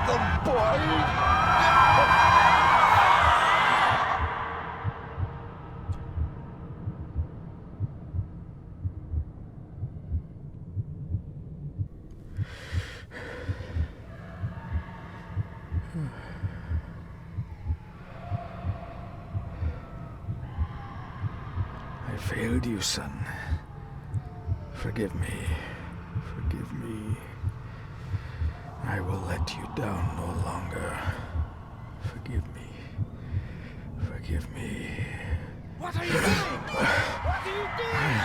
the boy! I failed you, son. Forgive me. Forgive me. I will let you down no longer. Forgive me. Forgive me. What are you doing? What are you doing?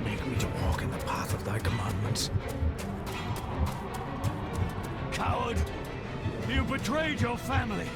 Make me to walk in the path of thy commandments. Coward! You betrayed your family!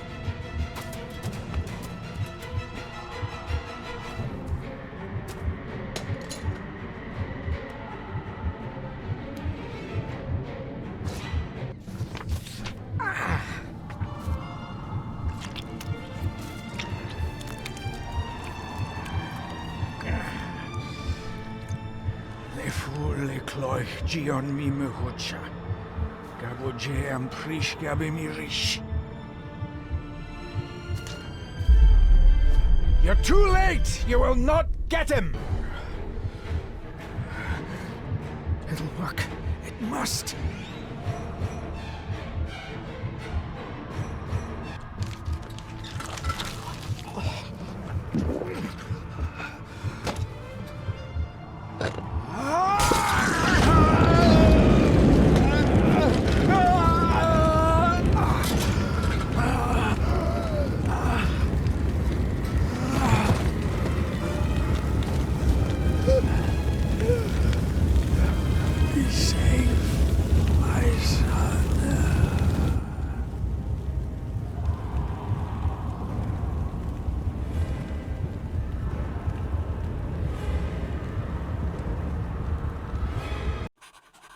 Le cloich gion mi mehucha. Gaboje am prish gabe mi rish. You're too late! You will not get him! It'll work. It must. Be safe, my son.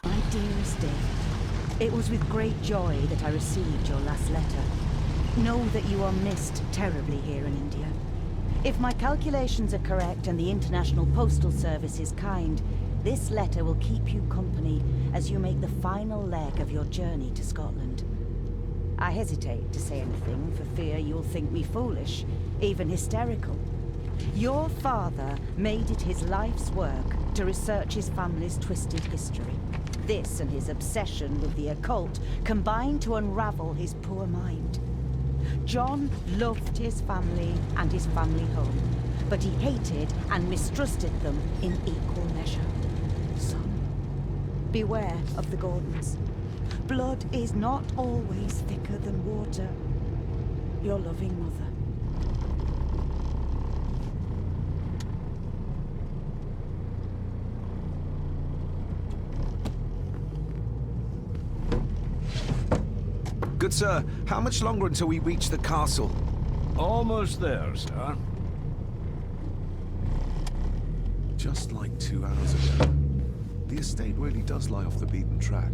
My dearest David, it was with great joy that I received your last letter. Know that you are missed terribly here in India. If my calculations are correct and the International Postal Service is kind, this letter will keep you company as you make the final leg of your journey to Scotland. I hesitate to say anything for fear you'll think me foolish, even hysterical. Your father made it his life's work to research his family's twisted history. This and his obsession with the occult combined to unravel his poor mind. John loved his family and his family home, but he hated and mistrusted them in equal measure. Son, beware of the Gordons. Blood is not always thicker than water. Your loving mother. Good sir, how much longer until we reach the castle? Almost there, sir. Just like 2 hours ago. The estate really does lie off the beaten track.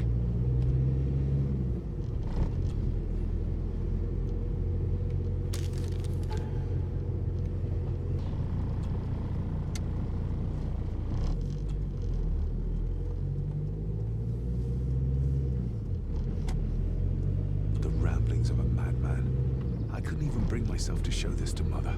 The ramblings of a madman. I couldn't even bring myself to show this to Mother.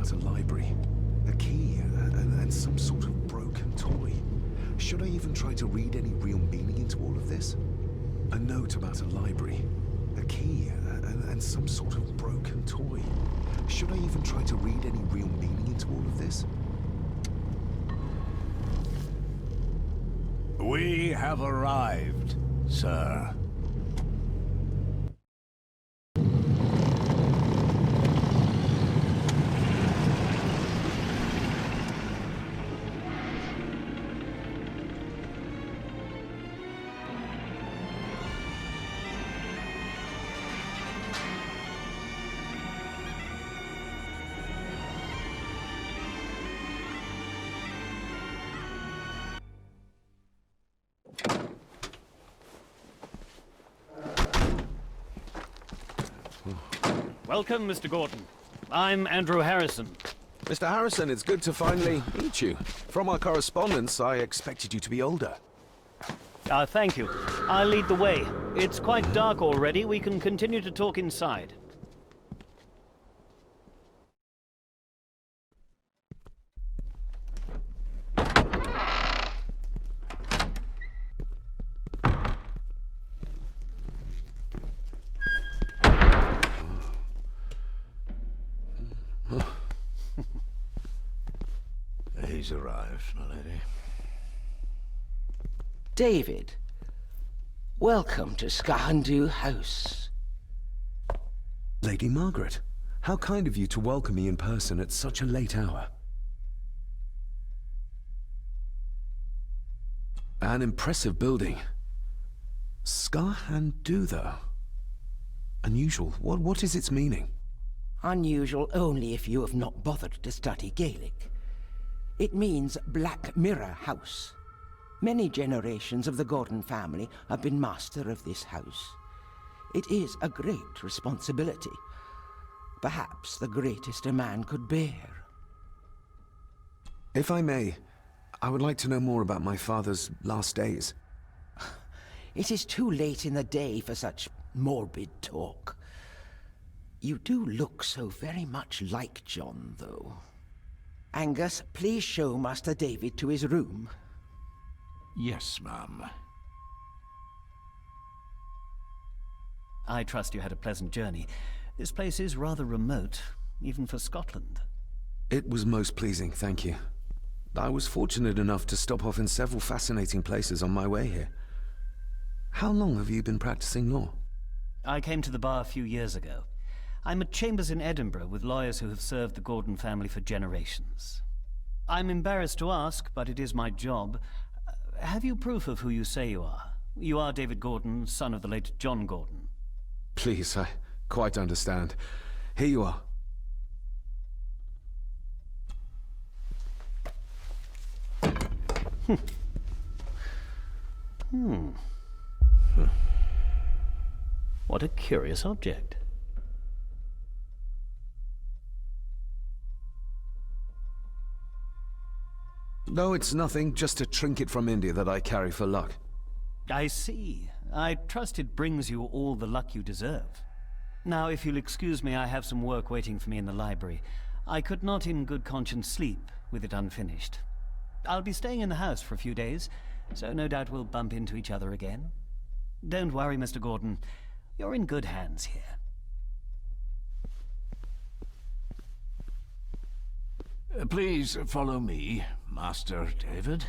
about a library, a key, and some sort of broken toy. Should I even try to read any real meaning into all of this? A note about a library, a key, and some sort of broken toy. Should I even try to read any real meaning into all of this? We have arrived, sir. Welcome, Mr. Gordon. I'm Andrew Harrison. Mr. Harrison, it's good to finally meet you. From our correspondence, I expected you to be older. Thank you. I'll lead the way. It's quite dark already. We can continue to talk inside. He's arrived, my lady. David, welcome to Skahandu House. Lady Margaret, how kind of you to welcome me in person at such a late hour. An impressive building. Skahandu, though. Unusual. What is its meaning? Unusual only if you have not bothered to study Gaelic. It means Black Mirror House. Many generations of the Gordon family have been master of this house. It is a great responsibility. Perhaps the greatest a man could bear. If I may, I would like to know more about my father's last days. It is too late in the day for such morbid talk. You do look so very much like John, though. Angus, please show Master David to his room. Yes, ma'am. I trust you had a pleasant journey. This place is rather remote, even for Scotland. It was most pleasing, thank you. I was fortunate enough to stop off in several fascinating places on my way here. How long have you been practicing law? I came to the bar a few years ago. I'm at Chambers in Edinburgh with lawyers who have served the Gordon family for generations. I'm embarrassed to ask, but it is my job. Have you proof of who you say you are? You are David Gordon, son of the late John Gordon. Please, I quite understand. Here you are. What a curious object. No, it's nothing, just a trinket from India that I carry for luck. I see. I trust it brings you all the luck you deserve. Now, if you'll excuse me, I have some work waiting for me in the library. I could not in good conscience sleep with it unfinished. I'll be staying in the house for a few days, so no doubt we'll bump into each other again. Don't worry, Mr. Gordon. You're in good hands here. Please follow me, Master David.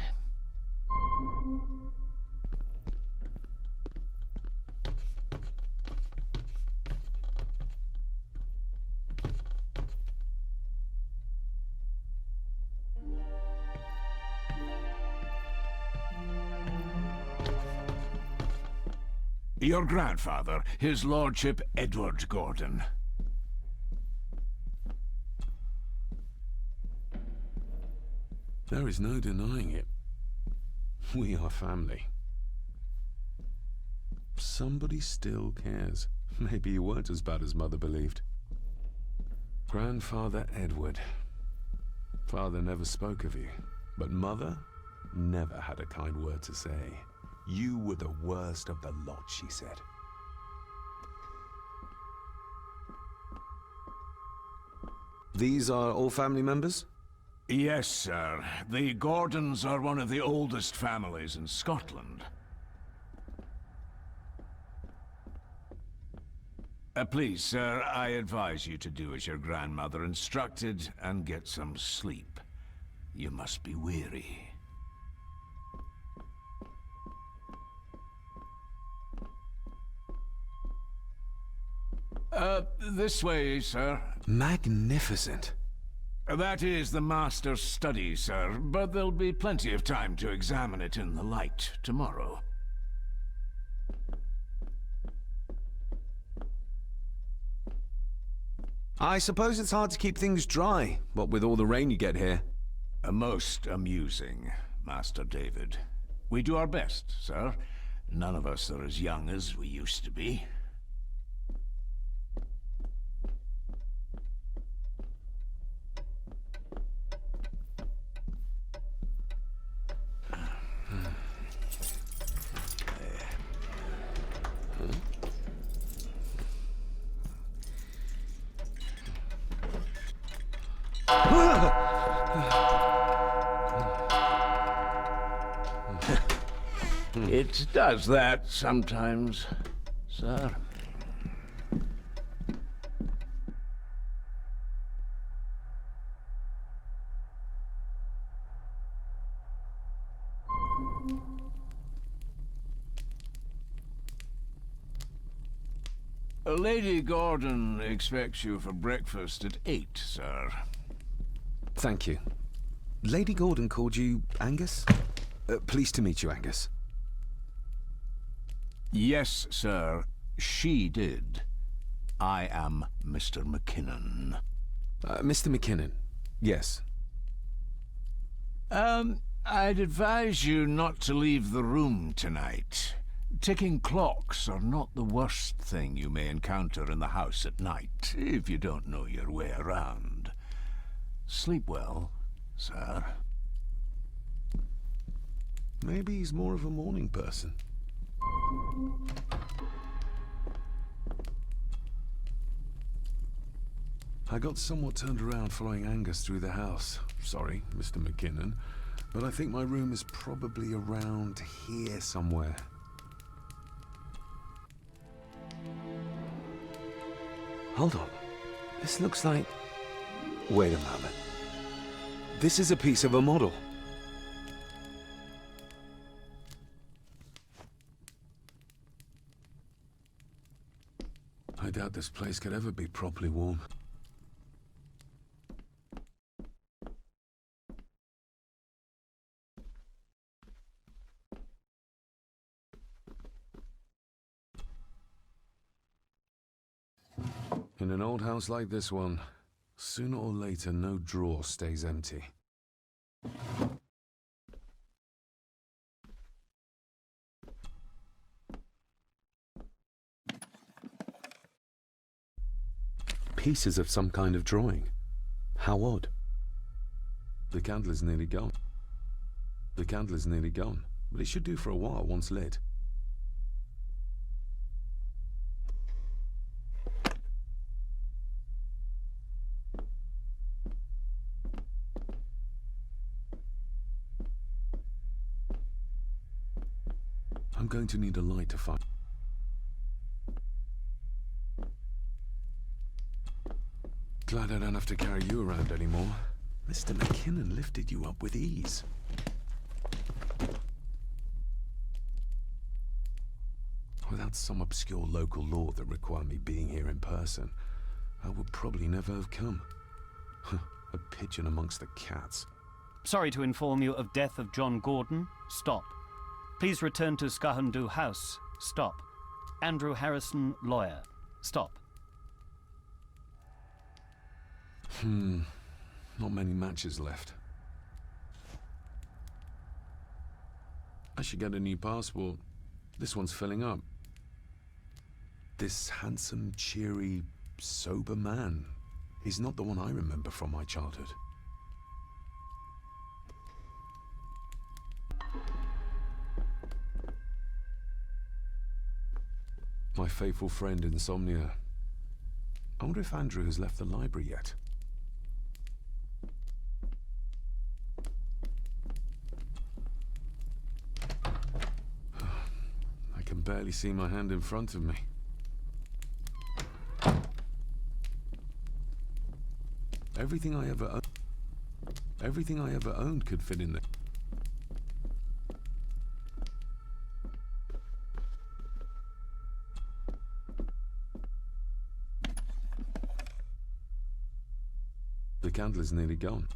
Your grandfather, His Lordship Edward Gordon. There is no denying it. We are family. Somebody still cares. Maybe you weren't as bad as Mother believed. Grandfather Edward. Father never spoke of you, but Mother never had a kind word to say. You were the worst of the lot, she said. These are all family members? Yes, sir. The Gordons are one of the oldest families in Scotland. Please, sir, I advise you to do as your grandmother instructed and get some sleep. You must be weary. This way, sir. Magnificent. That is the Master's study, sir, but there'll be plenty of time to examine it in the light tomorrow. I suppose it's hard to keep things dry, what with all the rain you get here. Most amusing, Master David. We do our best, sir. None of us are as young as we used to be. It does that sometimes, sir. Lady Gordon expects you for breakfast at 8, sir. Thank you. Lady Gordon called you Angus? Pleased to meet you, Angus. Yes, sir. She did. I am Mr. McKinnon. Mr. McKinnon. Yes. I'd advise you not to leave the room tonight. Ticking clocks are not the worst thing you may encounter in the house at night, if you don't know your way around. Sleep well, sir. Maybe he's more of a morning person. I got somewhat turned around following Angus through the house. Sorry, Mr. McKinnon, but I think my room is probably around here somewhere. Hold on. This looks like... Wait a moment. This is a piece of a model. I doubt this place could ever be properly warm. In an old house like this one, sooner or later no drawer stays empty. Pieces of some kind of drawing. How odd. The candle is nearly gone. The candle is nearly gone, but it should do for a while once lit. I'm going to need a light to find. Glad I don't have to carry you around anymore. Mr. McKinnon lifted you up with ease. Without some obscure local law that required me being here in person, I would probably never have come. A pigeon amongst the cats. Sorry to inform you of death of John Gordon. Stop. Please return to Skahandu House. Stop. Andrew Harrison, lawyer. Stop. Not many matches left. I should get a new passport. This one's filling up. This handsome, cheery, sober man is not the one I remember from my childhood. My faithful friend Insomnia. I wonder if Andrew has left the library yet. barely see my hand in front of me. Everything I ever owned could fit in there. The candle is nearly gone.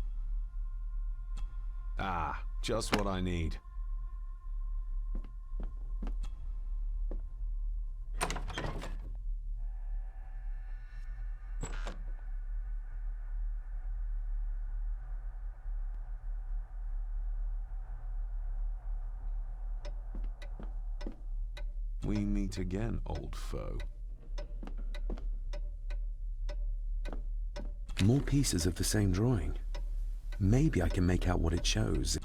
Ah, just what I need. We meet again, old foe. More pieces of the same drawing. Maybe I can make out what it shows.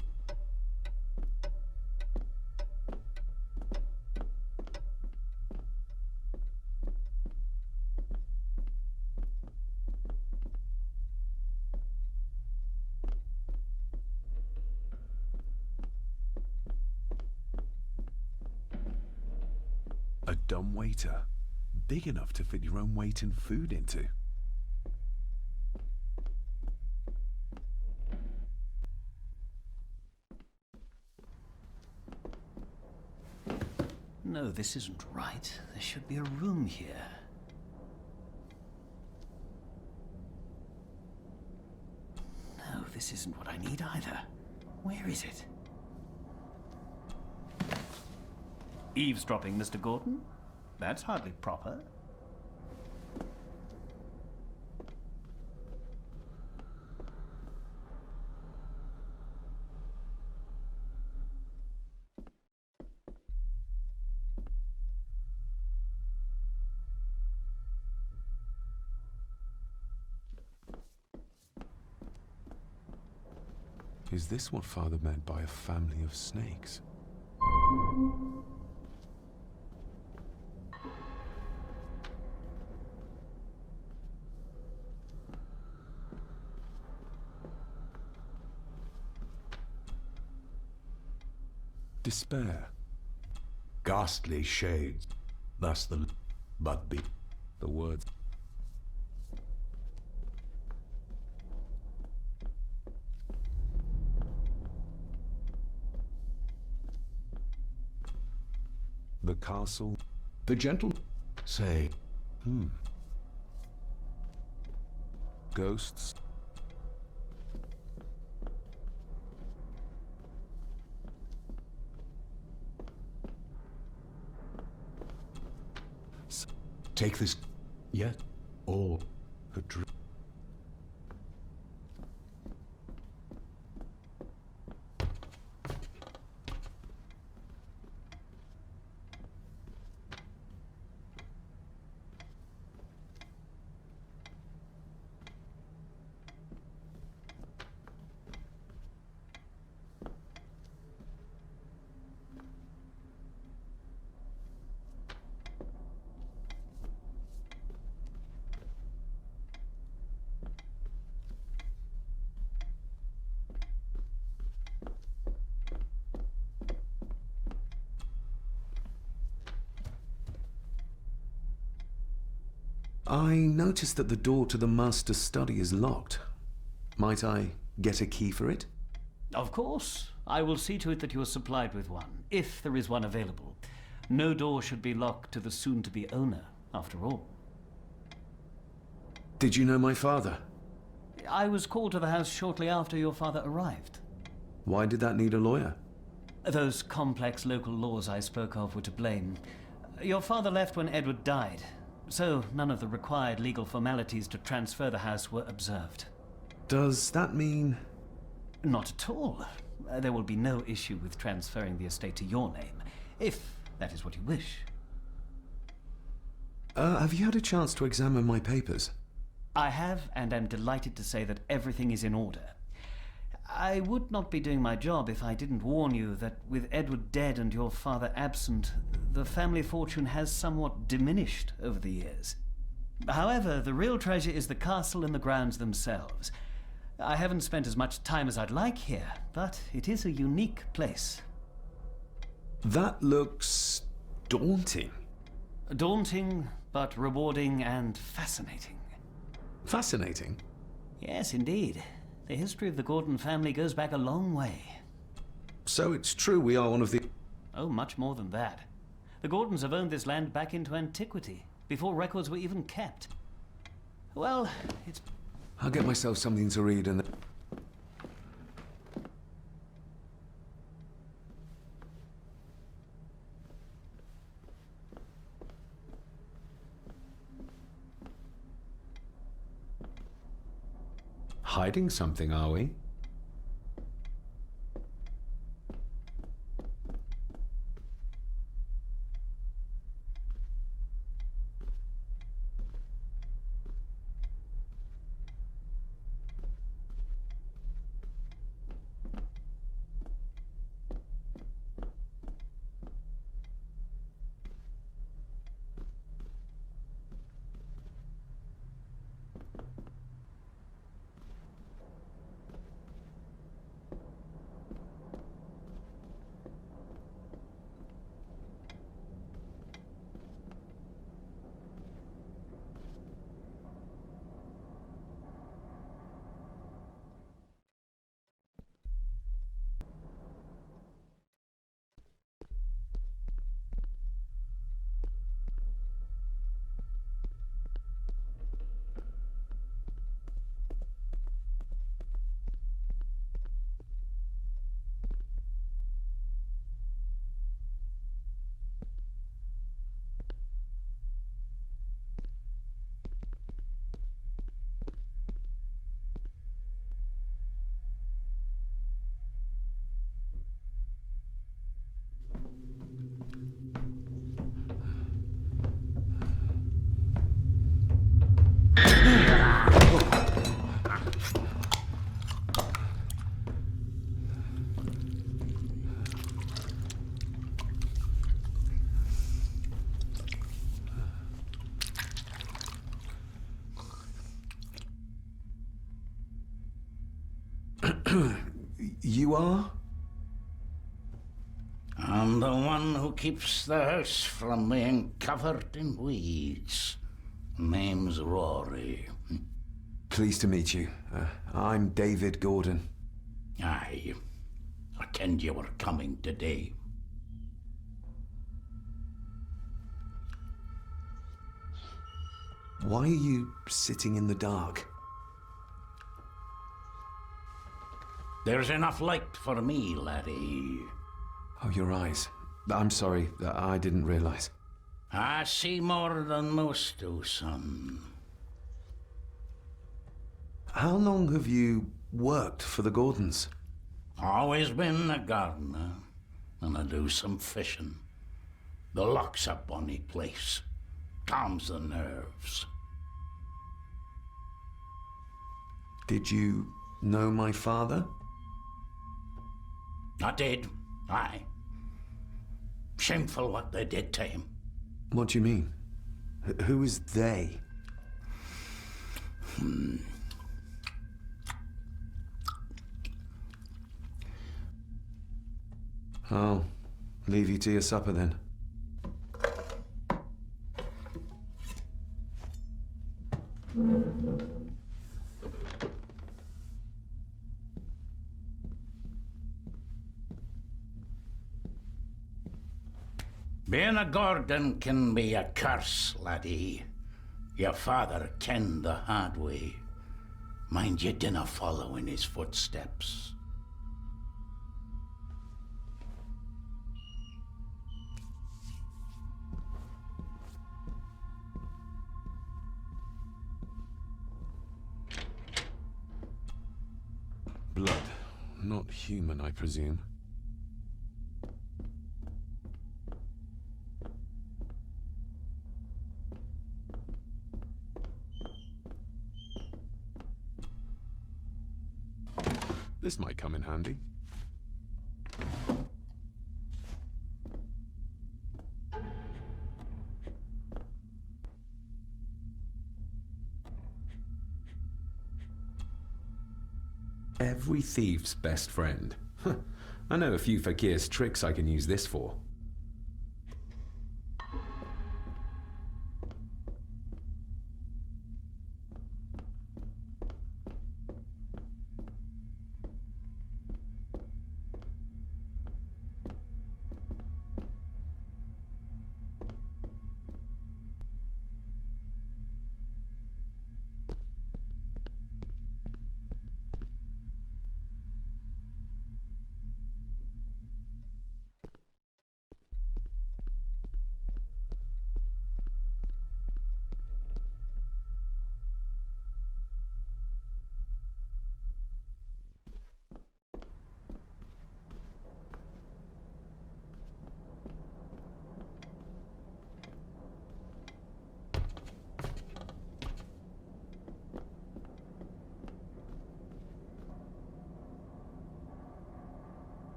A dumbwaiter, big enough to fit your own weight in food into. No, this isn't right. There should be a room here. No, this isn't what I need either. Where is it? Eavesdropping, Mr. Gordon? That's hardly proper. Is this what Father meant by a family of snakes? Despair. Ghastly shades. Thus the The words. The castle. the gentle say. Ghosts. Take this, yet all A dream. I noticed that the door to the master's study is locked. Might I get a key for it? Of course. I will see to it that you are supplied with one, if there is one available. No door should be locked to the soon-to-be owner, after all. Did you know my father? I was called to the house shortly after your father arrived. Why did that need a lawyer? Those complex local laws I spoke of were to blame. Your father left when Edward died, so none of the required legal formalities to transfer the house were observed. Does that mean... Not at all. There will be no issue with transferring the estate to your name, if that is what you wish. have you had a chance to examine my papers? I have, and am delighted to say that everything is in order. I would not be doing my job if I didn't warn you that with Edward dead and your father absent, the family fortune has somewhat diminished over the years. However, the real treasure is the castle and the grounds themselves. I haven't spent as much time as I'd like here, but it is a unique place. That looks daunting. Daunting, but rewarding and fascinating. Fascinating. Yes, indeed. The history of the Gordon family goes back a long way. So it's true we are one of the... Oh, much more than that. The Gordons have owned this land back into antiquity, before records were even kept. Well, it's... I'll get myself something to read and... Hiding something, are we? You are? I'm the one who keeps the house from being covered in weeds. Name's Rory. Pleased to meet you. I'm David Gordon. Aye. I kenned you were coming today. Why are you sitting in the dark? There's enough light for me, laddie. Oh, your eyes. I'm sorry, I didn't realize. I see more than most do, son. How long have you worked for the Gordons? Always been a gardener, and I do some fishing. The loch's a bonny place. Calms the nerves. Did you know my father? I did, aye. Shameful what they did to him. What do you mean? Who is they? I'll leave you to your supper then. Being a Gordon can be a curse, laddie. Your father kenned the hard way. Mind you dinna follow in his footsteps. Blood. Not human, I presume. This might come in handy. Every thief's best friend. I know a few fakir's tricks I can use this for.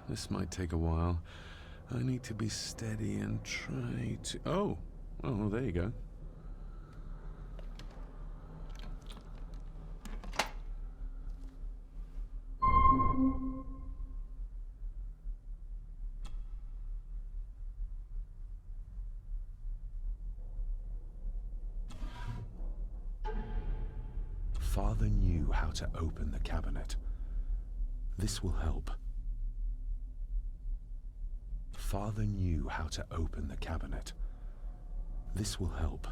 This might take a while. I need to be steady and try to... Oh, there you go. Father knew how to open the cabinet. This will help. Father knew how to open the cabinet. This will help.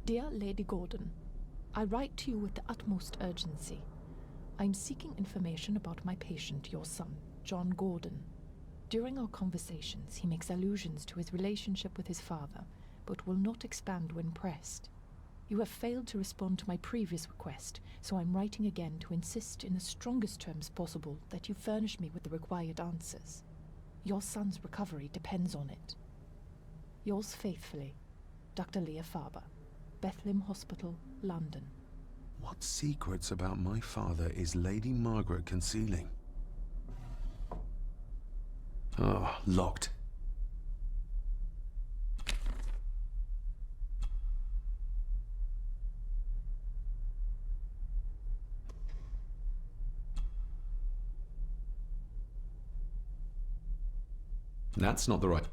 Dear Lady Gordon, I write to you with the utmost urgency. I am seeking information about my patient, your son, John Gordon. During our conversations, he makes allusions to his relationship with his father, but will not expand when pressed. You have failed to respond to my previous request, so I'm writing again to insist in the strongest terms possible that you furnish me with the required answers. Your son's recovery depends on it. Yours faithfully, Dr. Leah Faber, Bethlehem Hospital, London. What secrets about my father is Lady Margaret concealing? Oh, locked. That's not the right...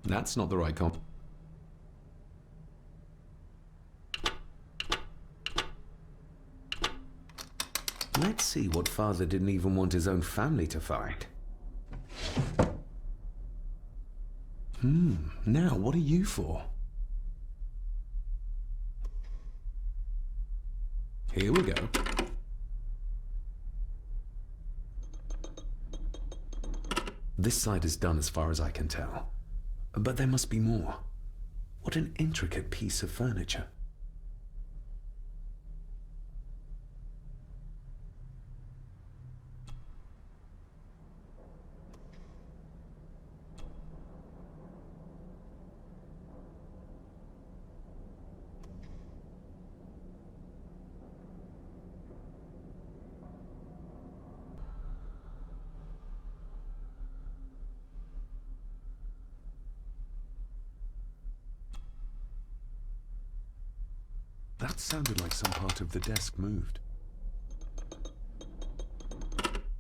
That's not the right comp. Let's see what father didn't even want his own family to find. Now what are you for? Here we go. This side is done as far as I can tell. But there must be more. What an intricate piece of furniture. That sounded like some part of the desk moved.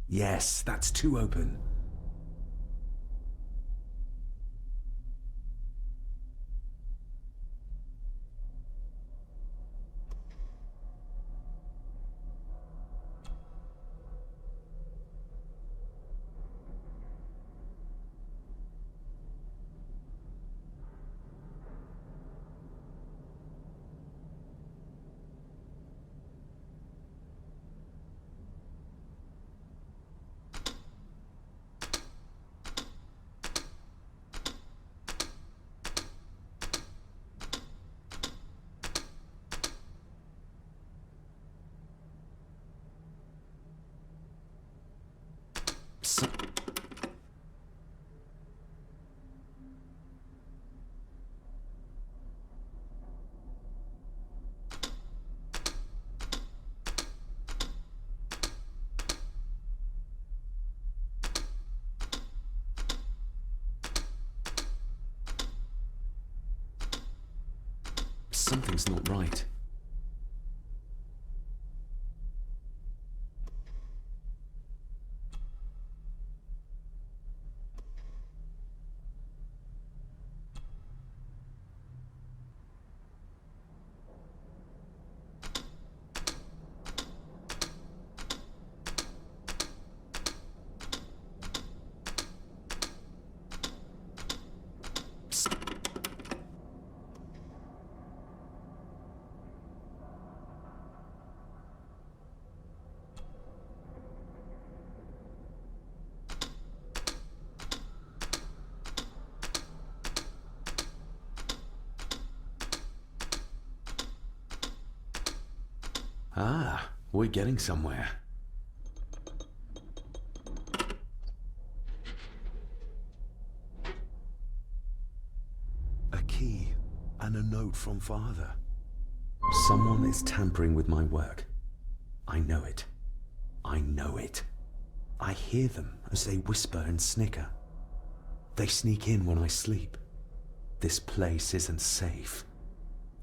Yes, that's too open. Something's not right. Ah, we're getting somewhere. A key and a note from Father. Someone is tampering with my work. I know it. I know it. I hear them as they whisper and snicker. They sneak in when I sleep. This place isn't safe.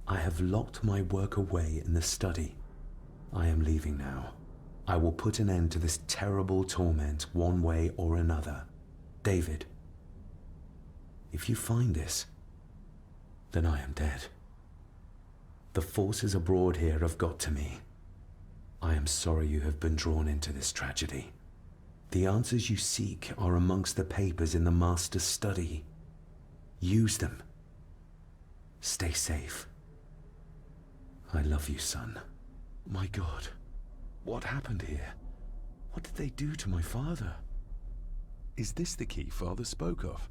I have locked my work away in the study. I am leaving now. I will put an end to this terrible torment one way or another. David, if you find this, then I am dead. The forces abroad here have got to me. I am sorry you have been drawn into this tragedy. The answers you seek are amongst the papers in the Master's study. Use them. Stay safe. I love you, son. My God, what happened here? What did they do to my father? Is this the key Father spoke of?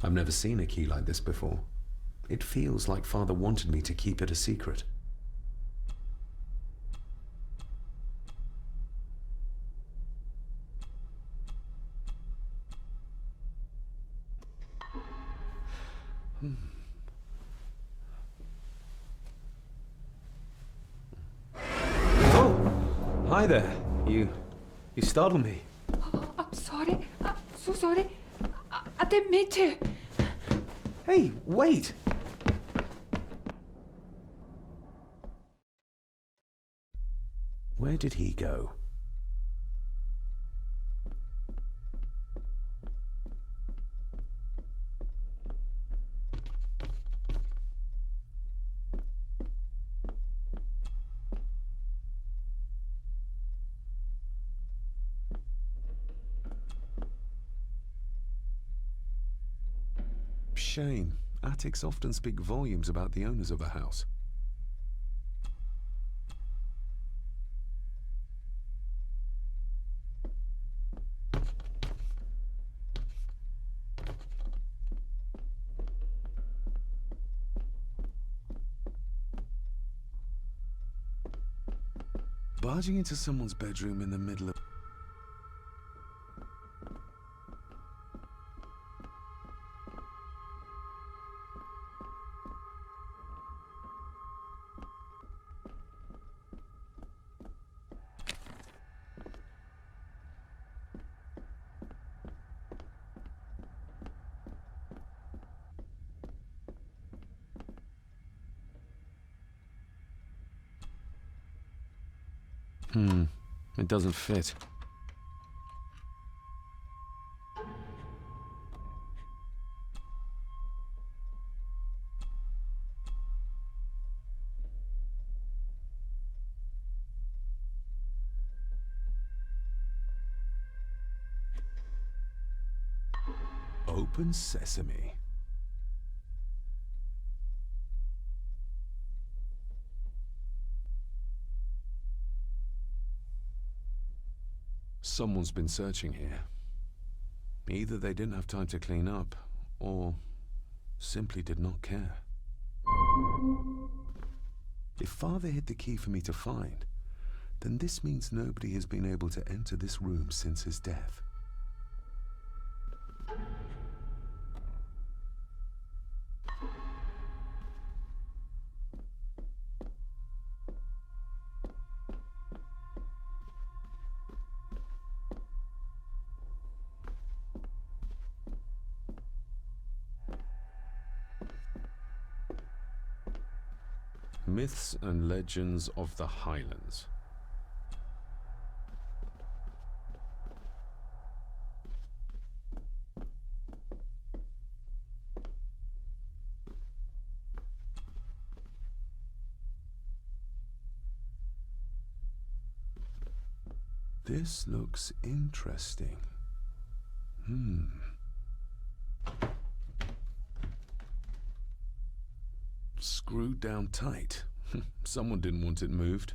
I've never seen a key like this before. It feels like Father wanted me to keep it a secret. Oh! Hi there. You startled me. Oh, I'm sorry. I'm so sorry. I didn't mean to. Hey, wait! Where did he go? Shame. Attics often speak volumes about the owners of a house. Barging into someone's bedroom in the middle of... It doesn't fit. Open sesame. Someone's been searching here. Either they didn't have time to clean up, or simply did not care. If Father hid the key for me to find, then this means nobody has been able to enter this room since his death. Myths and Legends of the Highlands. This looks interesting. Screwed down tight. Someone didn't want it moved.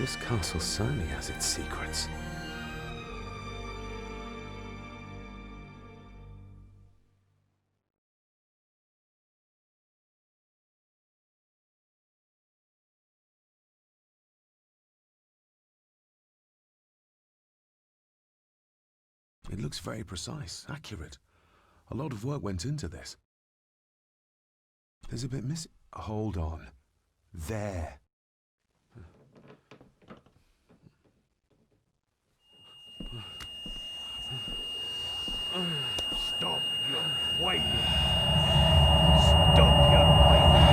This castle certainly has its secrets. It looks very precise, accurate. A lot of work went into this. There's a bit missing. Hold on. There. Stop your whining. Stop your whining.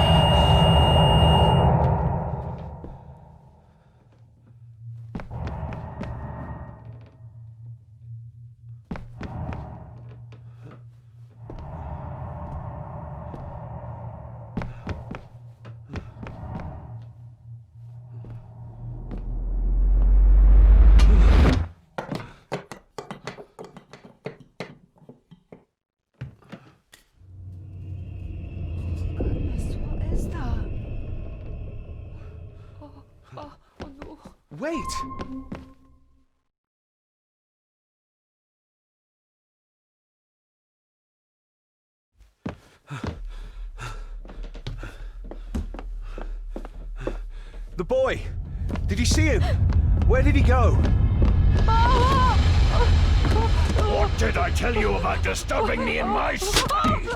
What is that? Oh no. Wait! The boy! Did you see him? Where did he go? What did I tell you about disturbing me in my study?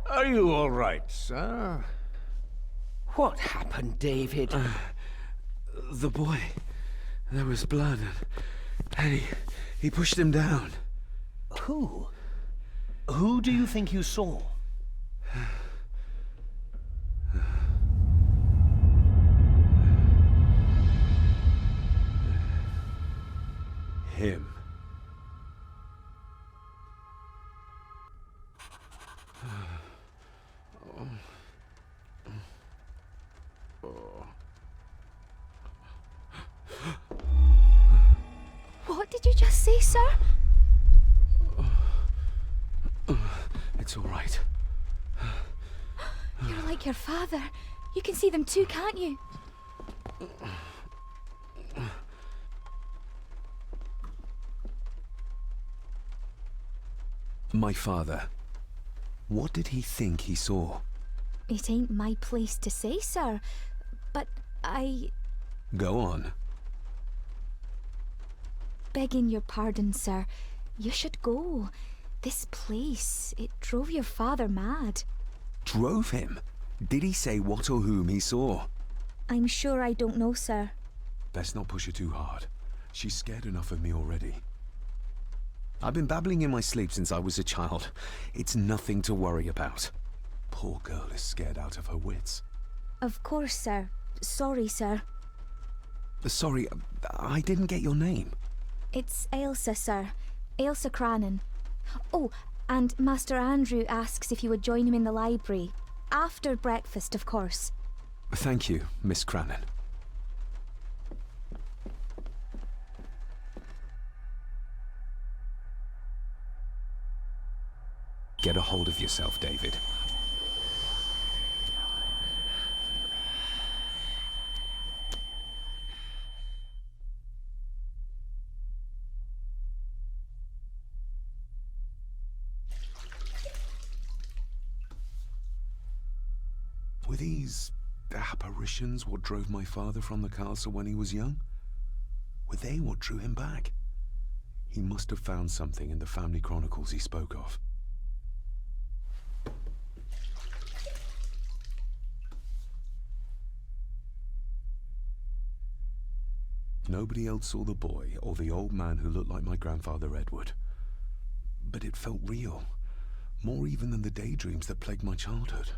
Are you all right, sir? What happened, David? The boy. There was blood and he pushed him down. Who? Who do you think you saw? Him. What did you just say, sir? It's all right. You're like your father. You can see them too, can't you? My father. What did he think he saw? It ain't my place to say, sir. But Go on. begging your pardon, sir, you should go. This place, it drove your father mad. Drove him? Did he say what or whom he saw? I'm sure I don't know, sir. Best not push her too hard. She's scared enough of me already. I've been babbling in my sleep since I was a child. It's nothing to worry about. Poor girl is scared out of her wits. Of course, sir. Sorry, sir. Sorry, I didn't get your name. It's Ailsa, sir. Ailsa Crannan. Oh, and Master Andrew asks if you would join him in the library. After breakfast, of course. Thank you, Miss Crannan. Get a hold of yourself, David. Were these apparitions what drove my father from the castle when he was young? Were they what drew him back? He must have found something in the family chronicles he spoke of. Nobody else saw the boy or the old man who looked like my grandfather Edward. But it felt real, more even than the daydreams that plagued my childhood.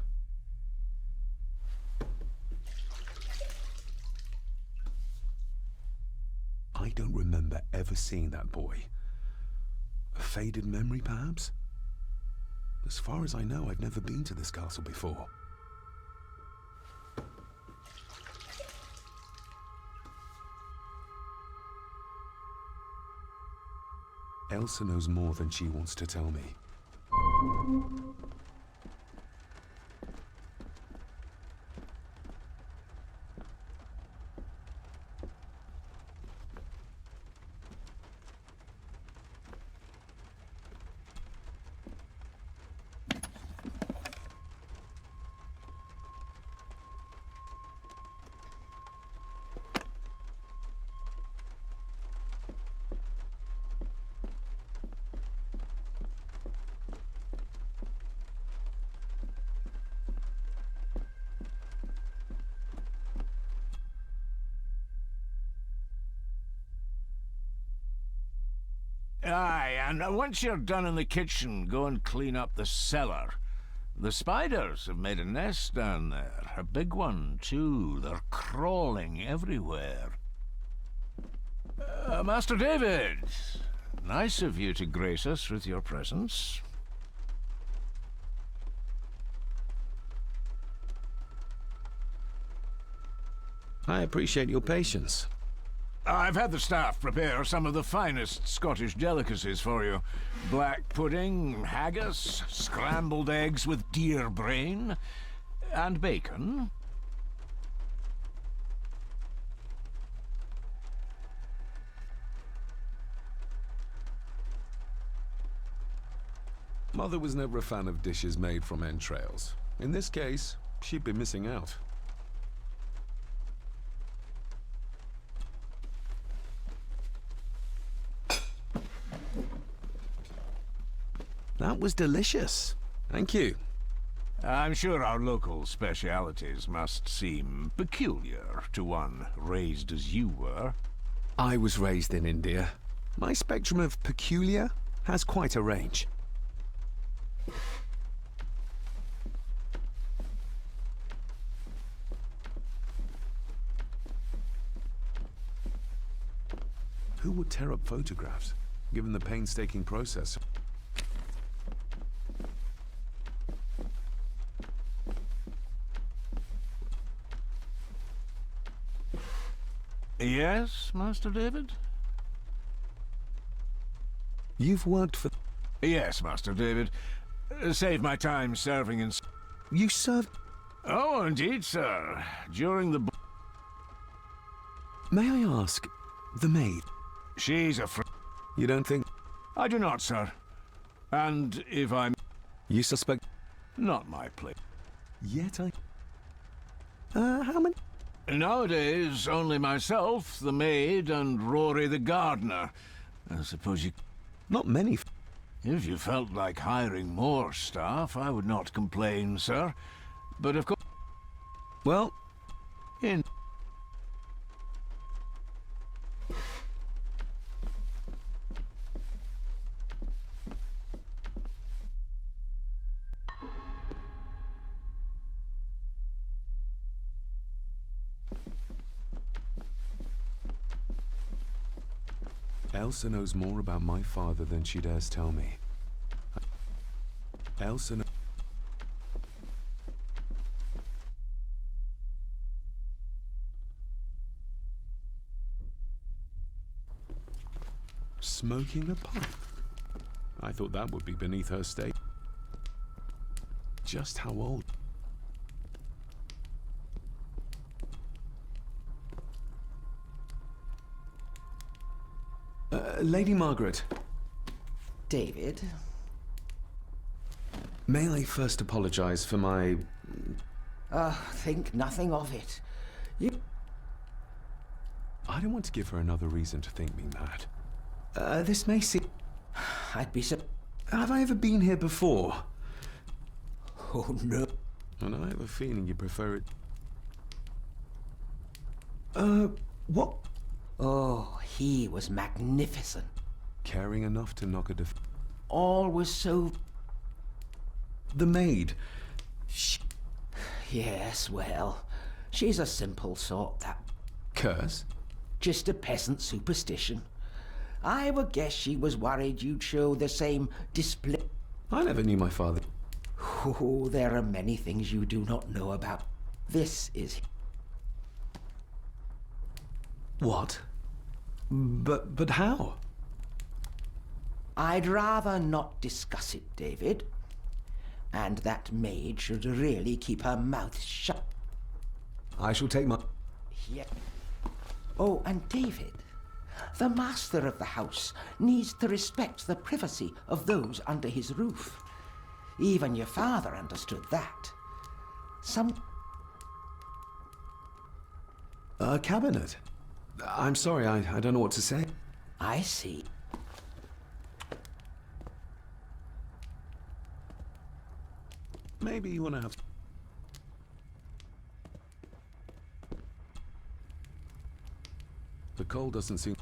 I don't remember ever seeing that boy. A faded memory, perhaps? As far as I know, I've never been to this castle before. Elsa knows more than she wants to tell me. Aye, and once you're done in the kitchen, go and clean up the cellar. The spiders have made a nest down there. A big one, too. They're crawling everywhere. Master David, nice of you to grace us with your presence. I appreciate your patience. I've had the staff prepare some of the finest Scottish delicacies for you. Black pudding, haggis, scrambled eggs with deer brain, and bacon. Mother was never a fan of dishes made from entrails. In this case, she'd be missing out. That was delicious. Thank you. I'm sure our local specialities must seem peculiar to one raised as you were. I was raised in India. My spectrum of peculiar has quite a range. Who would tear up photographs, given the painstaking process? Yes, Master David? You've worked for... Yes, Master David. Save my time serving in... You served... Oh, indeed, sir. During the... May I ask, the maid? She's a You don't think... I do not, sir. And if I'm... You suspect... Not my place. Yet I... how many... Nowadays, only myself, the maid, and Rory the gardener. I suppose you... Not many... If you felt like hiring more staff, I would not complain, sir. But of course... Well... In... Elsa knows more about my father than she dares tell me. Elsa knows... Smoking a pipe? I thought that would be beneath her state. Just how old? Lady Margaret. David? May I first apologize for my... Think nothing of it. You... I don't want to give her another reason to think me mad. This may seem... I'd be so... Have I ever been here before? Oh, no. And I have a feeling you prefer it... What? Oh, he was magnificent. Caring enough to knock a def... All was so... The maid. Yes, well, she's a simple sort, that... Curse? Just a peasant superstition. I would guess she was worried you'd show the same display... I never knew my father. Oh, there are many things you do not know about. This is... What? But how? I'd rather not discuss it, David. And that maid should really keep her mouth shut. I shall take my... Yeah. Oh, and David, the master of the house needs to respect the privacy of those under his roof. Even your father understood that. A cabinet? I'm sorry, I don't know what to say. I see. Maybe you want to have... The coal doesn't seem...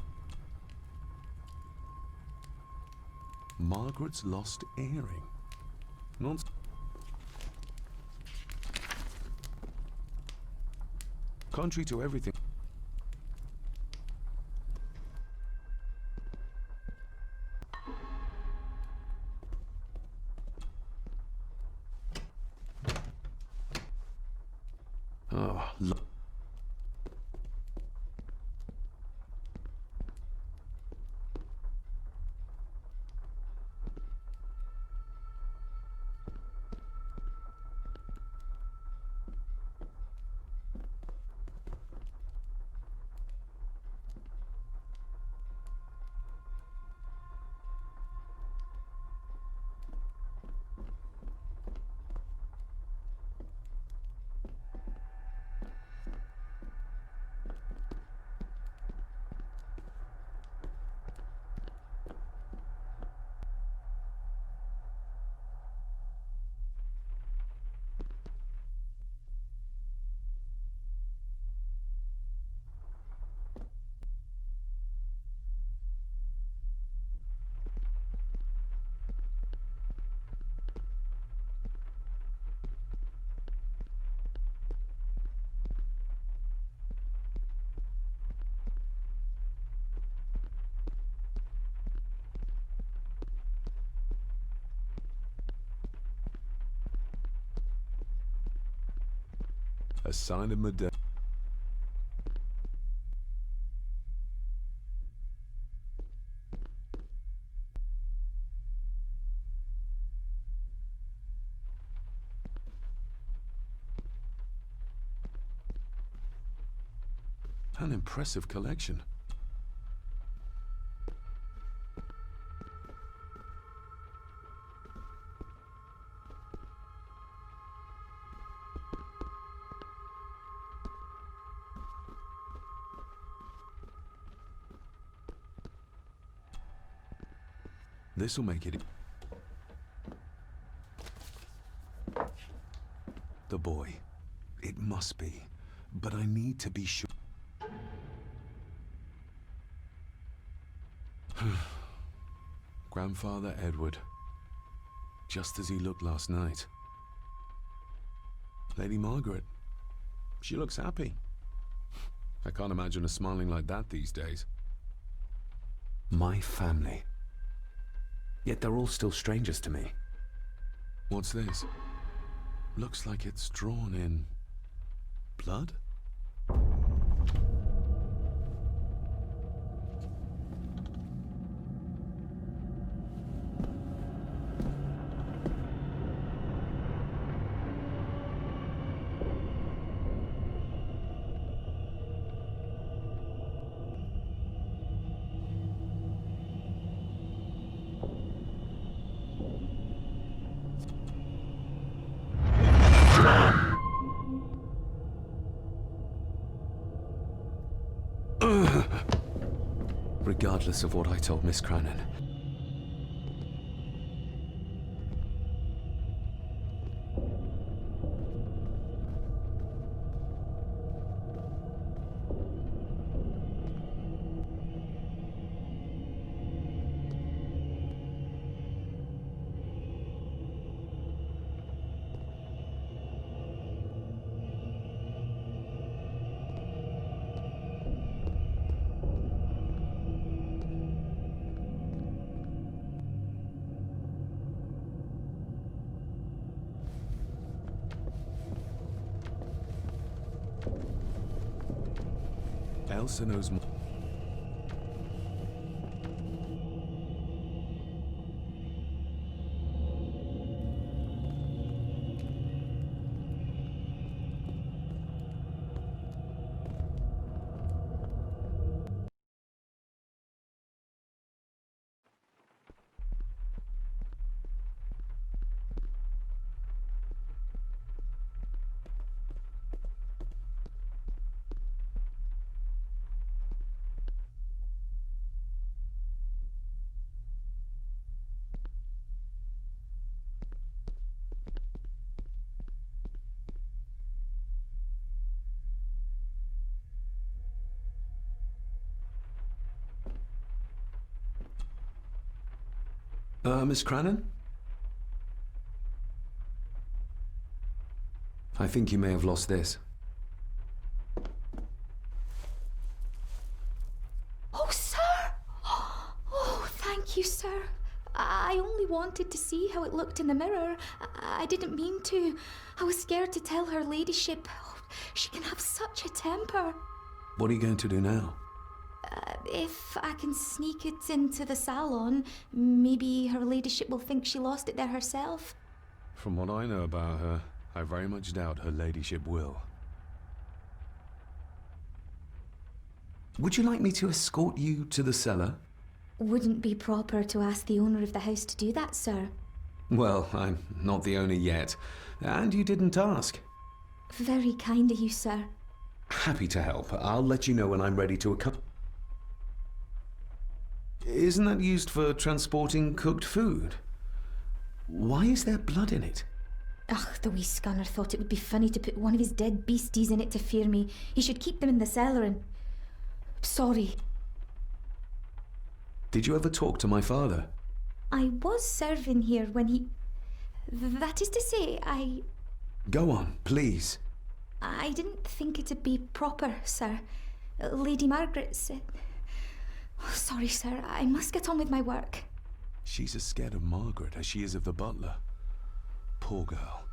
Margaret's lost earring. Nonsense. Contrary to everything... Oh, look. A sign of modernity. An impressive collection. This'll make it... The boy. It must be. But I need to be sure. Grandfather Edward. Just as he looked last night. Lady Margaret. She looks happy. I can't imagine her smiling like that these days. My family. Yet they're all still strangers to me. What's this? Looks like it's drawn in... blood? Regardless of what I told Miss Cranon. Elsa knows more. Miss Crannan? I think you may have lost this. Oh, sir! Oh, thank you, sir. I only wanted to see how it looked in the mirror. I didn't mean to. I was scared to tell her ladyship. Oh, she can have such a temper. What are you going to do now? If I can sneak it into the salon, maybe her ladyship will think she lost it there herself. From what I know about her, I very much doubt her ladyship will. Would you like me to escort you to the cellar? Wouldn't be proper to ask the owner of the house to do that, sir. Well, I'm not the owner yet, and you didn't ask. Very kind of you, sir. Happy to help. I'll let you know when I'm ready to accompany. Isn't that used for transporting cooked food? Why is there blood in it? Ugh, the wee scunner thought it would be funny to put one of his dead beasties in it to fear me. He should keep them in the cellar and... Sorry. Did you ever talk to my father? I was serving here when he... That is to say, Go on, please. I didn't think it'd be proper, sir. Lady Margaret said... Oh, sorry, sir. I must get on with my work. She's as scared of Margaret as she is of the butler. Poor girl.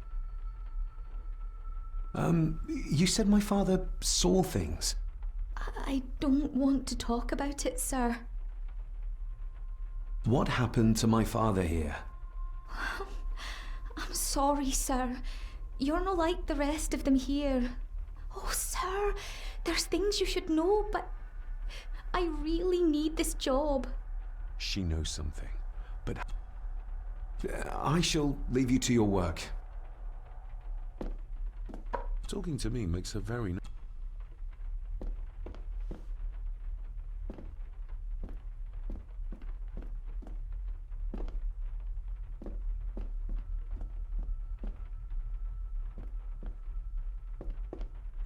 You said my father saw things. I don't want to talk about it, sir. What happened to my father here? I'm sorry, sir. You're not like the rest of them here. Oh, sir, there's things you should know, but I really need this job. She knows something, but... I shall leave you to your work. Talking to me makes her very...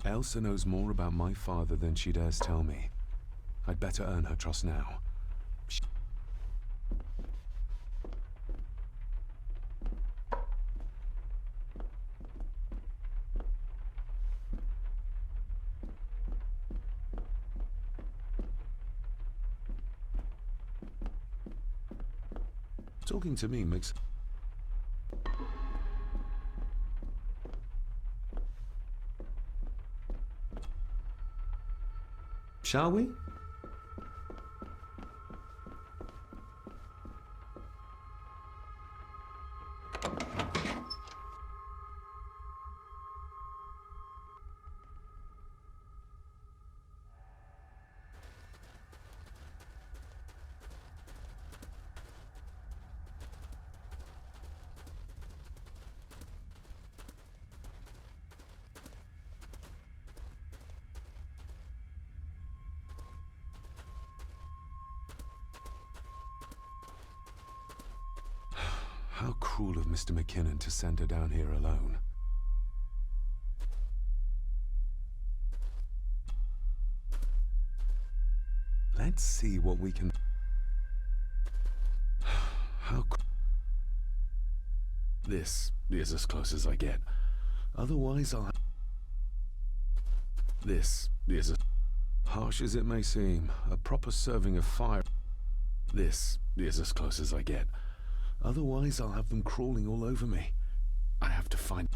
Elsa knows more about my father than she dares tell me. I'd better earn her trust now. Talking to me makes... Shall we? How cruel of Mr. McKinnon to send her down here alone. Let's see what we can... This is as close as I get. Otherwise, I'll... This is as... Harsh as it may seem, a proper serving of fire... This is as close as I get. Otherwise, I'll have them crawling all over me. I have to find...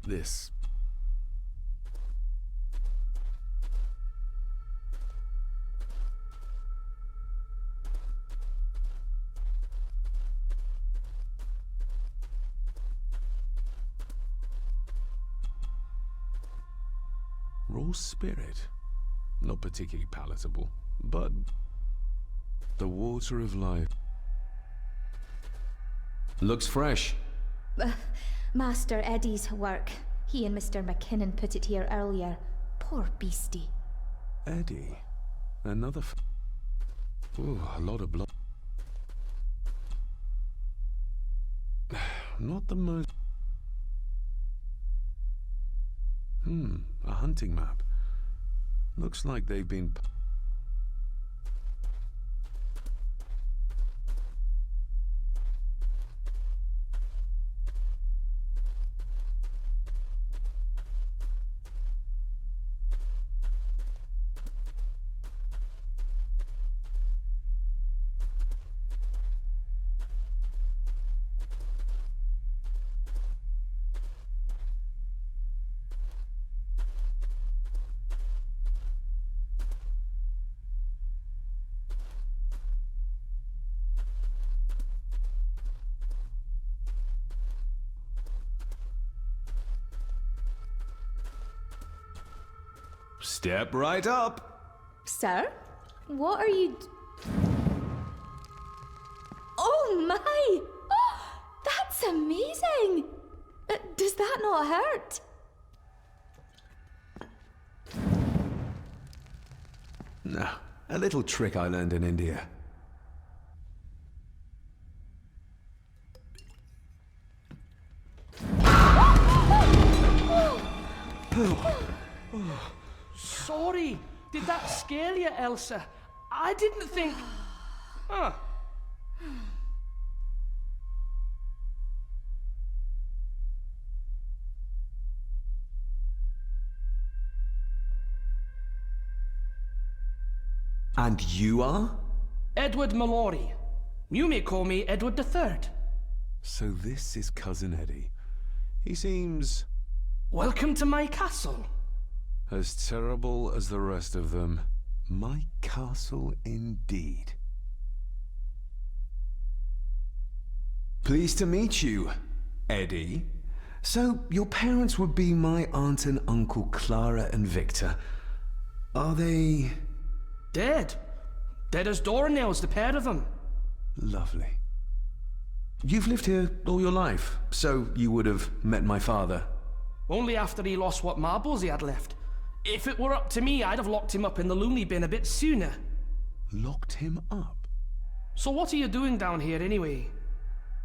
This. Raw spirit. Not particularly palatable, but... The water of life. Looks fresh. Master Eddie's work. He and Mr. McKinnon put it here earlier. Poor beastie. Eddie. Another Ooh, a lot of blood. Not the most... A hunting map. Looks like they've been... Step right up. Sir? What are you... Oh my! Oh, that's amazing! Does that not hurt? No, a little trick I learned in India. Sorry, did that scare you, Elsa? I didn't think... Huh. And you are? Edward Mallory. You may call me Edward III. So this is Cousin Eddie. He seems... Welcome to my castle. as terrible as the rest of them. My castle indeed. Pleased to meet you, Eddie. So, your parents would be my aunt and uncle Clara and Victor. Are they... Dead. Dead as doornails, the pair of them. Lovely. You've lived here all your life, so you would have met my father. Only after he lost what marbles he had left. If it were up to me, I'd have locked him up in the loony bin a bit sooner. Locked him up? So what are you doing down here anyway?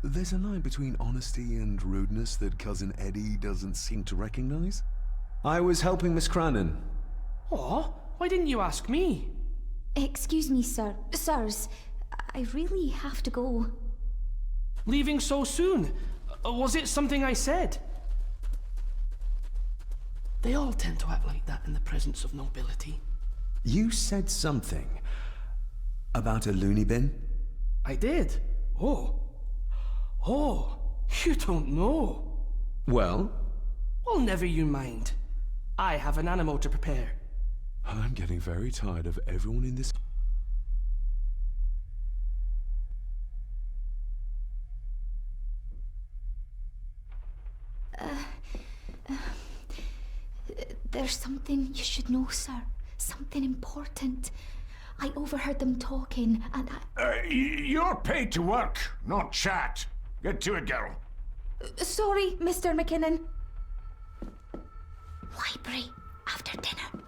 There's a line between honesty and rudeness that Cousin Eddie doesn't seem to recognize. I was helping Miss Cranon. Oh, why didn't you ask me? Excuse me, sir. Sirs, I really have to go. Leaving so soon? Was it something I said? They all tend to act like that in the presence of nobility. You said something about a loony bin? I did. Oh, you don't know. Well? Well, never you mind. I have an animal to prepare. I'm getting very tired of everyone in this... There's something you should know, sir. Something important. I overheard them talking, and You're paid to work, not chat. Get to it, girl. Sorry, Mr. McKinnon. Library, after dinner.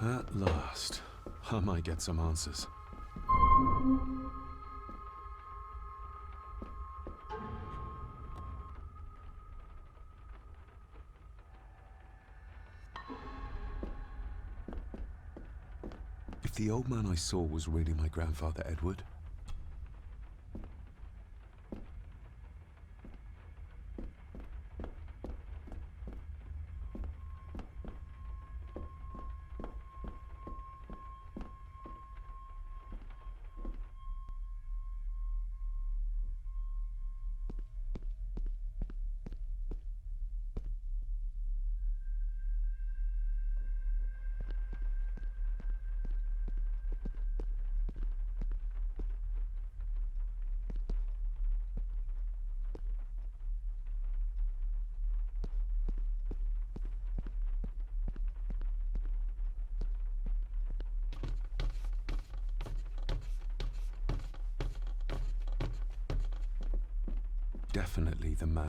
At last. I might get some answers. If the old man I saw was really my grandfather Edward, definitely the man.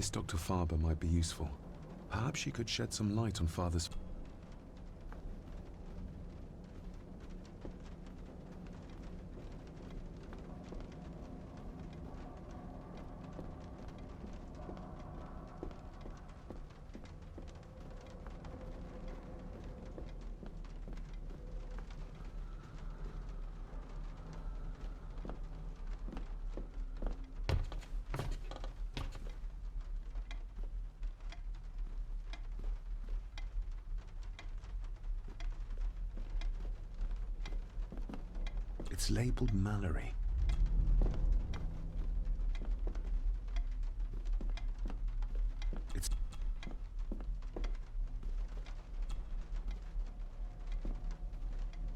This Dr. Farber might be useful. Perhaps she could shed some light on Father's... It's labeled Mallory. It's...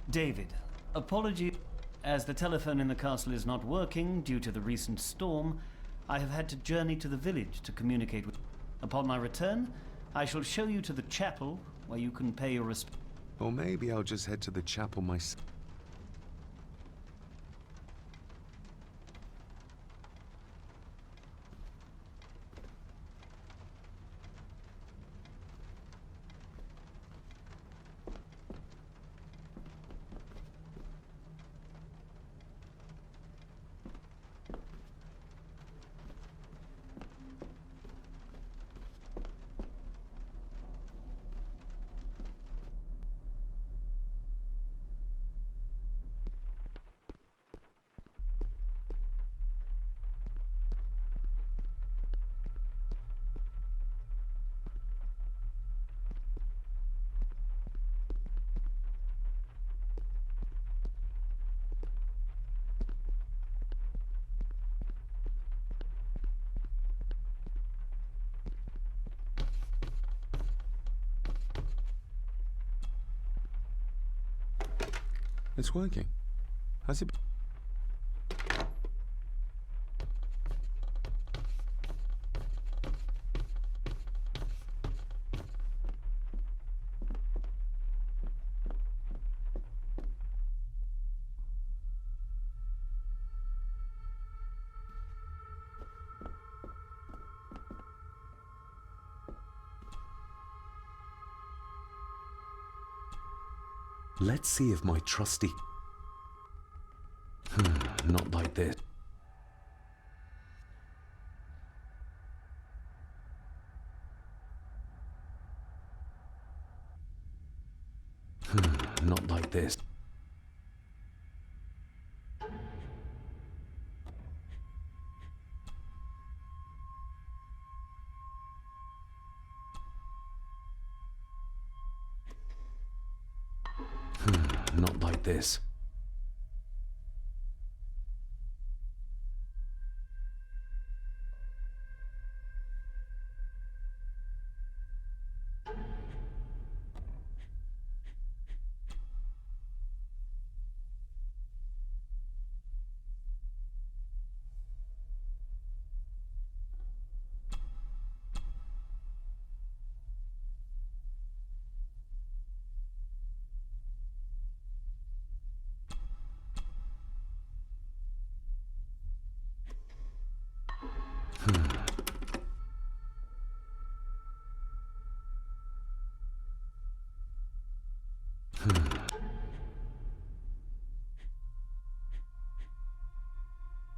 David, apology. As the telephone in the castle is not working due to the recent storm, I have had to journey to the village to communicate with... Upon my return, I shall show you to the chapel where you can pay your respects. Or maybe I'll just head to the chapel myself. It's working. Has it... Let's see if my trusty... not like this. Not like this. Not like this.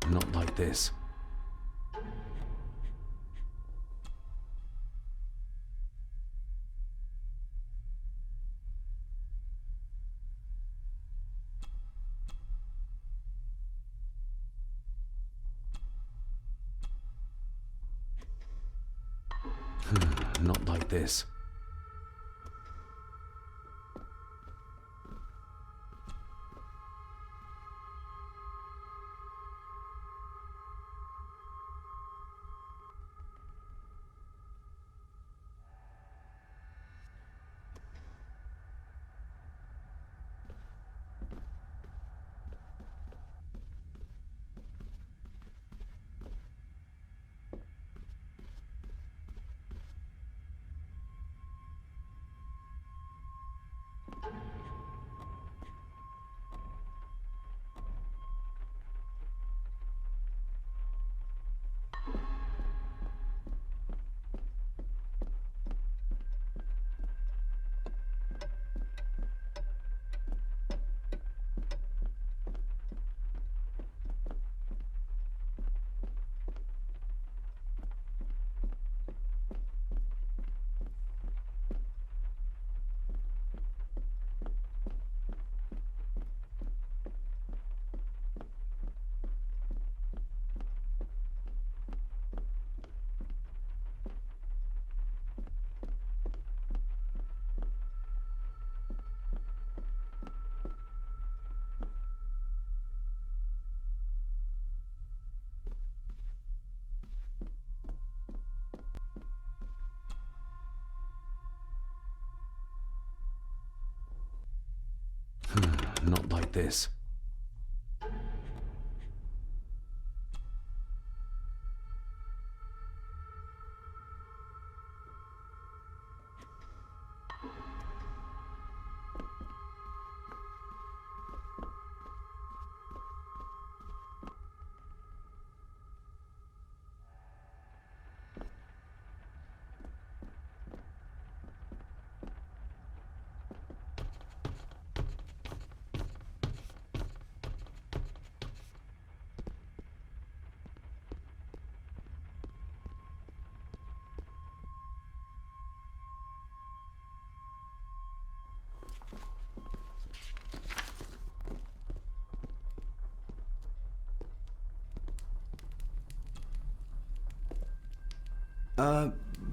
Not like this. Not like this. not like this.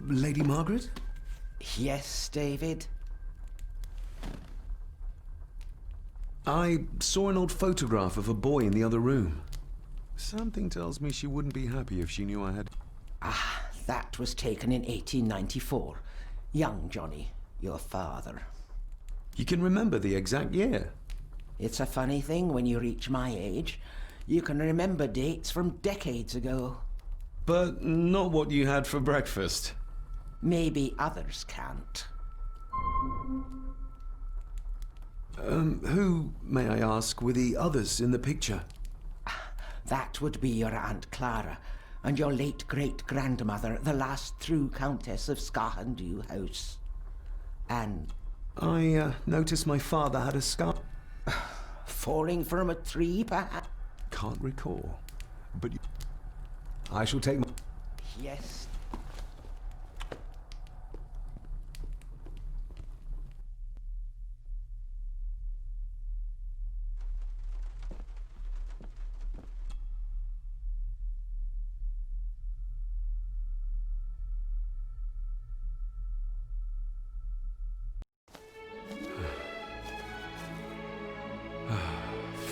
Lady Margaret? Yes, David? I saw an old photograph of a boy in the other room. Something tells me she wouldn't be happy if she knew I had... Ah, that was taken in 1894. Young Johnny, your father. You can remember the exact year? It's a funny thing when you reach my age. You can remember dates from decades ago. But not what you had for breakfast. Maybe others can't. Who, may I ask, were the others in the picture? That would be your Aunt Clara and your late great-grandmother, the last true Countess of Scahandew House. And... I noticed my father had a scar... Falling from a tree, perhaps? Can't recall. But I shall take my... Yes.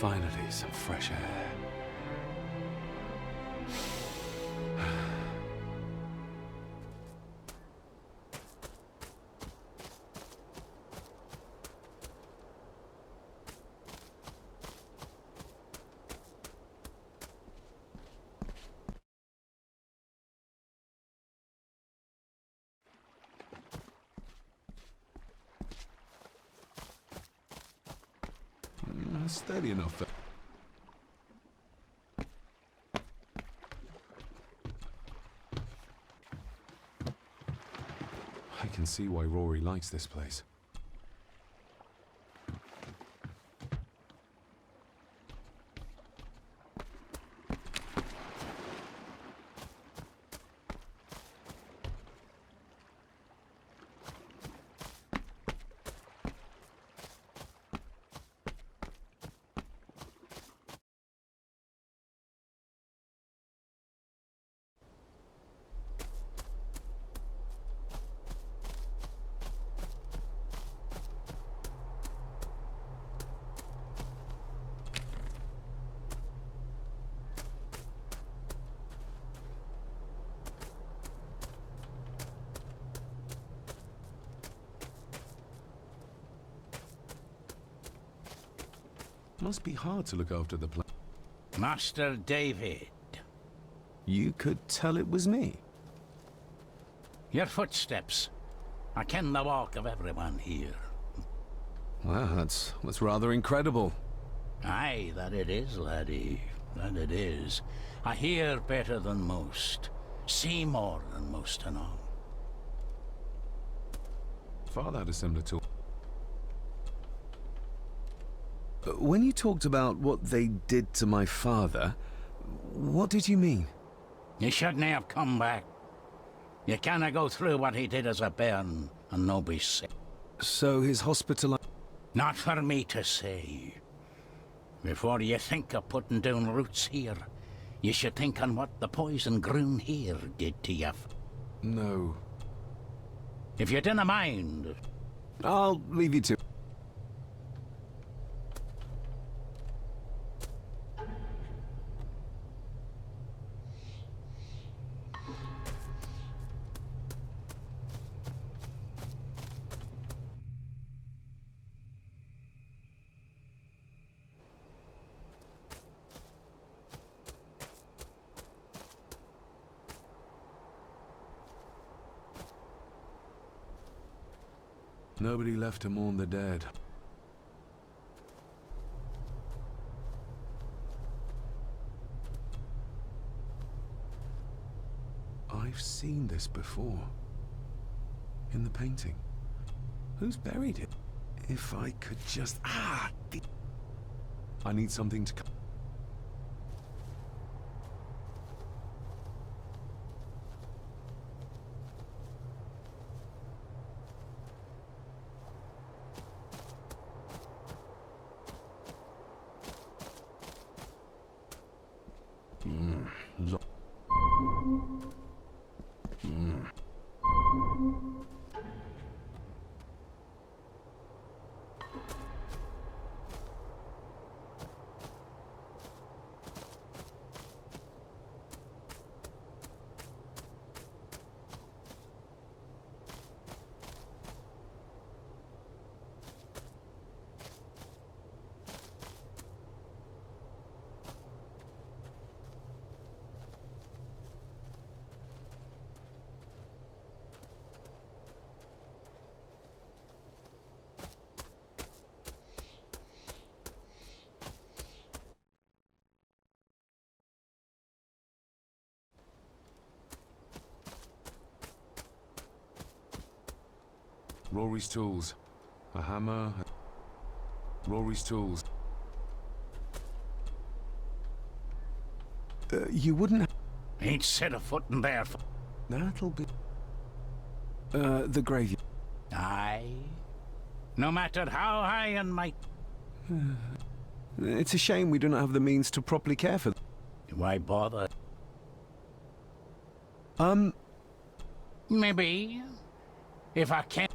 Finally, some fresh air. Steady enough. I can see why Rory likes this place. Must be hard to look after the place. Master David. You could tell it was me. Your footsteps. I ken the walk of everyone here. Well, that's rather incredible. Aye, that it is, laddie. That it is. I hear better than most. See more than most and all. Father had a similar tool. When you talked about what they did to my father, what did you mean? You shouldn't have come back. You canna go through what he did as a bairn and no be sick. So his hospital... Not for me to say. Before you think of putting down roots here, you should think on what the poison grown here did to you. No. If you didn't mind... I'll leave you to... Nobody left to mourn the dead. I've seen this before. In the painting. Who's buried it? If I could just... I need something to... Look. Rory's tools. A hammer. Rory's tools. You wouldn't... Ain't set a foot in there for... That'll be... the graveyard. Aye. No matter how high and mighty. It's a shame we do not have the means to properly care for them. Why bother? Maybe. If I can...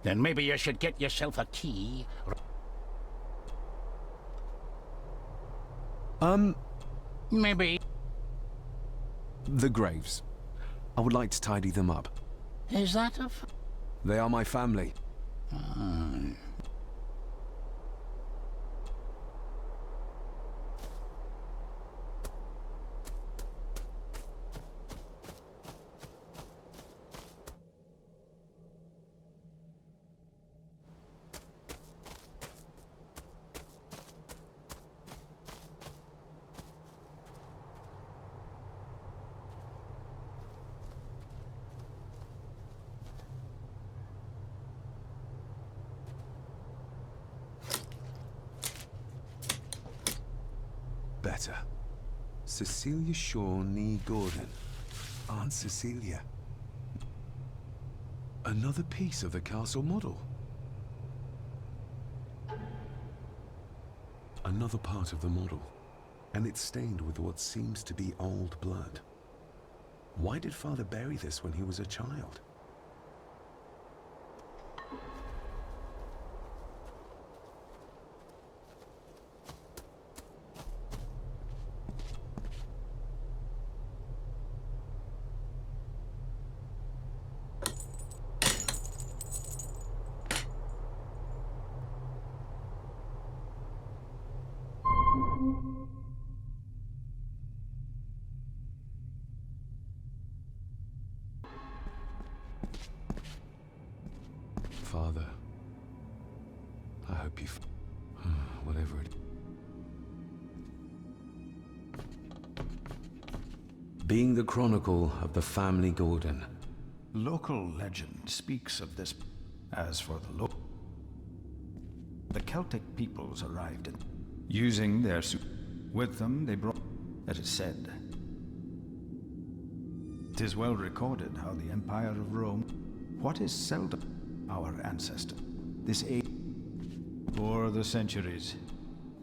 Then maybe you should get yourself a key. Maybe. The graves. I would like to tidy them up. Is that a... They are my family. Better. Cecilia Shaw Nee Gordon. Aunt Cecilia. Another piece of the castle model. Another part of the model. And it's stained with what seems to be old blood. Why did Father bury this when he was a child? Father, I hope you... whatever it... Being the chronicle of the family Gordon. Local legend speaks of this. As for the Celtic peoples arrived using their with them they brought, it is said. It is well recorded how the Empire of Rome, what is seldom our ancestor, this age, for the centuries,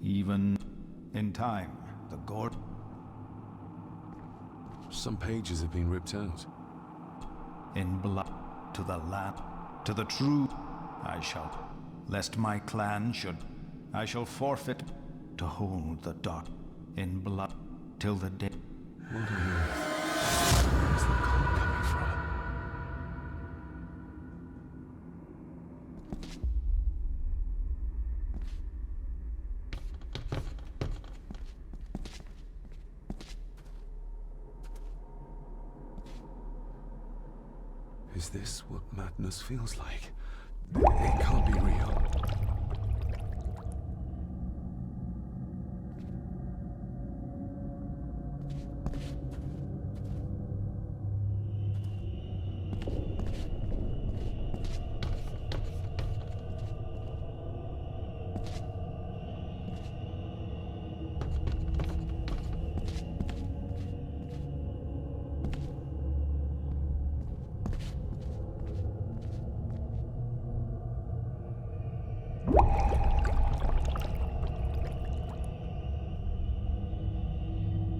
even in time, the Gordon. Some pages have been ripped out. In blood, to the land, to the true, I shall, lest my clan should, I shall forfeit to hold the dark in blood till the day. What on earth? Where's the cold coming from? Is this what madness feels like? It can't be real.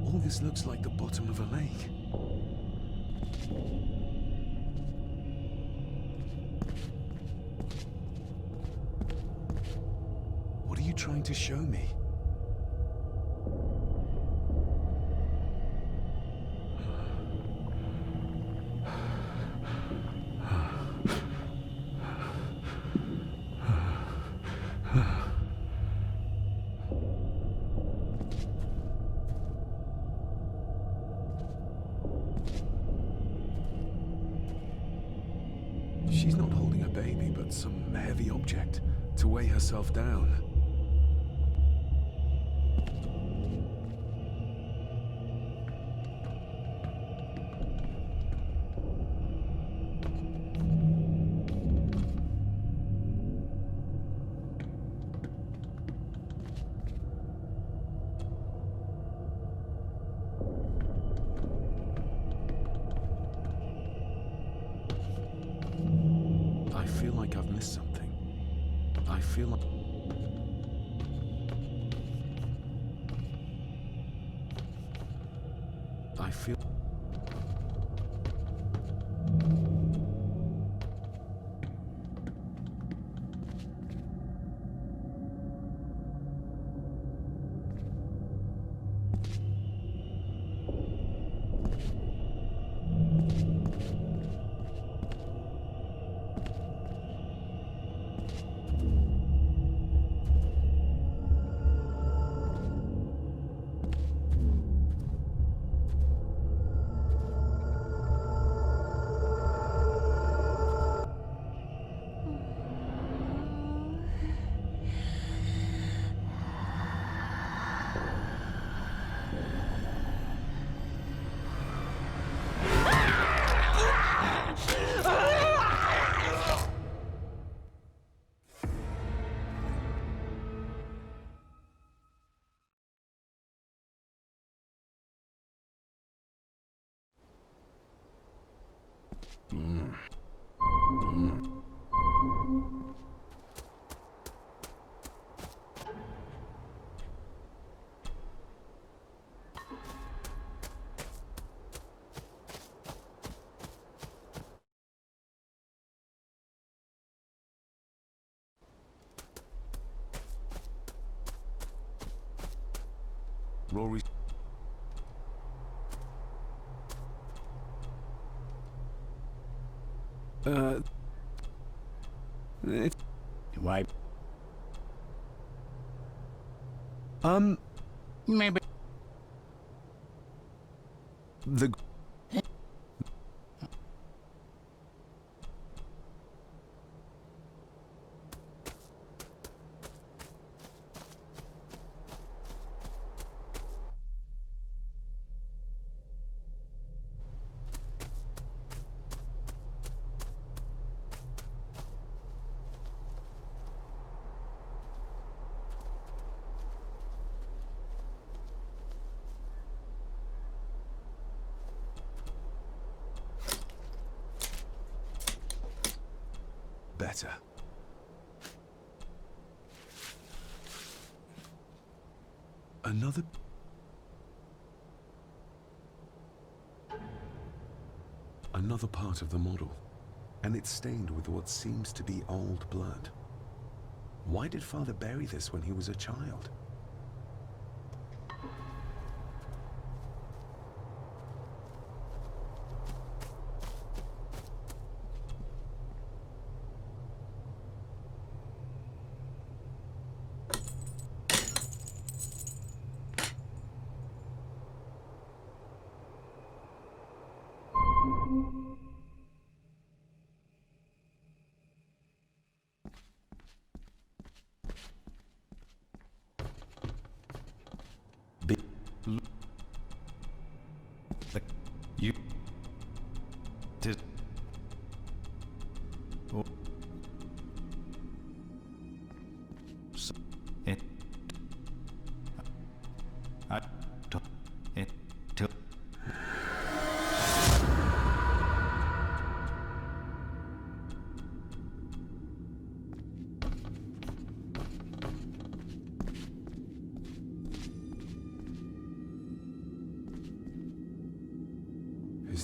All this looks like the bottom of a lake. What are you trying to show me? She's not holding a baby, but some heavy object to weigh herself down. I feel like I've missed something. I feel like... I feel... Rory... It's... Why? Maybe... The... Better. Another... Another part of the model, and it's stained with what seems to be old blood. Why did Father bury this when he was a child?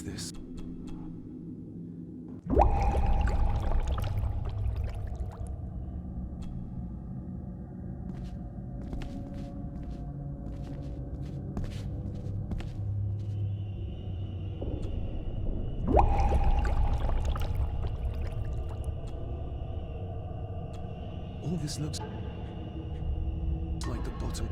is this? All this looks like the bottom.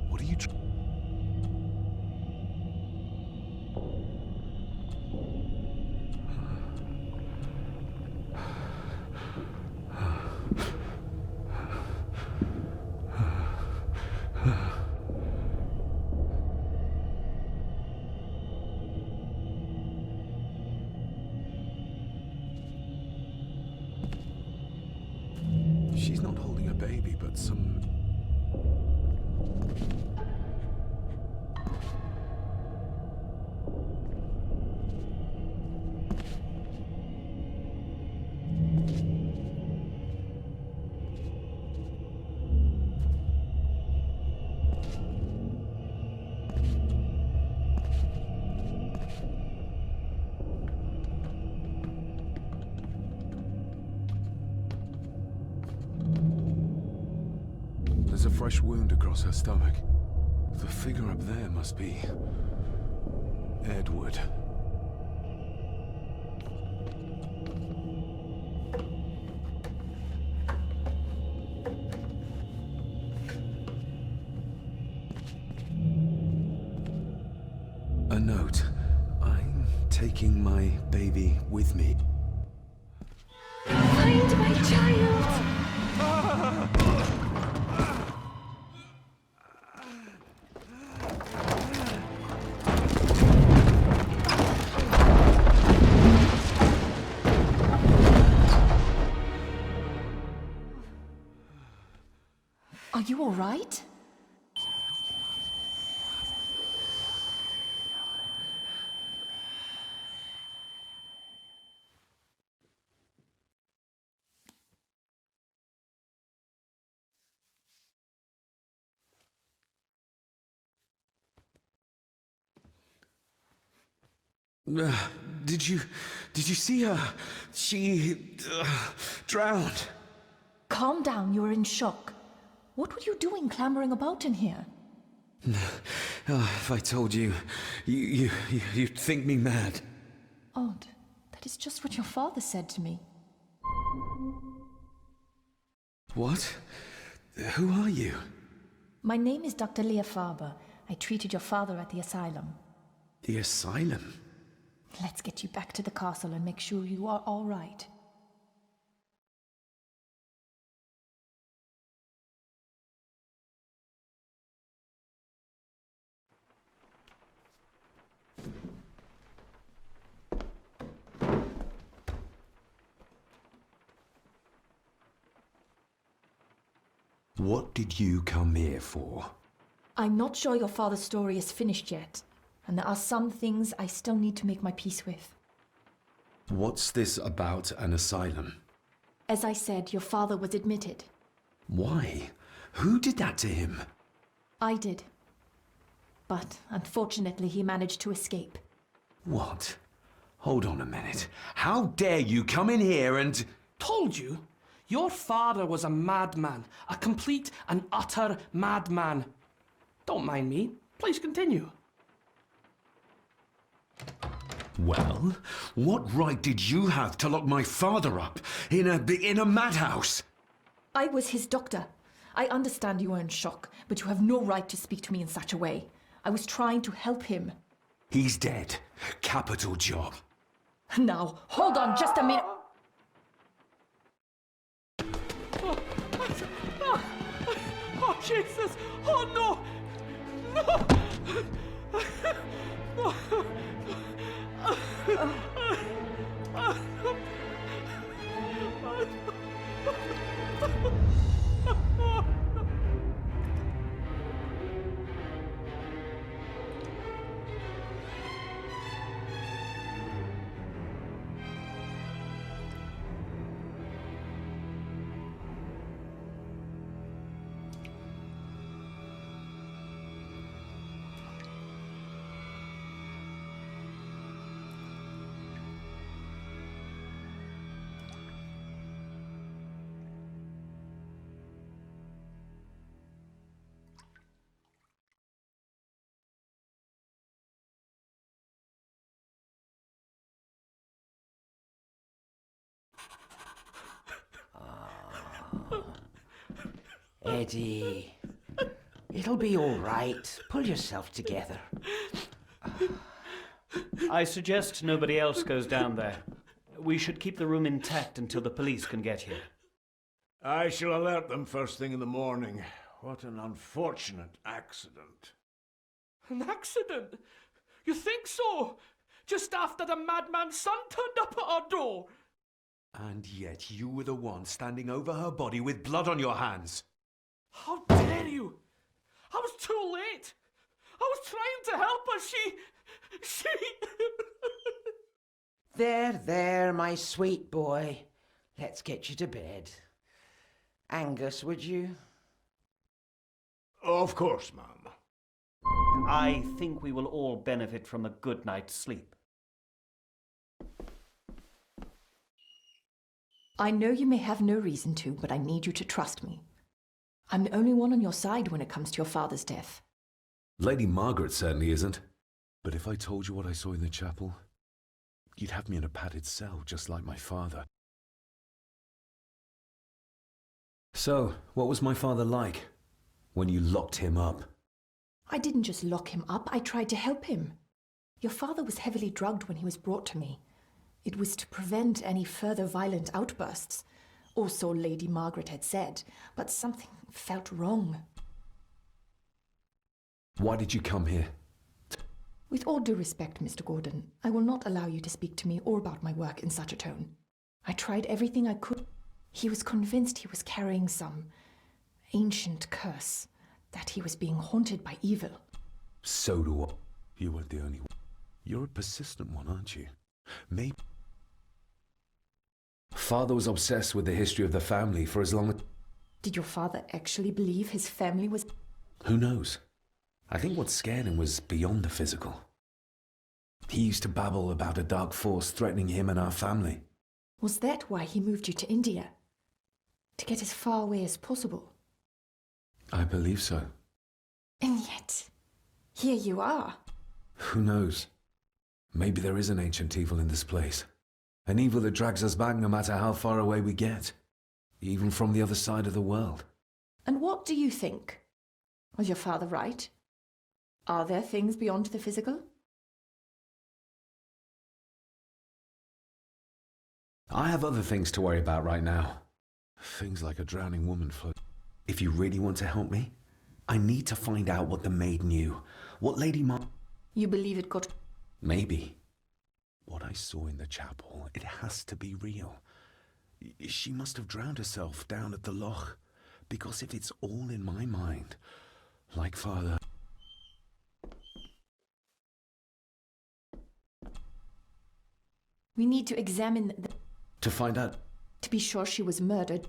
What are you She's not holding a baby, but some... There's a fresh wound across her stomach. The figure up there must be... Edward. A note. I'm taking my baby with me. Find my child! Are you all right? Did you see her? She drowned. Calm down, you're in shock. What were you doing clambering about in here? If I told you, you'd think me mad. Odd. That is just what your father said to me. What? Who are you? My name is Dr. Leah Farber. I treated your father at the asylum. The asylum? Let's get you back to the castle and make sure you are all right. What did you come here for? I'm not sure your father's story is finished yet, and there are some things I still need to make my peace with. What's this about an asylum? As I said, your father was admitted. Why? Who did that to him? I did. But unfortunately, he managed to escape. What? Hold on a minute. How dare you come in here and... Told you? Your father was a madman. A complete and utter madman. Don't mind me. Please continue. Well, what right did you have to lock my father up in a madhouse? I was his doctor. I understand you are in shock, but you have no right to speak to me in such a way. I was trying to help him. He's dead. Capital job. Now, hold on just a minute. Oh, Jesus! Oh, no! No! Eddie, it'll be all right. Pull yourself together. I suggest nobody else goes down there. We should keep the room intact until the police can get here. I shall alert them first thing in the morning. What an unfortunate accident. An accident? You think so? Just after the madman's son turned up at our door? And yet you were the one standing over her body with blood on your hands. How dare you? I was too late. I was trying to help her. She... There, my sweet boy. Let's get you to bed. Angus, would you? Of course, ma'am. I think we will all benefit from a good night's sleep. I know you may have no reason to, but I need you to trust me. I'm the only one on your side when it comes to your father's death. Lady Margaret certainly isn't. But if I told you what I saw in the chapel, you'd have me in a padded cell, just like my father. So, what was my father like when you locked him up? I didn't just lock him up, I tried to help him. Your father was heavily drugged when he was brought to me. It was to prevent any further violent outbursts, or so Lady Margaret had said, but something felt wrong. Why did you come here? With all due respect, Mr. Gordon, I will not allow you to speak to me or about my work in such a tone. I tried everything I could. He was convinced he was carrying some ancient curse, that he was being haunted by evil. So do I. You weren't the only one. You're a persistent one, aren't you? Maybe... Father was obsessed with the history of the family for as long as... Did your father actually believe his family was... Who knows? I think what scared him was beyond the physical. He used to babble about a dark force threatening him and our family. Was that why he moved you to India? To get as far away as possible? I believe so. And yet, here you are. Who knows? Maybe there is an ancient evil in this place. An evil that drags us back no matter how far away we get. Even from the other side of the world. And what do you think? Was your father right? Are there things beyond the physical? I have other things to worry about right now. Things like a drowning woman float. If you really want to help me, I need to find out what the maid knew. What Lady You believe it got... Maybe. What I saw in the chapel, it has to be real. She must have drowned herself down at the loch. Because if it's all in my mind, like Father... We need to examine the... To find out... To be sure she was murdered.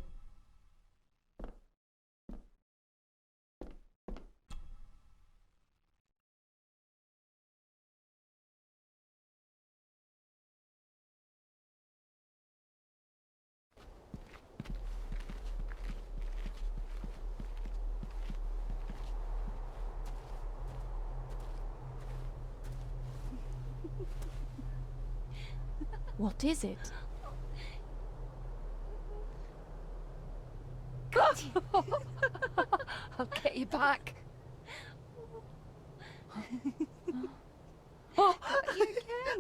What is it? I'll get you back. Oh, you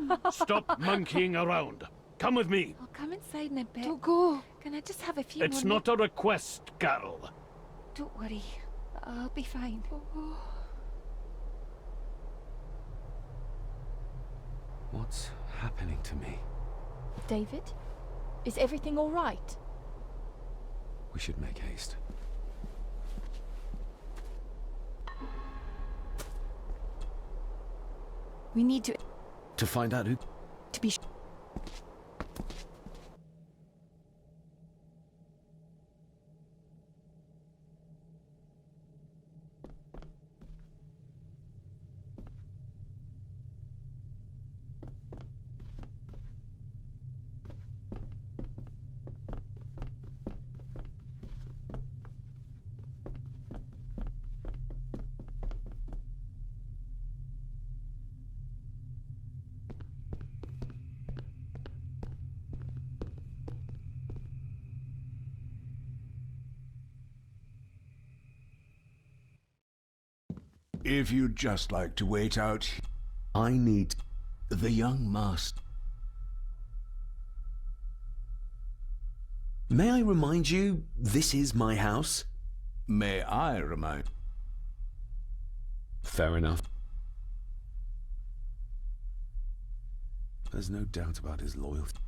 can. Stop monkeying around. Come with me. I'll come inside in a bit. Don't go. Can I just have a few It's more not a request, Carol. Don't worry. I'll be fine. What's happening to me? David? Is everything all right? We should make haste. We need to... To find out who... To be... If you'd just like to wait out... I need... the young master. May I remind you, this is my house? May I remind... Fair enough. There's no doubt about his loyalty.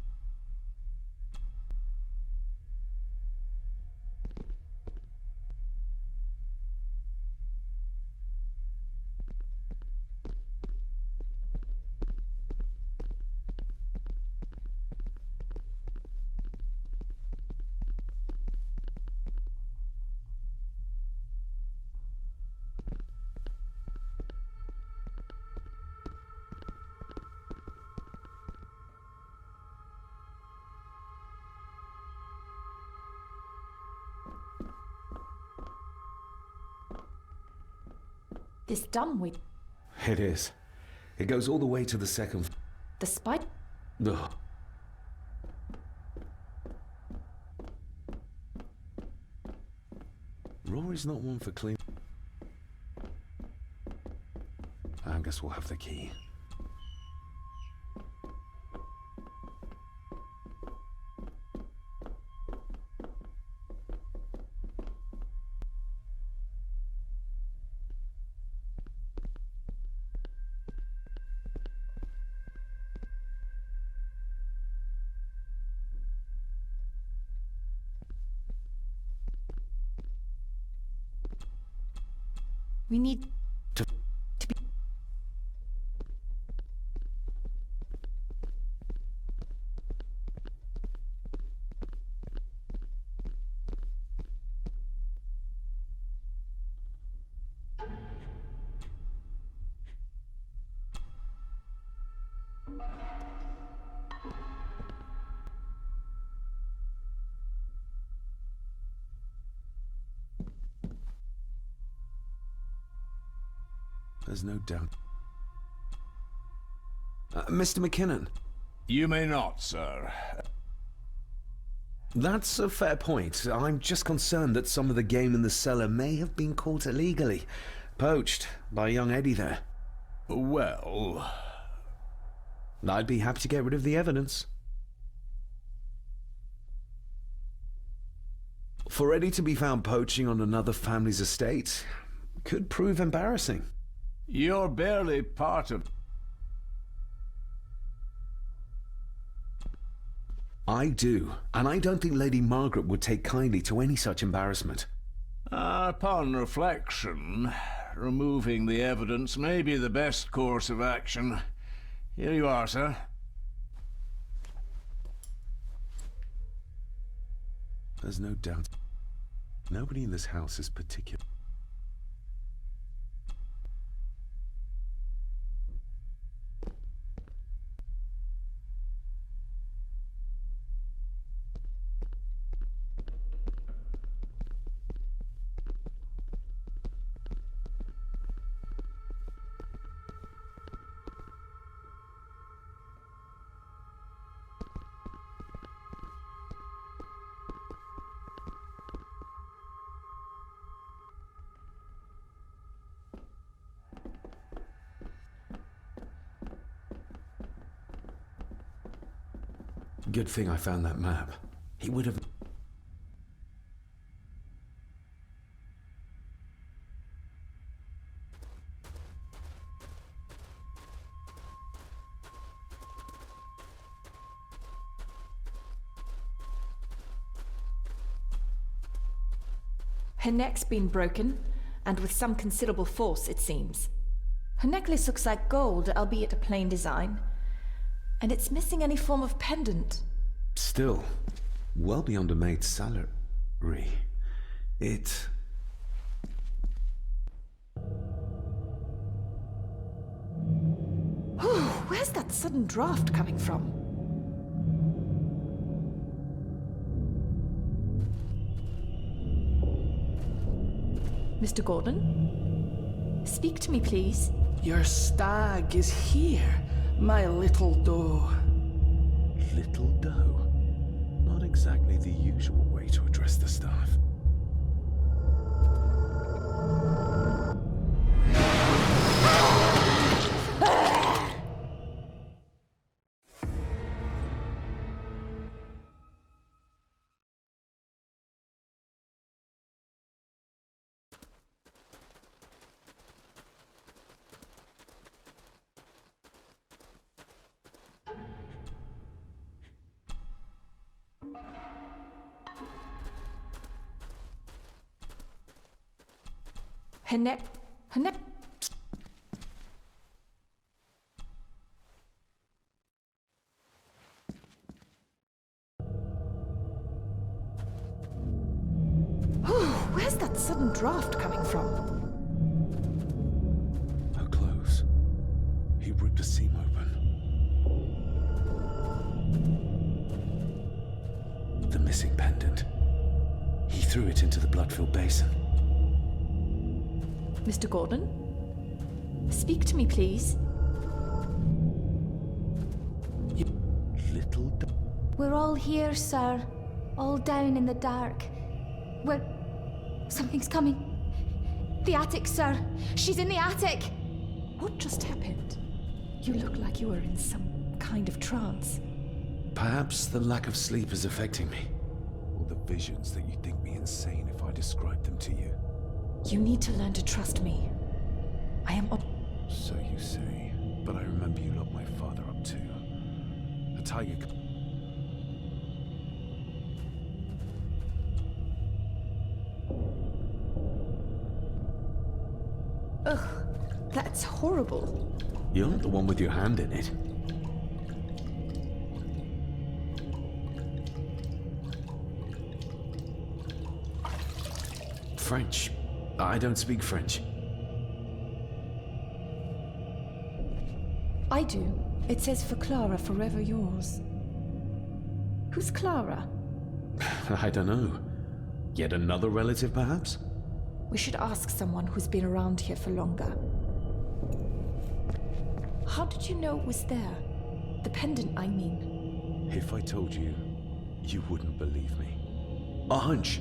This dumbwit, It is. It goes all the way to the second... despite... Ugh. Rory's not one for clean... I guess we'll have the key. We need to be... There's no doubt. Mr. McKinnon. You may not, sir. That's a fair point. I'm just concerned that some of the game in the cellar may have been caught illegally. Poached by young Eddie there. Well... I'd be happy to get rid of the evidence. For Eddie to be found poaching on another family's estate could prove embarrassing. You're barely part of... I do, and I don't think Lady Margaret would take kindly to any such embarrassment. Upon reflection, removing the evidence may be the best course of action. Here you are, sir. There's no doubt. Nobody in this house is particular. Good thing I found that map. He would have... Her neck's been broken, and with some considerable force, it seems. Her necklace looks like gold, albeit a plain design. And it's missing any form of pendant. Still, well beyond a maid's salary. It... Where's that sudden draft coming from? Mr. Gordon? Speak to me, please. Your stag is here, my little doe. Little doe? Not exactly the usual way to address the staff. Hene... Where's that sudden draft coming from? Her clothes. He ripped a seam open. The missing pendant. He threw it into the blood-filled basin. Mr. Gordon? Speak to me, please. Little... We're all here, sir. All down in the dark. Something's coming. The attic, sir. She's in the attic. What just happened? You look like you were in some kind of trance. Perhaps the lack of sleep is affecting me. Or the visions that you'd think me insane if I described them to you. You need to learn to trust me. I am on... So you say. But I remember you locked my father up too. A tiger... Ugh, that's horrible. You're not the one with your hand in it. French. I don't speak French. I do. It says for Clara, forever yours. Who's Clara? I don't know. Yet another relative, perhaps? We should ask someone who's been around here for longer. How did you know it was there? The pendant, I mean. If I told you, you wouldn't believe me. A hunch.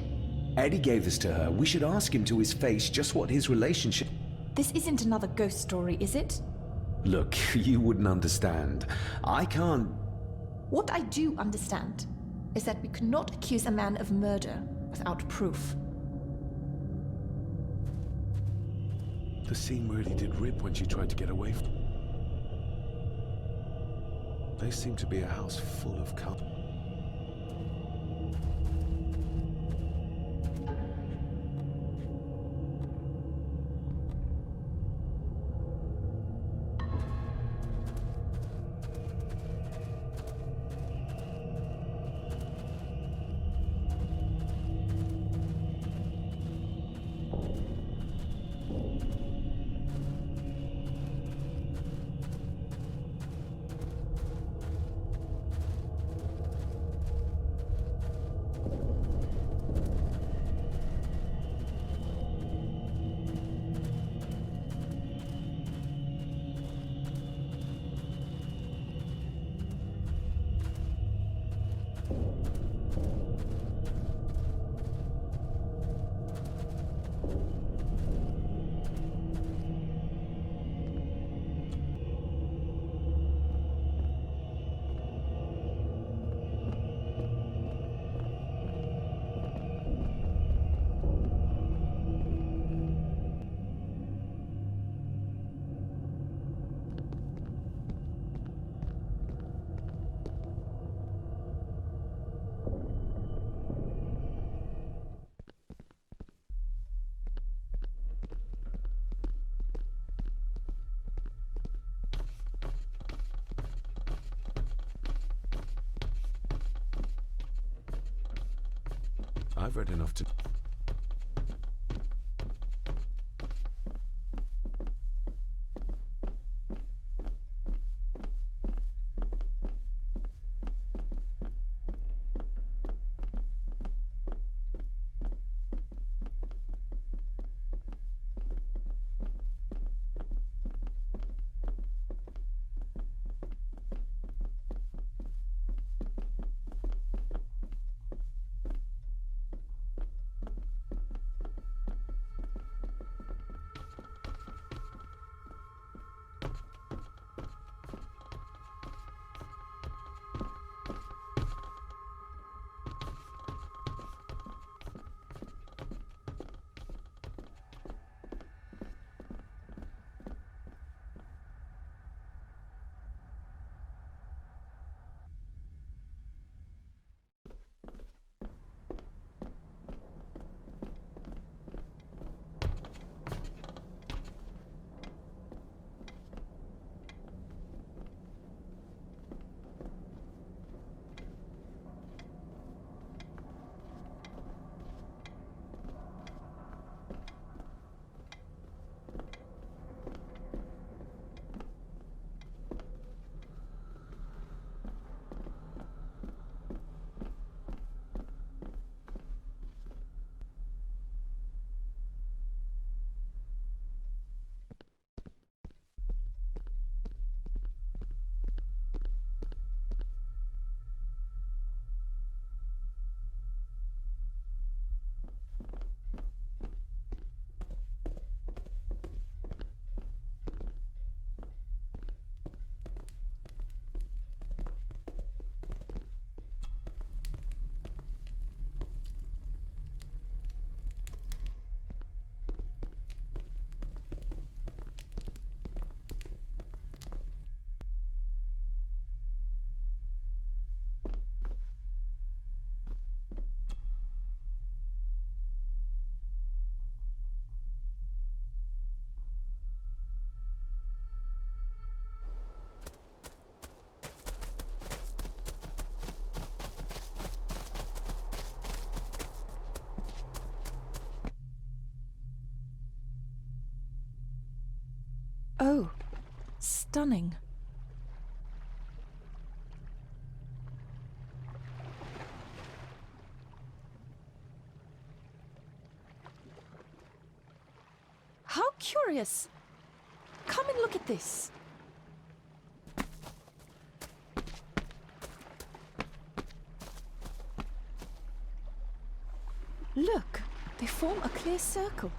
Eddie gave this to her. We should ask him to his face just what his relationship... This isn't another ghost story, is it? Look, you wouldn't understand. I can't... What I do understand is that we cannot accuse a man of murder without proof. The seam really did rip when she tried to get away from... They seem to be a house full of color. I've read enough to... Stunning. How curious! Come and look at this. Look, they form a clear circle.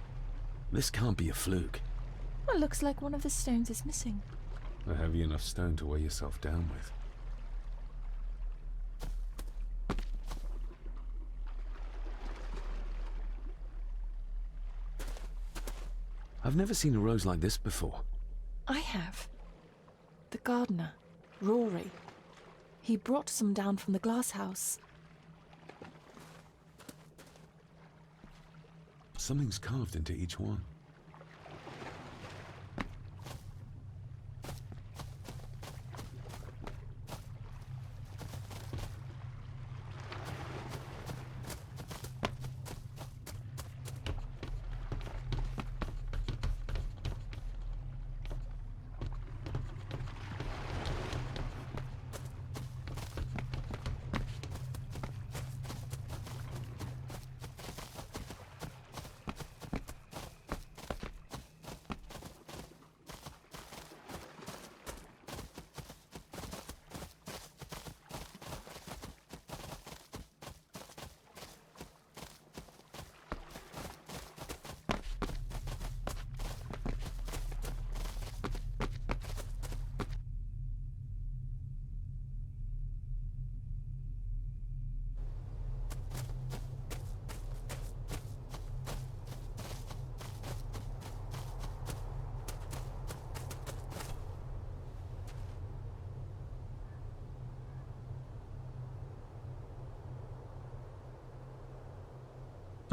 This can't be a fluke. Well, looks like one of the stones is missing. A heavy enough stone to weigh yourself down with. I've never seen a rose like this before. I have. The gardener, Rory. He brought some down from the glass house. Something's carved into each one.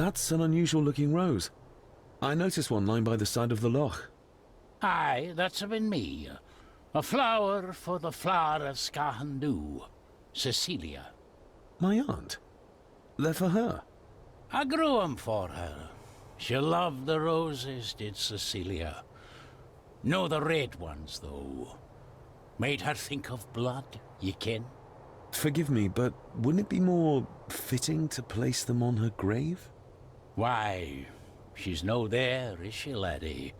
That's an unusual looking rose. I noticed one lying by the side of the loch. Aye, that's been me. A flower for the flower of Skahandu, Cecilia. My aunt? They're for her? I grew 'em for her. She loved the roses, did Cecilia. No the red ones, though. Made her think of blood, ye ken. Forgive me, but wouldn't it be more fitting to place them on her grave? Why, she's no there, is she, laddie?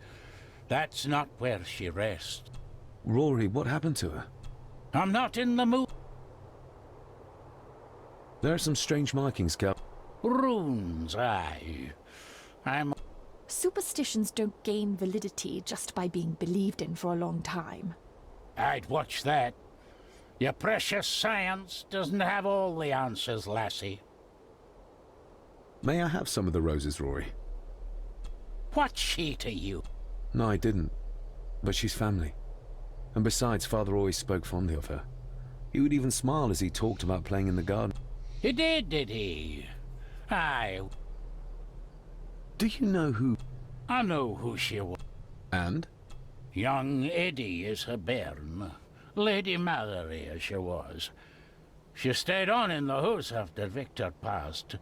That's not where she rests. Rory, what happened to her? I'm not in the mood. There are some strange markings, Cal. Runes, aye. Superstitions don't gain validity just by being believed in for a long time. I'd watch that. Your precious science doesn't have all the answers, lassie. May I have some of the roses, Rory? What's she to you? No, I didn't. But she's family. And besides, Father always spoke fondly of her. He would even smile as he talked about playing in the garden. He did he? Aye. Do you know who... I know who she was. And? Young Eddie is her bairn. Lady Mallory, as she was. She stayed on in the house after Victor passed,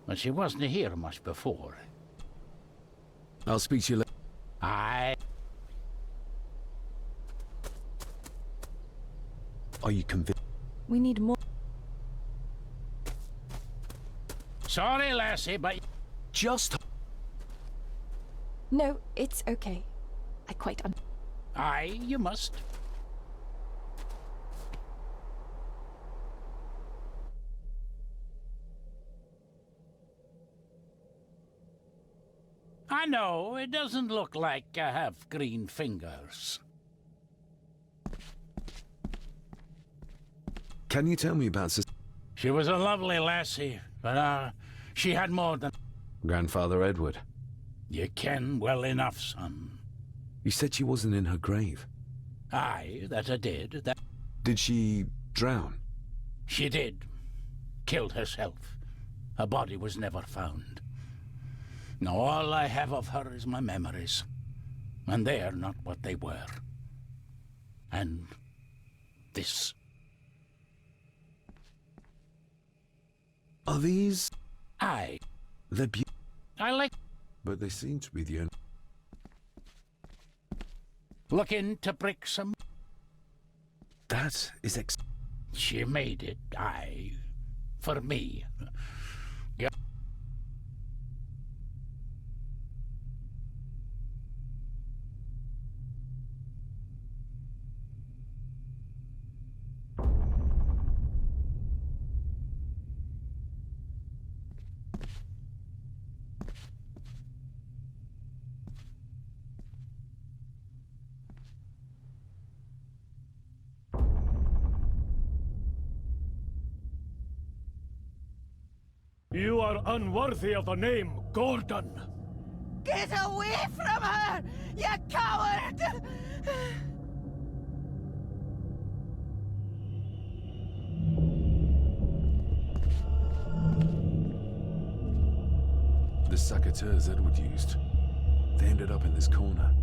but she wasn't here much before. I'll speak to you later. Aye. Are you convinced? We need more. Sorry, lassie, but... Just... No, it's okay. I quite Aye, you must. I know, it doesn't look like I have green fingers. Can you tell me about She was a lovely lassie, but she had more than... Grandfather Edward? You ken well enough, son. You said she wasn't in her grave. Aye, that I did. Did she drown? She did. Killed herself. Her body was never found. Now all I have of her is my memories. And they're not what they were. And this. Are these... Aye. They're I like... But they seem to be the only... Looking to break some... That is She made it, aye. For me. Yeah. You are unworthy of the name Gordon. Get away from her, you coward! The saboteurs Edward used. They ended up in this corner.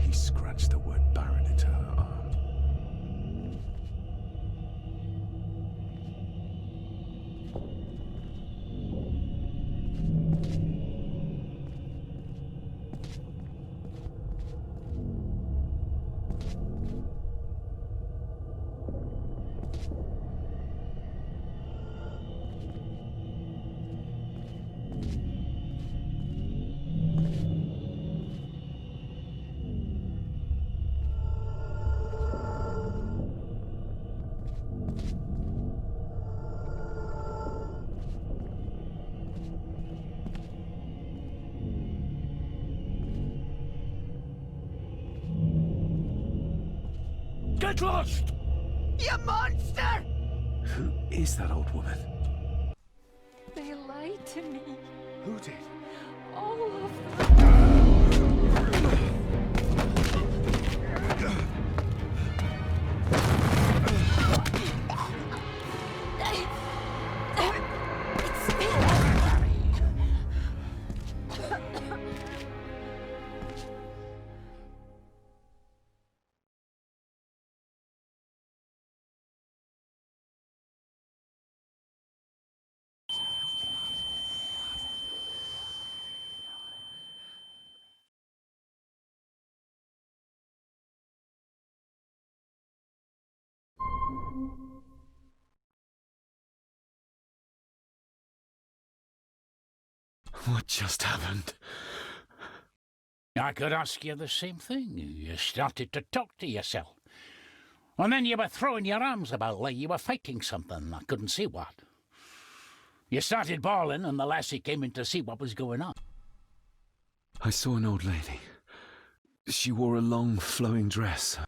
He scratched the word Baron into her arm. Get lost! You monster! Who is that old woman? They lied to me. Who did? All of them. What just happened? I could ask you the same thing. You started to talk to yourself. And then you were throwing your arms about like you were fighting something. I couldn't see what. You started bawling and the lassie came in to see what was going on. I saw an old lady. She wore a long, flowing dress.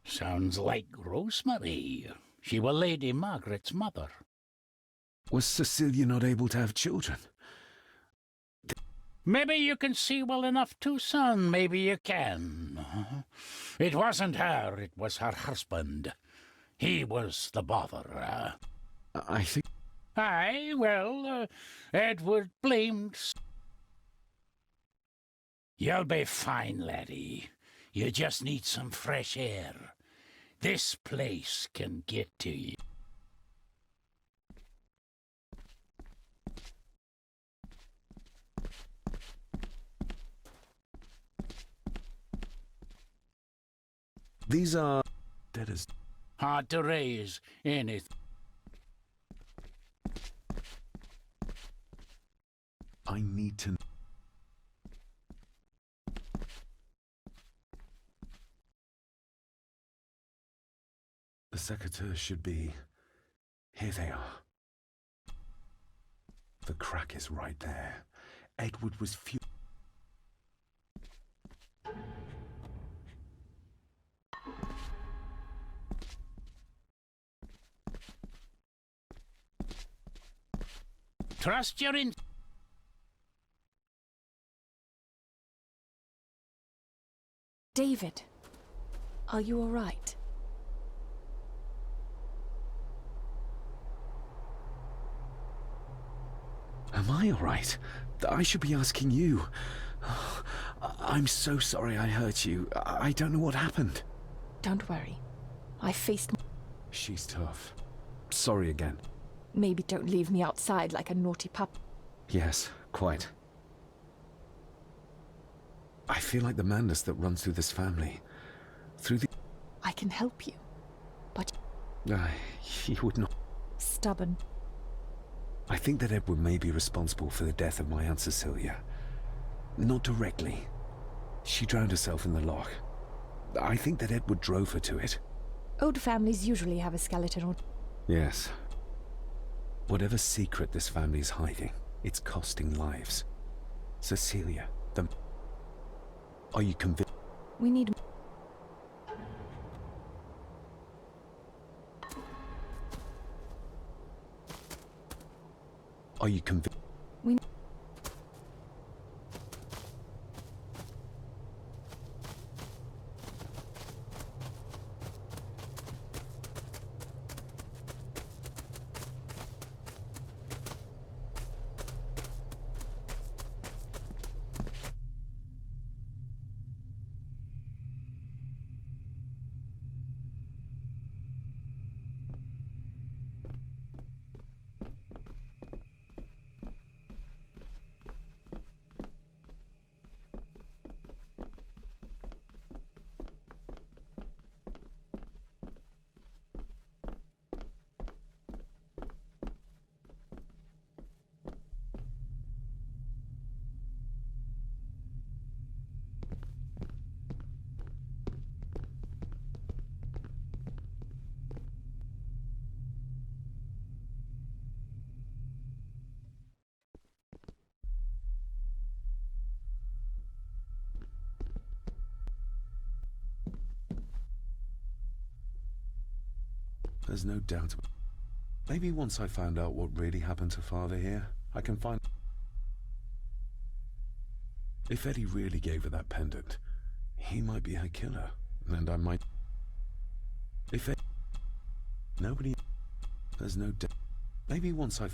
Sounds like Rosemary. She was Lady Margaret's mother. Was Cecilia not able to have children? Maybe you can see well enough too, son. Maybe you can. It wasn't her, it was her husband. He was the bother. I think... Aye, well, Edward blamed... You'll be fine, laddie. You just need some fresh air. This place can get to you. These are... dead as... Hard to raise anything. I need to... The secateurs should be... Here they are. The crack is right there. Edward was Trust your in... David, are you all right? Am I all right? I should be asking you. I'm so sorry I hurt you. I don't know what happened. Don't worry. I faced... She's tough. sorry again. Maybe don't leave me outside like a naughty pup. Yes, quite. I feel like the madness that runs through this family. Through the... I can help you, but... He would not... Stubborn. I think that Edward may be responsible for the death of my Aunt Cecilia. Not directly. She drowned herself in the loch. I think that Edward drove her to it. Old families usually have a skeleton or... Yes. Whatever secret this family is hiding, it's costing lives. Cecilia, the... Are you convinced? We need... Are you convinced? We... There's no doubt. Maybe once I find out what really happened to Father here, I can find... If Eddie really gave her that pendant, he might be her killer, and I might... If Eddie... Nobody... There's no doubt. Maybe once I...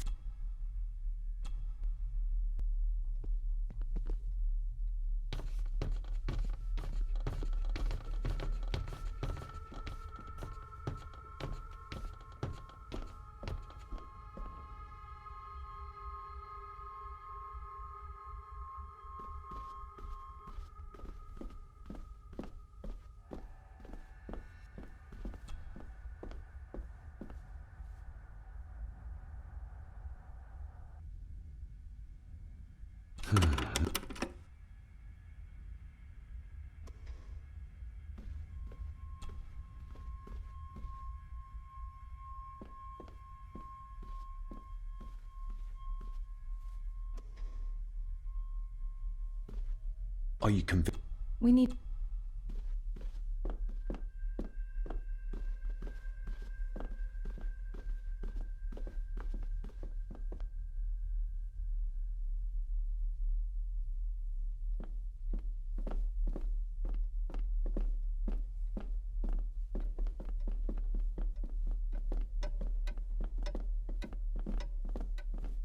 Are you convinced? We need...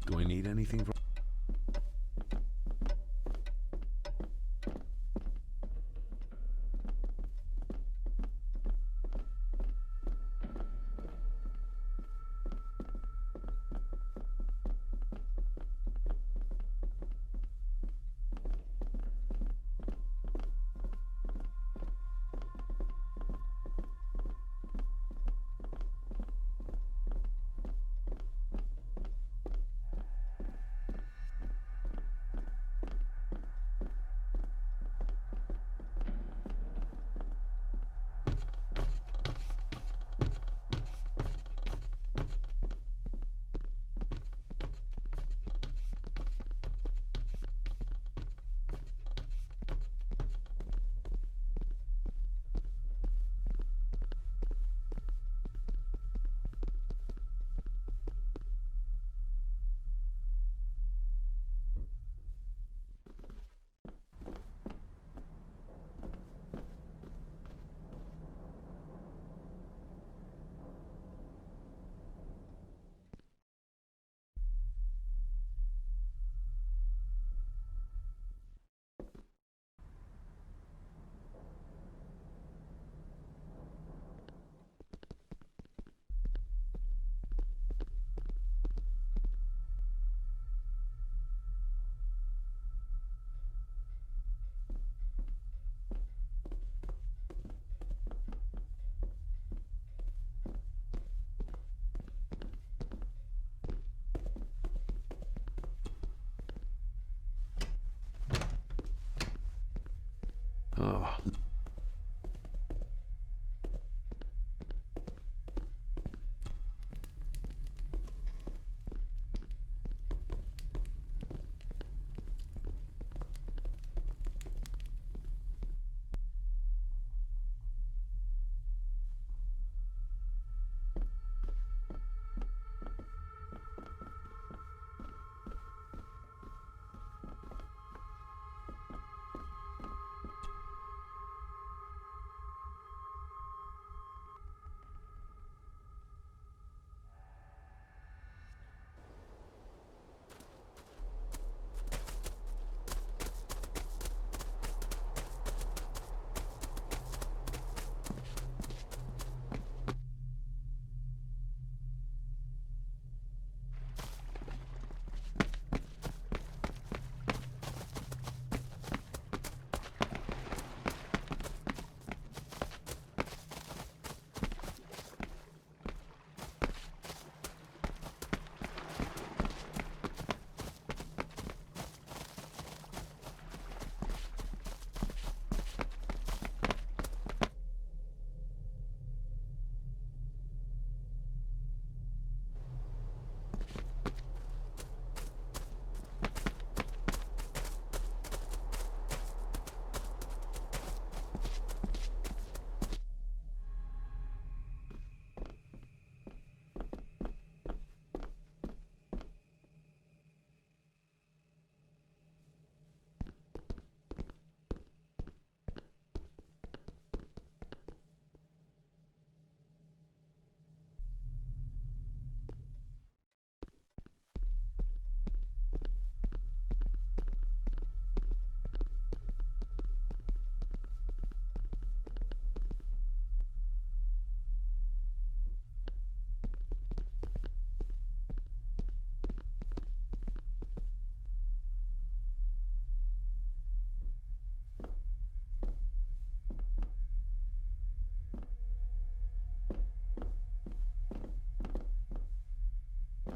Do I need anything from...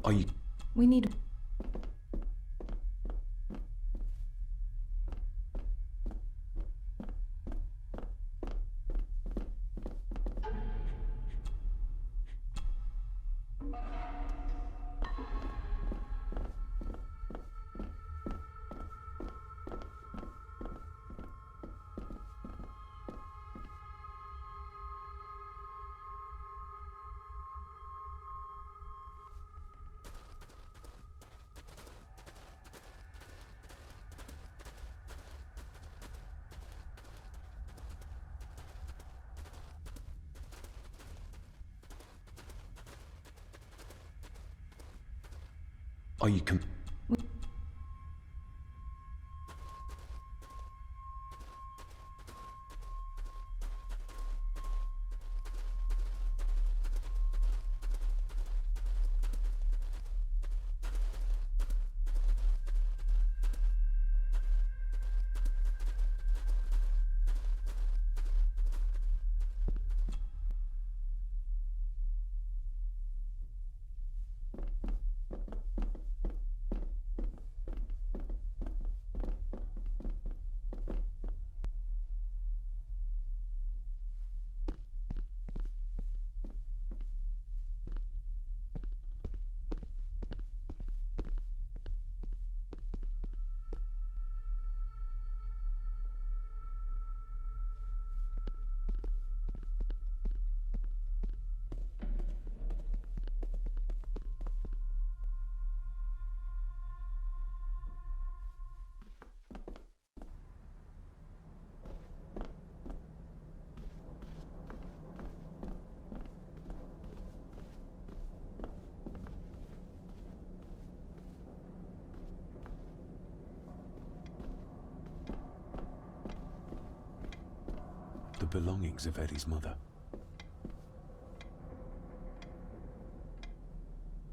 Are you... We need... Are you the belongings of Eddie's mother?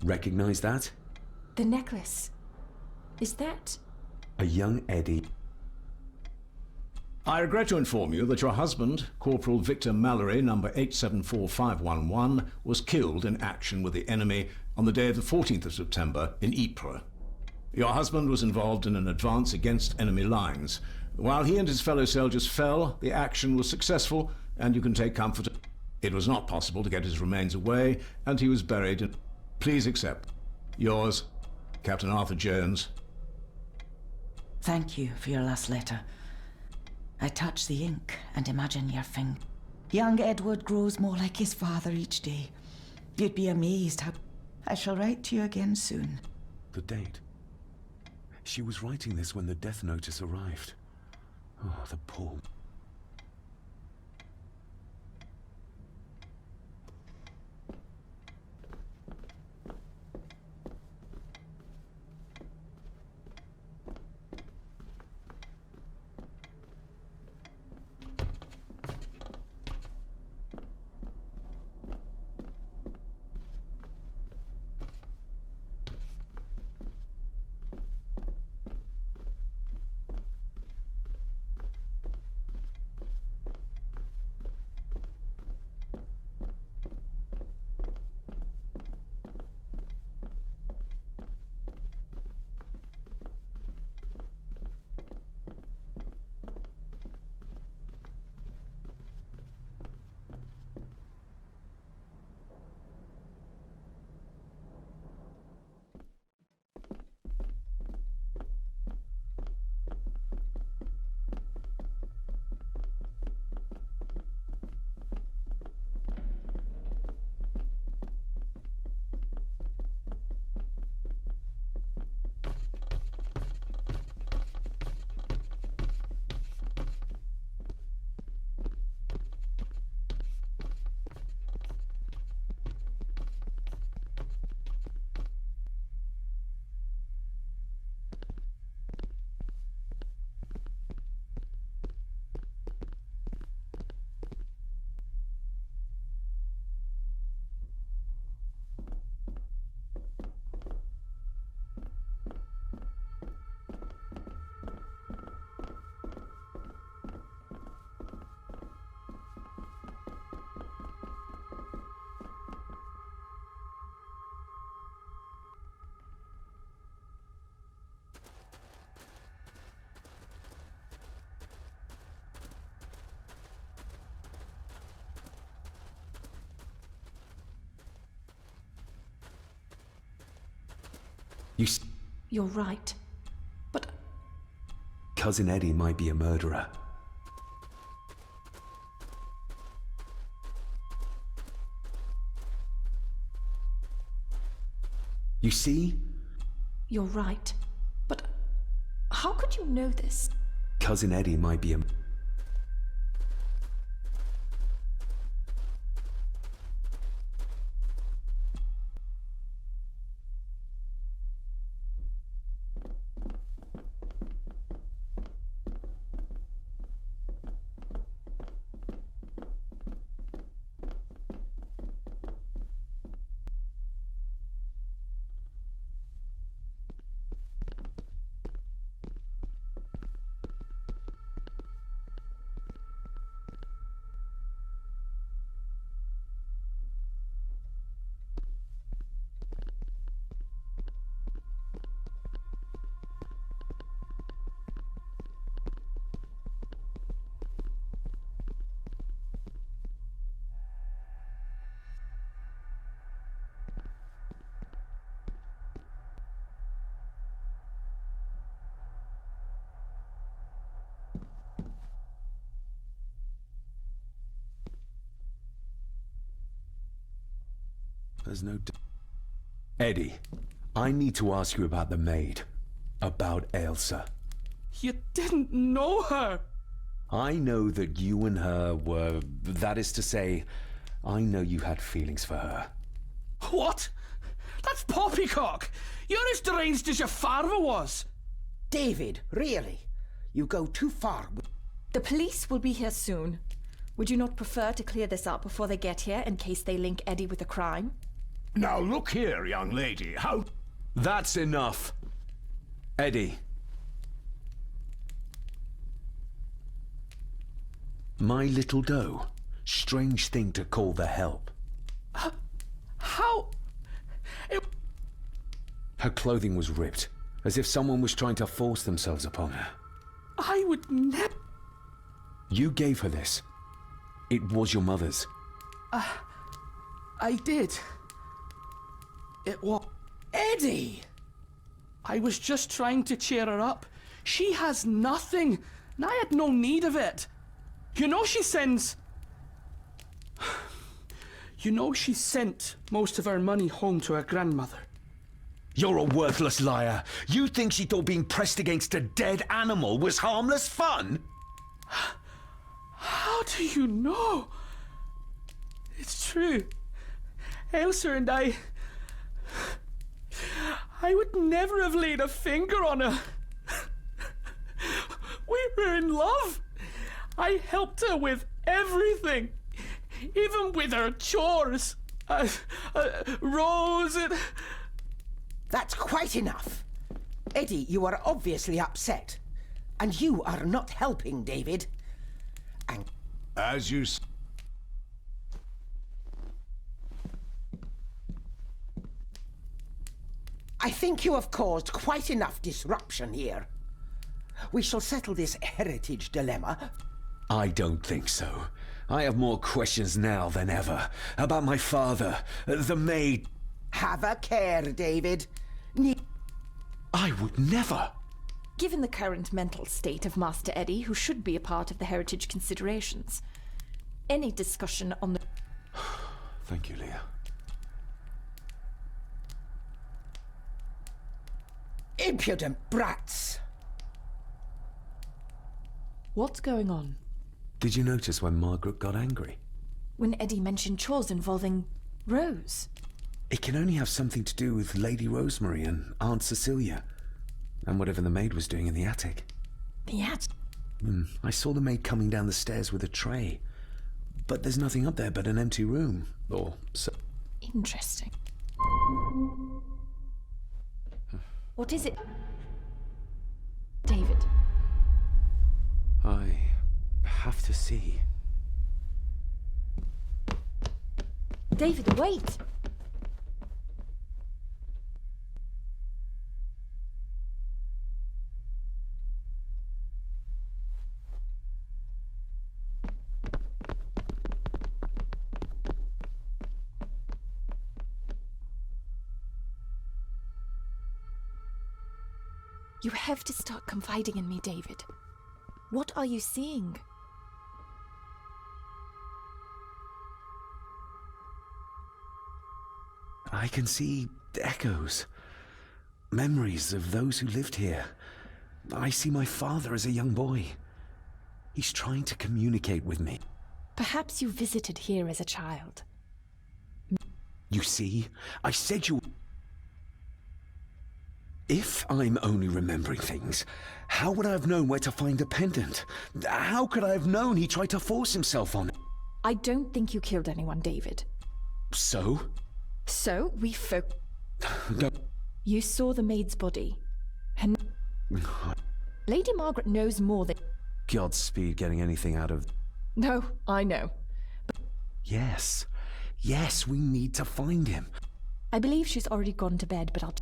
Recognize that? The necklace. Is that... A young Eddie. I regret to inform you that your husband, Corporal Victor Mallory, number 874511, was killed in action with the enemy on the day of the 14th of September in Ypres. Your husband was involved in an advance against enemy lines. While he and his fellow soldiers fell, the action was successful, and you can take comfort. It was not possible to get his remains away, and he was buried in... Please accept. Yours, Captain Arthur Jones. Thank you for your last letter. I touch the ink and imagine your finger. Young Edward grows more like his father each day. You'd be amazed how... I shall write to you again soon. The date. She was writing this when the death notice arrived. Oh, the poor... You're right. But Cousin Eddie might be a murderer. You see? you're right. But how could you know this? Cousin Eddie might be a... There's no... Eddie, I need to ask you about the maid. About Ailsa. You didn't know her! I know that you and her were... That is to say, I know you had feelings for her. What? That's poppycock! You're as deranged as your father was! David, really? You go too far. The police will be here soon. Would you not prefer to clear this up before they get here in case they link Eddie with the crime? Now look here, young lady, how... That's enough. Eddie. My little doe. Strange thing to call the help. How? Her clothing was ripped, as if someone was trying to force themselves upon her. I would never... You gave her this. It was your mother's. I did. It was... Eddie! I was just trying to cheer her up. She has nothing, and I had no need of it. You know she sends... You know she sent most of her money home to her grandmother. You're a worthless liar. You think she thought being pressed against a dead animal was harmless fun? How do you know? It's true. Ailsa and I would never have laid a finger on her. We were in love. I helped her with everything, even with her chores. Rose and... That's quite enough. Eddie, you are obviously upset. And you are not helping, David. And... As you... I think you have caused quite enough disruption here. We shall settle this heritage dilemma. I don't think so. I have more questions now than ever. About my father, the maid... Have a care, David. I would never... Given the current mental state of Master Eddie, who should be a part of the heritage considerations, any discussion on the... Thank you, Leah. Impudent brats! What's going on? Did you notice when Margaret got angry? When Eddie mentioned chores involving Rose. It can only have something to do with Lady Rosemary and Aunt Cecilia, and whatever the maid was doing in the attic. The attic? I saw the maid coming down the stairs with a tray, but there's nothing up there but an empty room, or so... Interesting. What is it? David. I have to see. David, wait! You have to start confiding in me, David. What are you seeing? I can see echoes. Memories of those who lived here. I see my father as a young boy. He's trying to communicate with me. Perhaps you visited here as a child. You see? I said you... If I'm only remembering things, how would I have known where to find the pendant? How could I have known he tried to force himself on it? I don't think you killed anyone, David. So? So, No. You saw the maid's body. And Lady Margaret knows more than... Godspeed getting anything out of... No, I know. Yes. Yes, we need to find him. I believe she's already gone to bed, but I'll...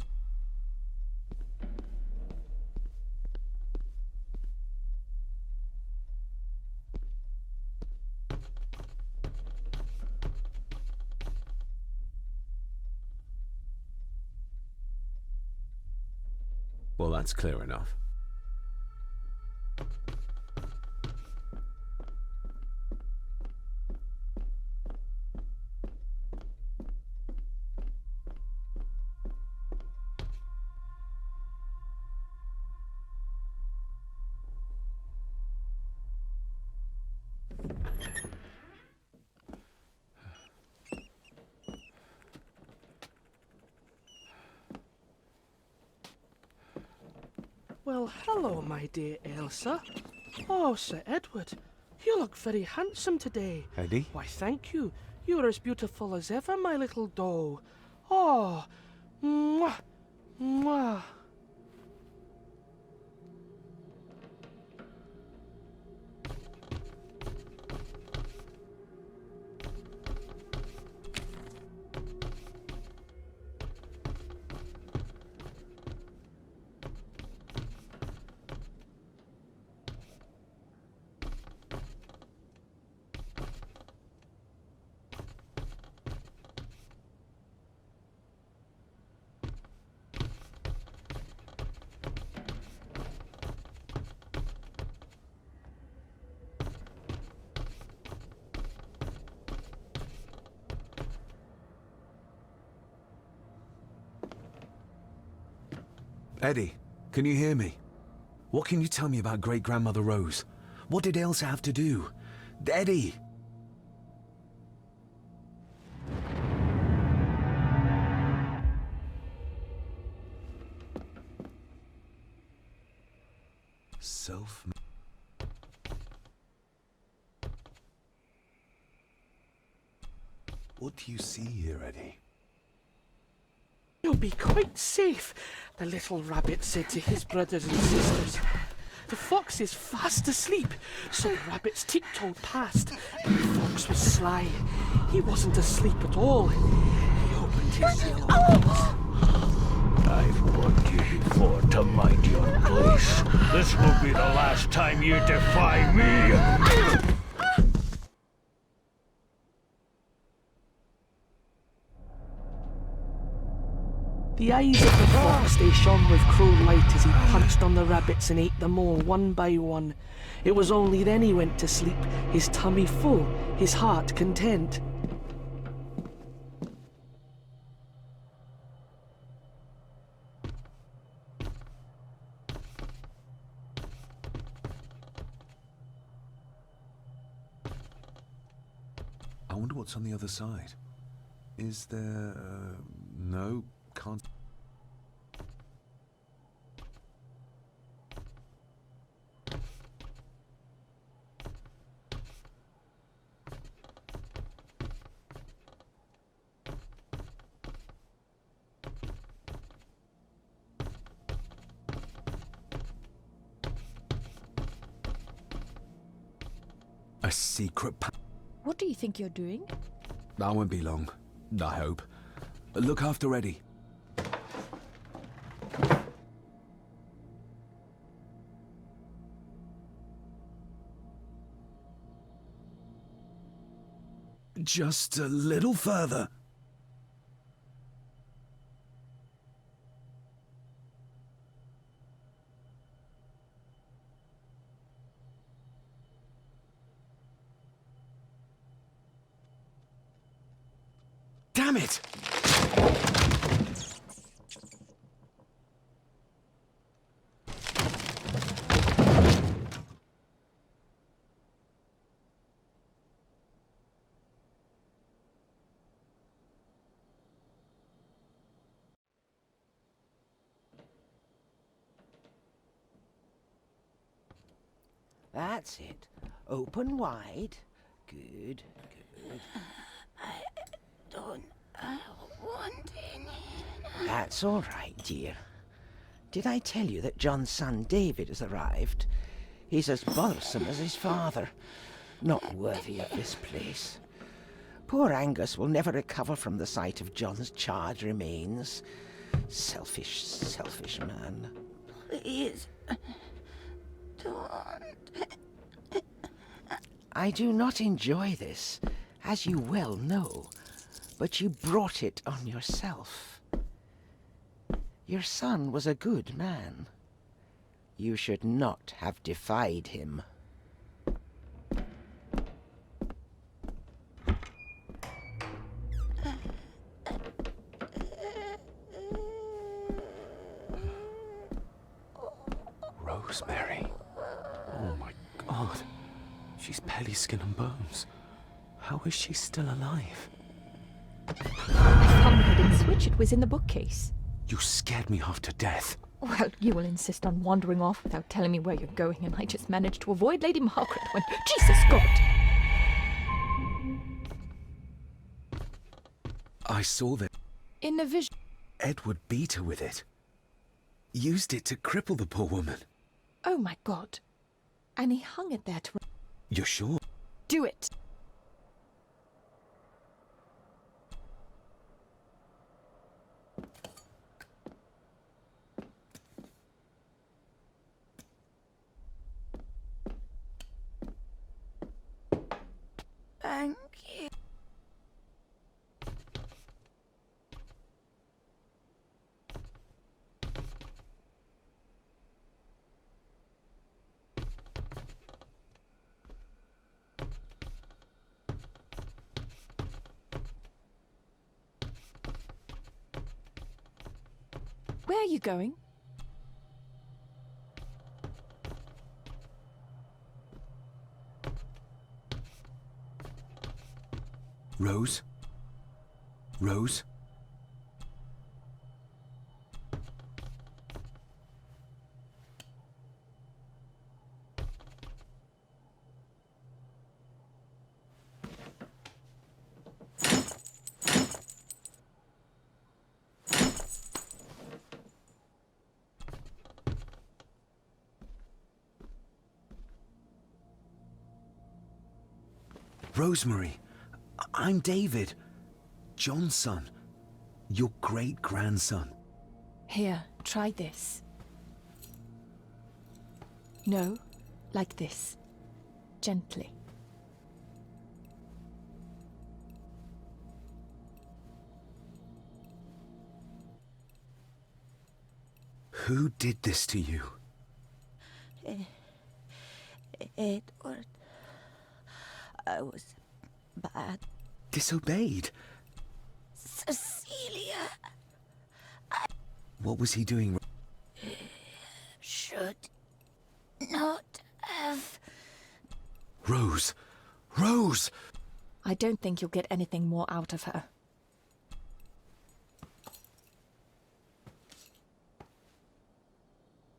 Well, that's clear enough. Well, hello, my dear Elsa. Oh, Sir Edward, you look very handsome today. Eddie? Why, thank you. You are as beautiful as ever, my little doe. Oh, mwah, mwah. Eddie, can you hear me? What can you tell me about Great-Grandmother Rose? What did Elsa have to do? Eddie! Self... What do you see here, Eddie? You'll be quite safe, the little rabbit said to his brothers and sisters. The fox is fast asleep, so the rabbits tiptoed past, and the fox was sly. He wasn't asleep at all. He opened his yellow eyes. I've warned you before to mind your place. This will be the last time you defy me. The eyes of the fox, they shone with cruel light as he punched on the rabbits and ate them all one by one. It was only then he went to sleep, his tummy full, his heart content. I wonder what's on the other side. Is there... no... can't... A secret What do you think you're doing? That won't be long, I hope. Look after Eddie. Just a little further. Damn it! That's it. Open wide. Good, good. I don't want any. That's all right, dear. Did I tell you that John's son David has arrived? He's as bothersome as his father. Not worthy of this place. Poor Angus will never recover from the sight of John's charred remains. Selfish, selfish man. Please, don't. I do not enjoy this, as you well know, but you brought it on yourself. Your son was a good man. You should not have defied him. Rosemary. Oh my God. She's barely skin and bones. How is she still alive? I found the hidden switch. It was in the bookcase. You scared me half to death. Well, you will insist on wandering off without telling me where you're going, and I just managed to avoid Lady Margaret when... Jesus God! I saw that In a vision. Edward beat her with it. Used it to cripple the poor woman. Oh my God. And he hung it there to... You're sure? Do it. Thank you. Where are you going? Rose? Rose? Rosemary, I'm David, John's son, your great-grandson. Here, try this. No, like this. Gently. Who did this to you? Edward. I was bad. Disobeyed? Cecilia. What was he doing? Should not have. Rose! Rose! I don't think you'll get anything more out of her.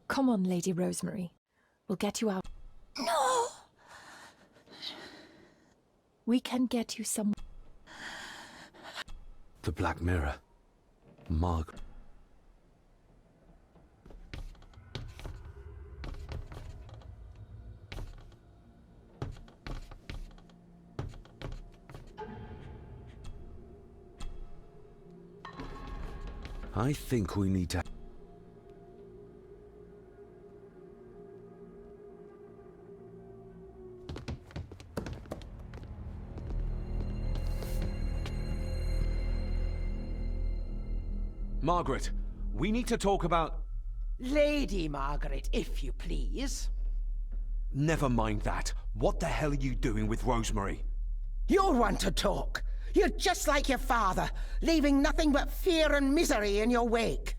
Come on, Lady Rosemary. We'll get you out. No! We can get you some... The Black Mirror. Margaret. I think we need to... Margaret, we need to talk about... Lady Margaret, if you please. Never mind that. What the hell are you doing with Rosemary? You're one to talk. You're just like your father, leaving nothing but fear and misery in your wake.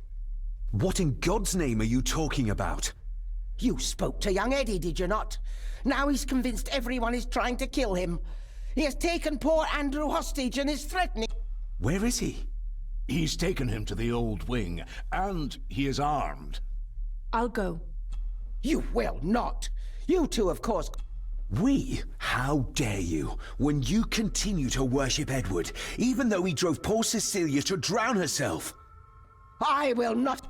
What in God's name are you talking about? You spoke to young Eddie, did you not? Now he's convinced everyone is trying to kill him. He has taken poor Andrew hostage and is threatening... Where is he? He's taken him to the Old Wing, and he is armed. I'll go. You will not. You two, of course... We? How dare you, when you continue to worship Edward, even though he drove poor Cecilia to drown herself? I will not...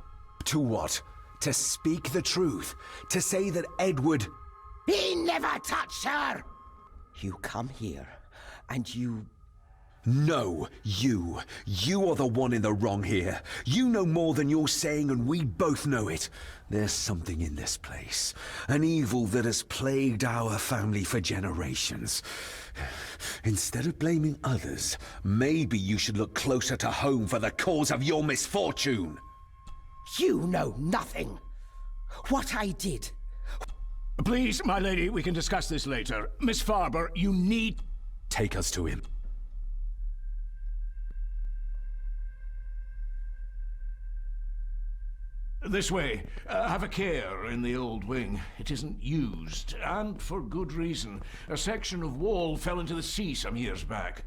To what? To speak the truth? To say that Edward... He never touched her! You come here, and you... No, you. You are the one in the wrong here. You know more than you're saying, and we both know it. There's something in this place. An evil that has plagued our family for generations. Instead of blaming others, maybe you should look closer to home for the cause of your misfortune. You know nothing. What I did... Please, my lady, we can discuss this later. Miss Farber, you need... Take us to him. This way. Have a care in the Old Wing. It isn't used, and for good reason. A section of wall fell into the sea some years back.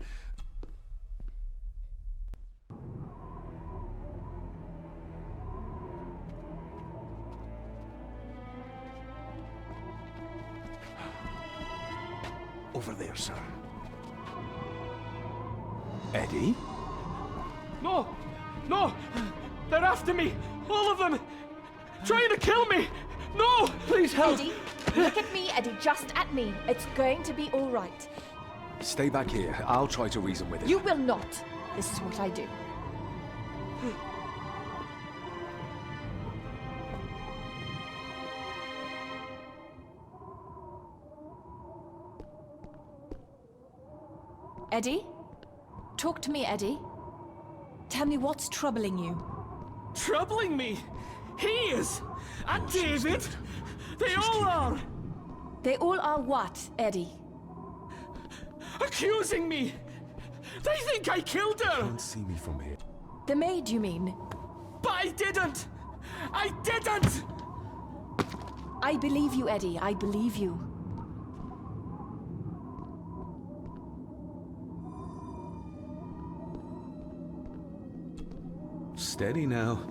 Over there, sir. Eddie? No! No! They're after me! All of them! Trying to kill me! No! Please help! Eddie, look at me, Eddie, just at me. It's going to be all right. Stay back here. I'll try to reason with him. You will not. This is what I do. Eddie? Talk to me, Eddie. Tell me what's troubling you. Troubling me? He is! And David! They all are! They all are what, Eddie? Accusing me! They think I killed her! You can't see me from here. The maid, you mean? But I didn't! I didn't! I believe you, Eddie. I believe you. Steady now.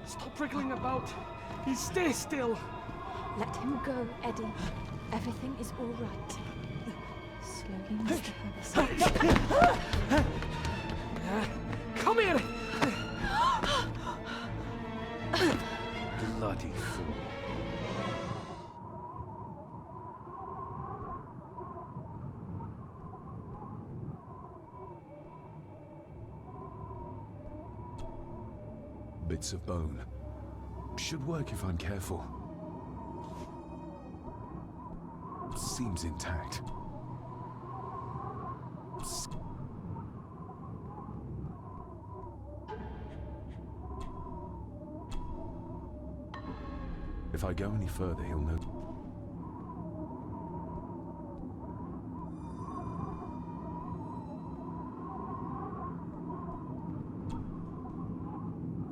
Stop wriggling about. You stay still. Let him go, Eddie. Everything is all right. Slowly, Mr. Herbison. Come here! Bloody fool. Bits of bone. Should work if I'm careful. Seems intact. If I go any further, he'll know.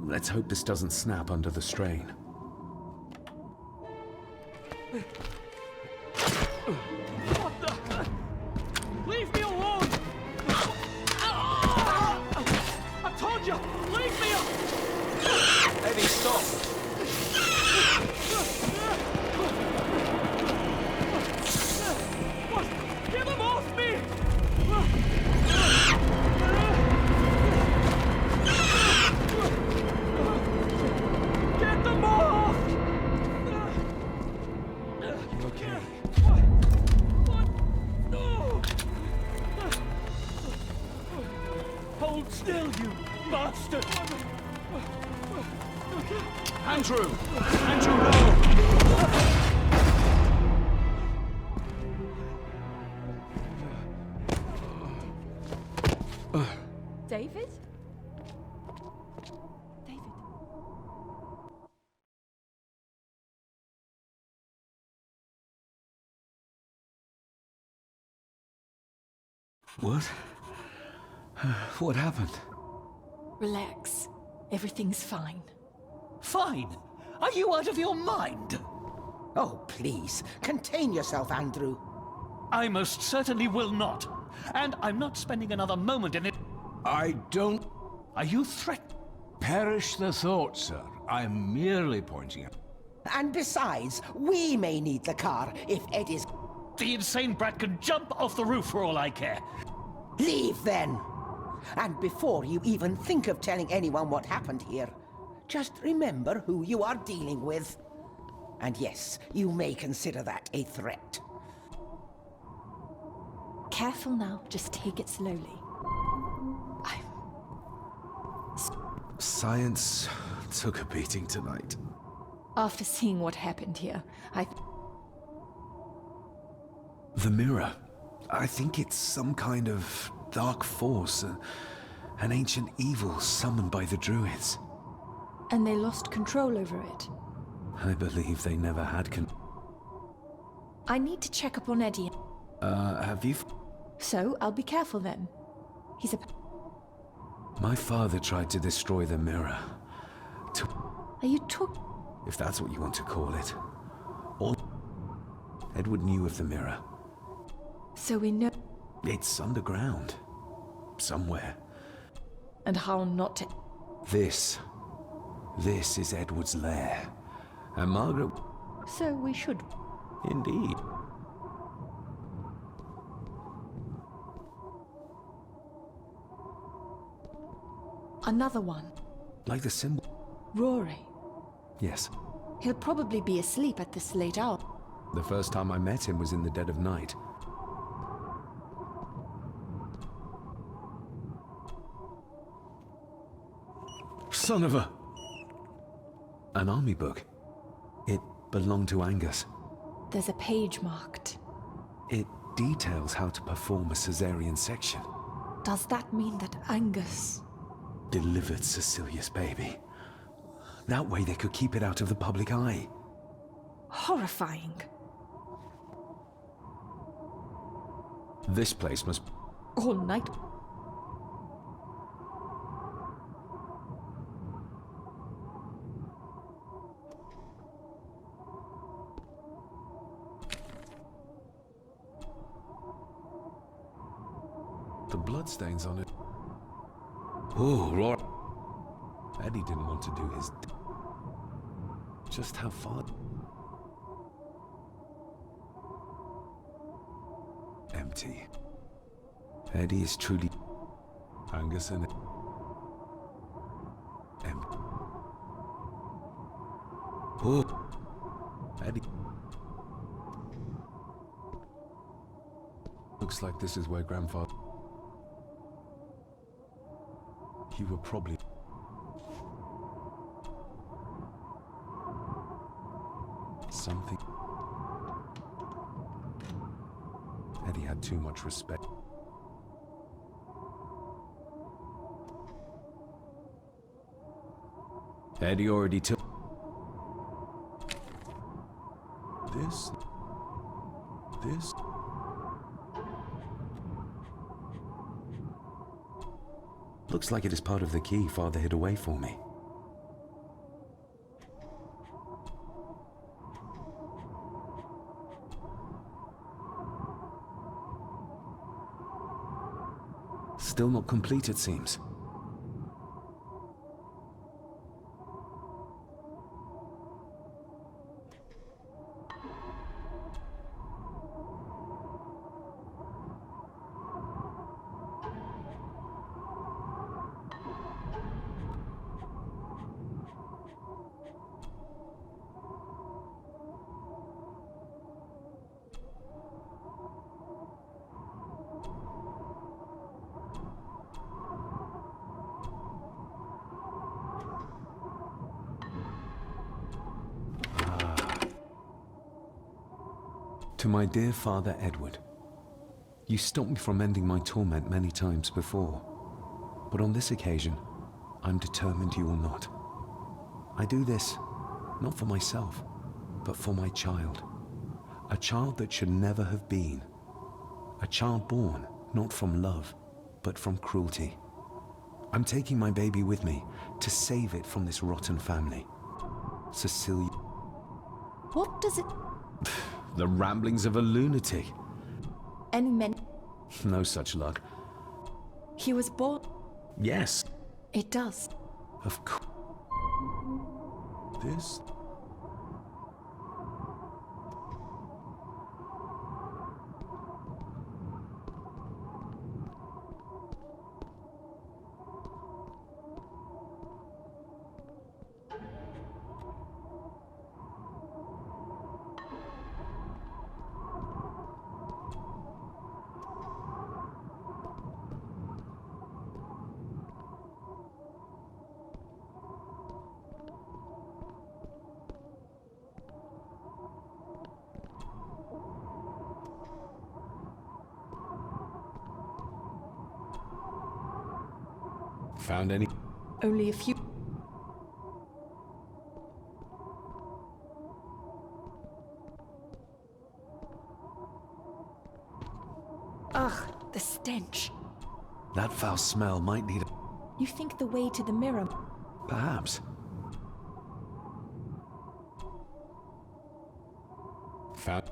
Let's hope this doesn't snap under the strain. What the? Leave me alone! I told you! Leave me alone! Eddie, stop! Hold still, you bastard! Andrew! Andrew, no! David? David? What? What happened? Relax. Everything's fine. Fine? Are you out of your mind? Oh, please, contain yourself, Andrew. I most certainly will not. And I'm not spending another moment in it. I don't... Are you threatened? Perish the thought, sir. I'm merely pointing out... And besides, we may need the car if Eddie's... The insane brat can jump off the roof for all I care. Leave, then! And before you even think of telling anyone what happened here, just remember who you are dealing with. And yes, you may consider that a threat. Careful now. Just take it slowly. Science took a beating tonight. After seeing what happened here, The mirror. I think it's some kind of dark force, an ancient evil summoned by the druids. And they lost control over it. I believe they never had I need to check up on Eddie. have you... So, I'll be careful then. He's a... My father tried to destroy the mirror. Are you talking... If that's what you want to call it. All... Edward knew of the mirror. So we know... It's underground. Somewhere. And how not to... This is Edward's lair. And Margaret... So we should... Indeed. Another one. Like the symbol. Rory. Yes. He'll probably be asleep at this late hour. The first time I met him was in the dead of night. Son of a... An army book. It belonged to Angus. There's a page marked. It details how to perform a cesarean section. Does that mean that Angus... Delivered Cecilia's baby. That way they could keep it out of the public eye. Horrifying. This place must... All night... The bloodstains on it. Oh, Laura. Eddie didn't want to do his... Just how far... Empty. Eddie is truly... Angus and... Empty. Oh. Eddie. Looks like this is where Grandfather... You were probably... Something... Eddie had too much respect. Eddie already took... This... Looks like it is part of the key Father hid away for me. Still not complete, it seems. To my dear Father Edward, you stopped me from ending my torment many times before, but on this occasion, I'm determined you will not. I do this, not for myself, but for my child. A child that should never have been. A child born, not from love, but from cruelty. I'm taking my baby with me to save it from this rotten family. Cecilia... What does it... The ramblings of a lunatic. Any men... No such luck. He was born... Yes. It does. Of course. This... Found any? Only a few... Ugh, the stench. That foul smell might need a... You think the way to the mirror... Perhaps. Found...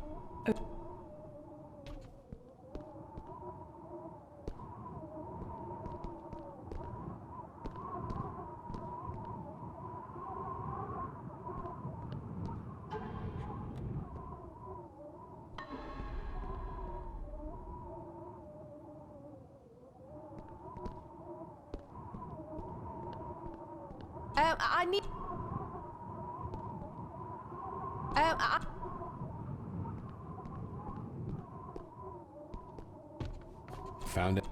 I need... Found it.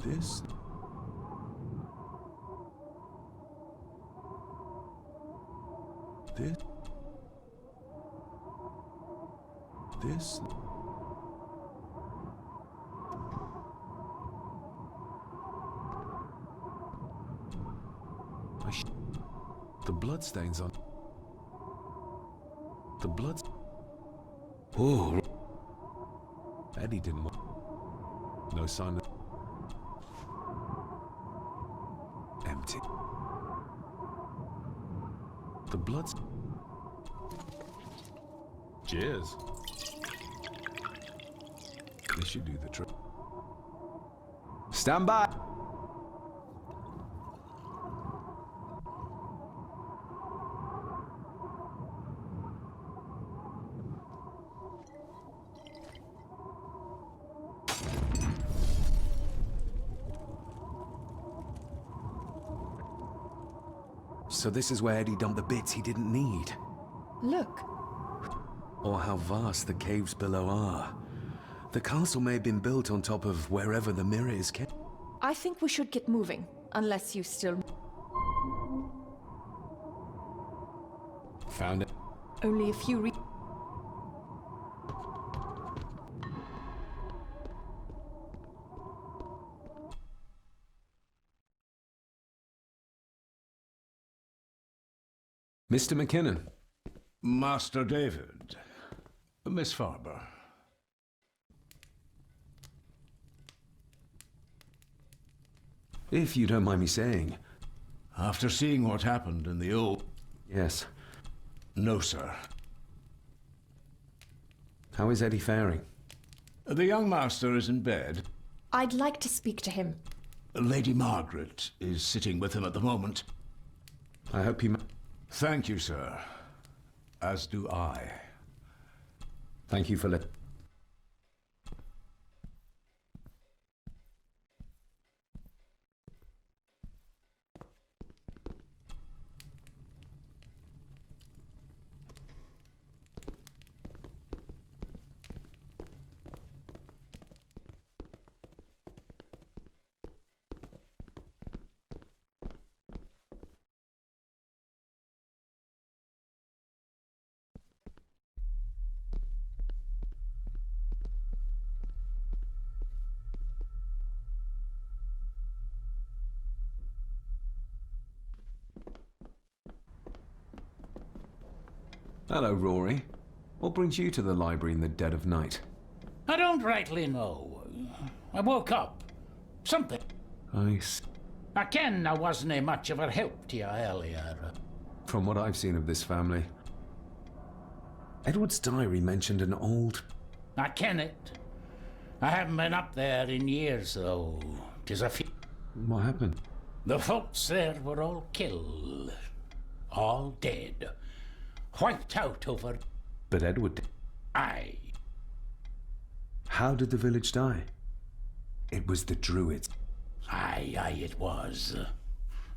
This? This? This? The bloodstains on... The blood... Oh. Eddie didn't want... No sign of... Empty. The blood's... Cheers. This should do the trick. Stand by! So this is where Eddie dumped the bits he didn't need. Look. Or how vast the caves below are. The castle may have been built on top of wherever the mirror is kept. I think we should get moving, unless you still... Found it. Only a few Mr. McKinnon. Master David. Miss Farber. If you don't mind me saying. After seeing what happened in the old... Yes. No, sir. How is Eddie faring? The young master is in bed. I'd like to speak to him. Lady Margaret is sitting with him at the moment. I hope he... Thank you, sir. As do I. Thank you for Hello, Rory. What brings you to the library in the dead of night? I don't rightly know. I woke up. Something. I ken I wasn't much of a help to you earlier. From what I've seen of this family, Edward's diary mentioned an old... I ken it. I haven't been up there in years, though. 'Tis a few... What happened? The folks there were all killed. All dead. Wiped out over... But Edward... Aye. How did the village die? It was the Druids. Aye, it was.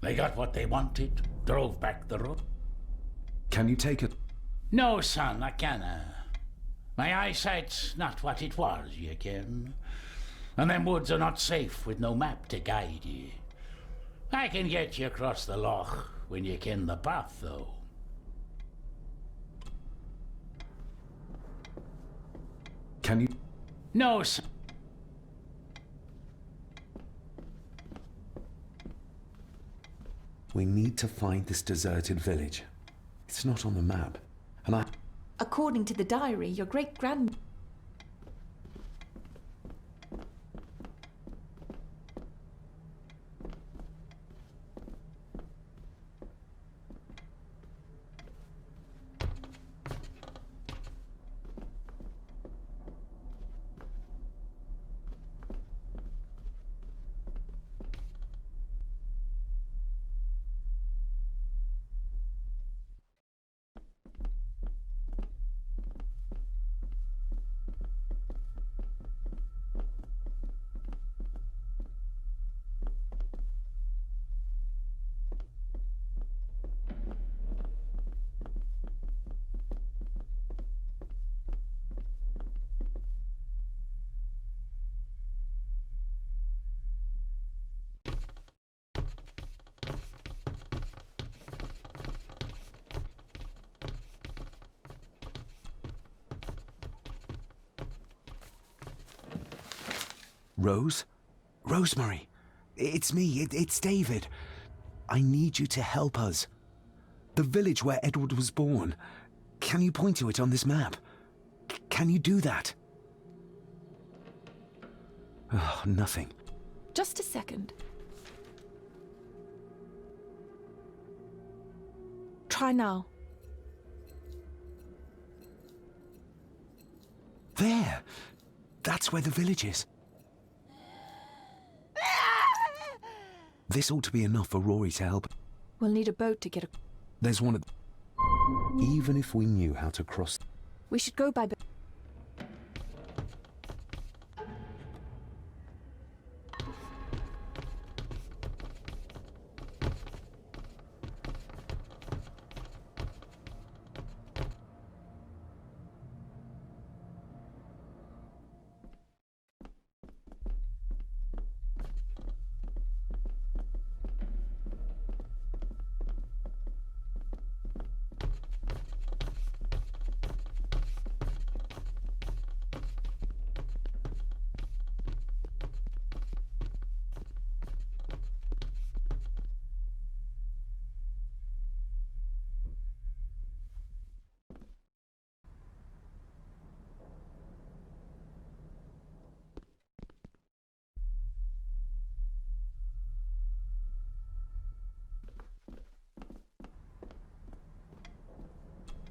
They got what they wanted, drove back the road. Can you take it? No, son, I canna. My eyesight's not what it was, you ken. And them woods are not safe with no map to guide ye. I can get you across the loch when you ken the path, though. Can you? No, son. We need to find this deserted village. It's not on the map. And According to the diary, your great-grand... Rose? Rosemary! It's me, it's David. I need you to help us. The village where Edward was born. Can you point to it on this map? Can you do that? Oh, nothing. Just a second. Try now. There! That's where the village is. This ought to be enough for Rory to help. We'll need a boat to get a... There's one at... Even if we knew how to cross... We should go by...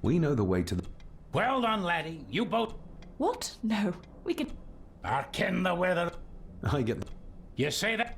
We know the way to the... Well done, laddie. You both... What? No. We can... I ken the weather. I get... You say that?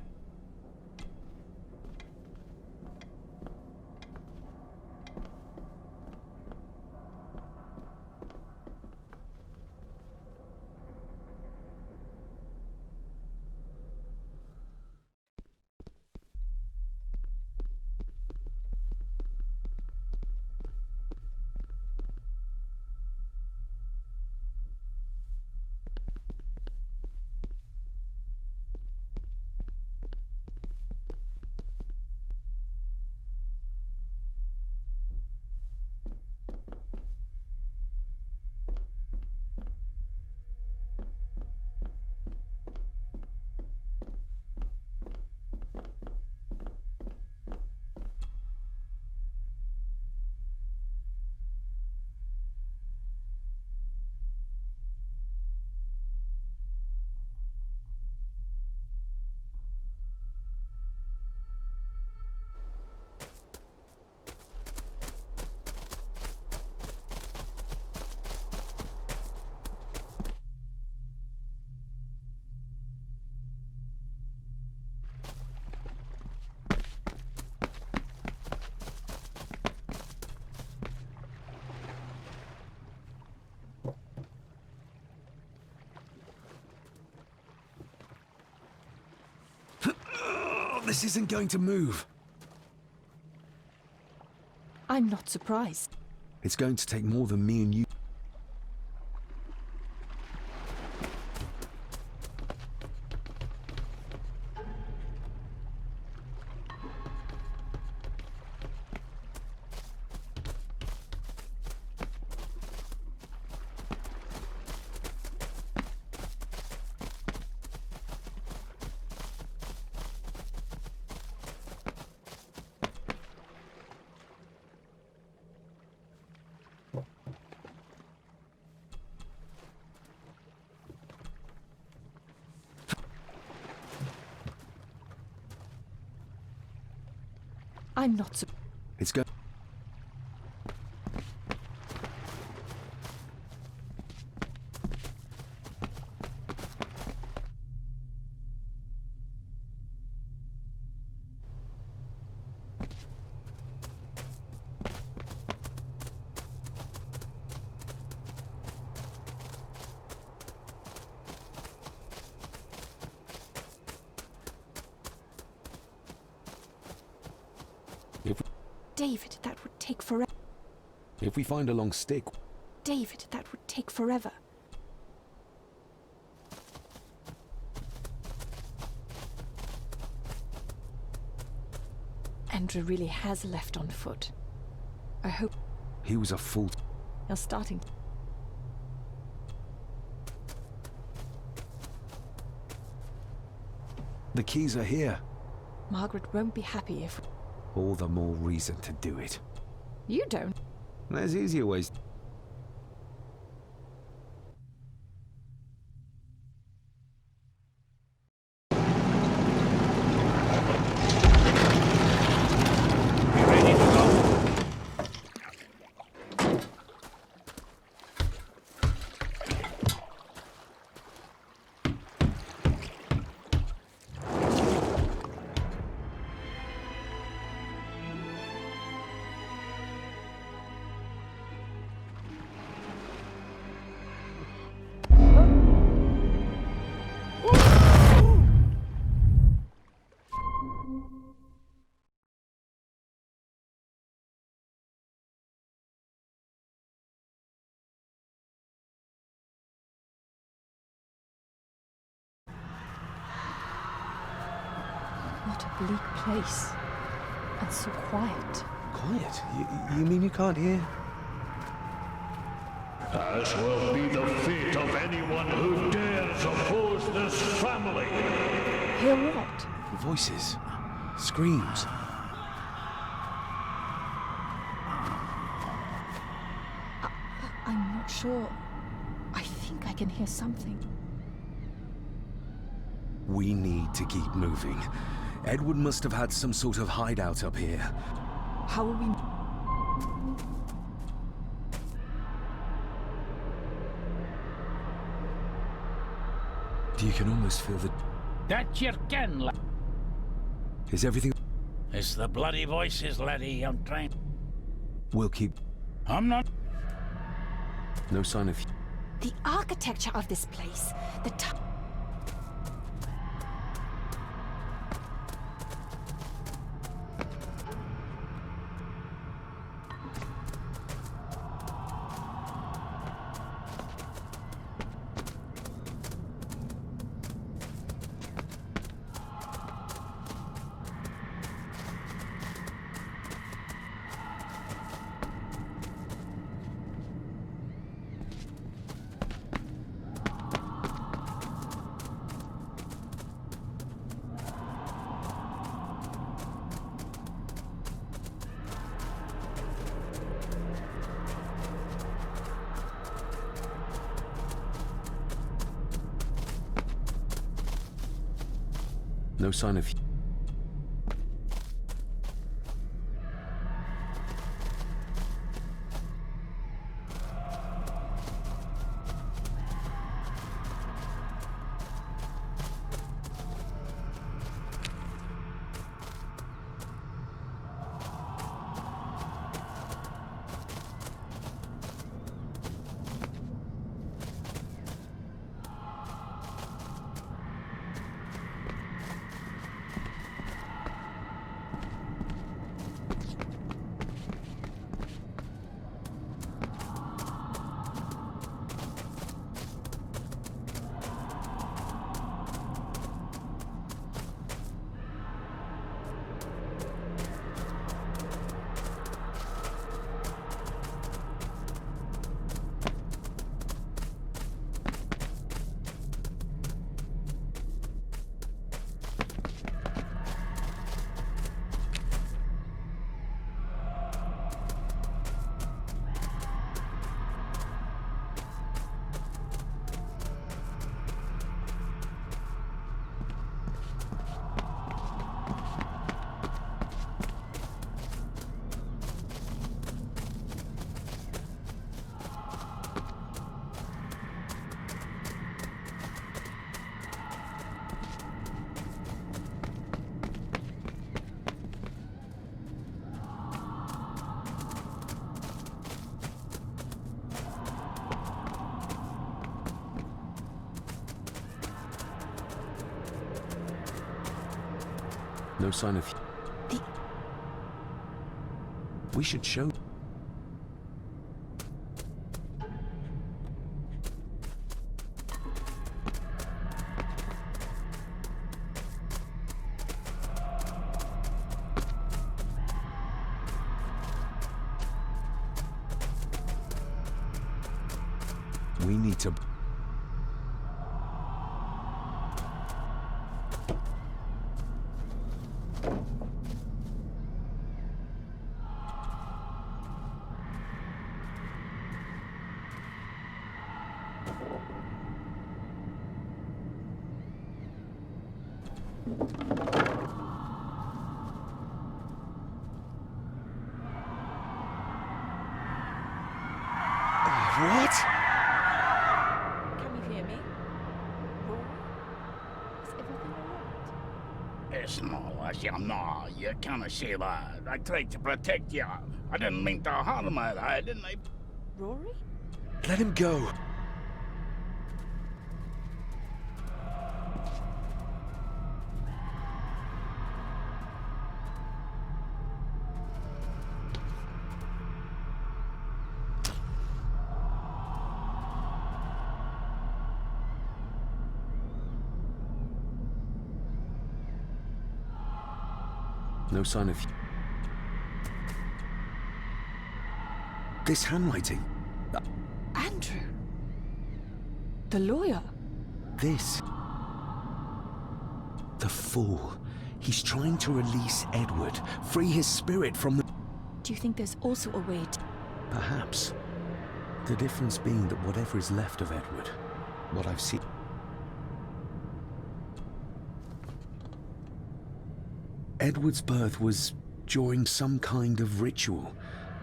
This isn't going to move. I'm not surprised. It's going to take more than me and you. I'm not surprised. It's go. David, that would take forever. If we find a long stick... David, that would take forever. Andrew really has left on foot. I hope... He was a fool. You're starting... The keys are here. Margaret won't be happy if... All the more reason to do it. You don't. There's easier ways. What a bleak place. And so quiet. Quiet? You mean you can't hear? As will be the fate of anyone who dares oppose this family. Hear what? Voices. Screams. I'm not sure. I think I can hear something. We need to keep moving. Edward must have had some sort of hideout up here. How will we... You can almost feel the... That you can, lad. Is everything... It's the bloody voices, laddie. I'm trying... We'll keep... I'm not... No sign of... The architecture of this place. The No sign of... No sign of... We should show... We need to... What? Can you hear me? Rory? Is everything alright? It's no, you can't say that. I tried to protect you. I didn't mean to harm her, didn't I? Rory? Let him go. No sign of... This handwriting. Andrew! The lawyer! This. The fool. He's trying to release Edward, free his spirit from the... Do you think there's also a way to... Perhaps. The difference being that whatever is left of Edward, what I've seen... Edward's birth was during some kind of ritual.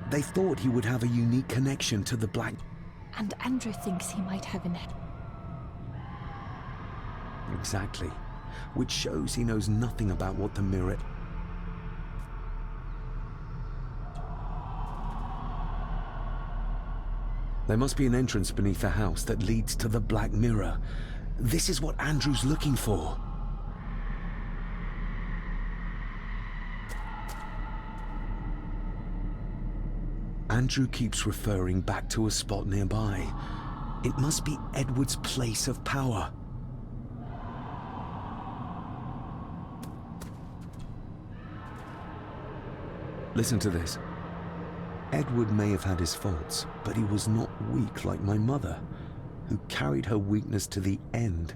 They thought he would have a unique connection to the Black... And Andrew thinks he might have an... Exactly. Which shows he knows nothing about what the mirror... There must be an entrance beneath the house that leads to the Black Mirror. This is what Andrew's looking for. Andrew keeps referring back to a spot nearby. It must be Edward's place of power. Listen to this. Edward may have had his faults, but he was not weak like my mother, who carried her weakness to the end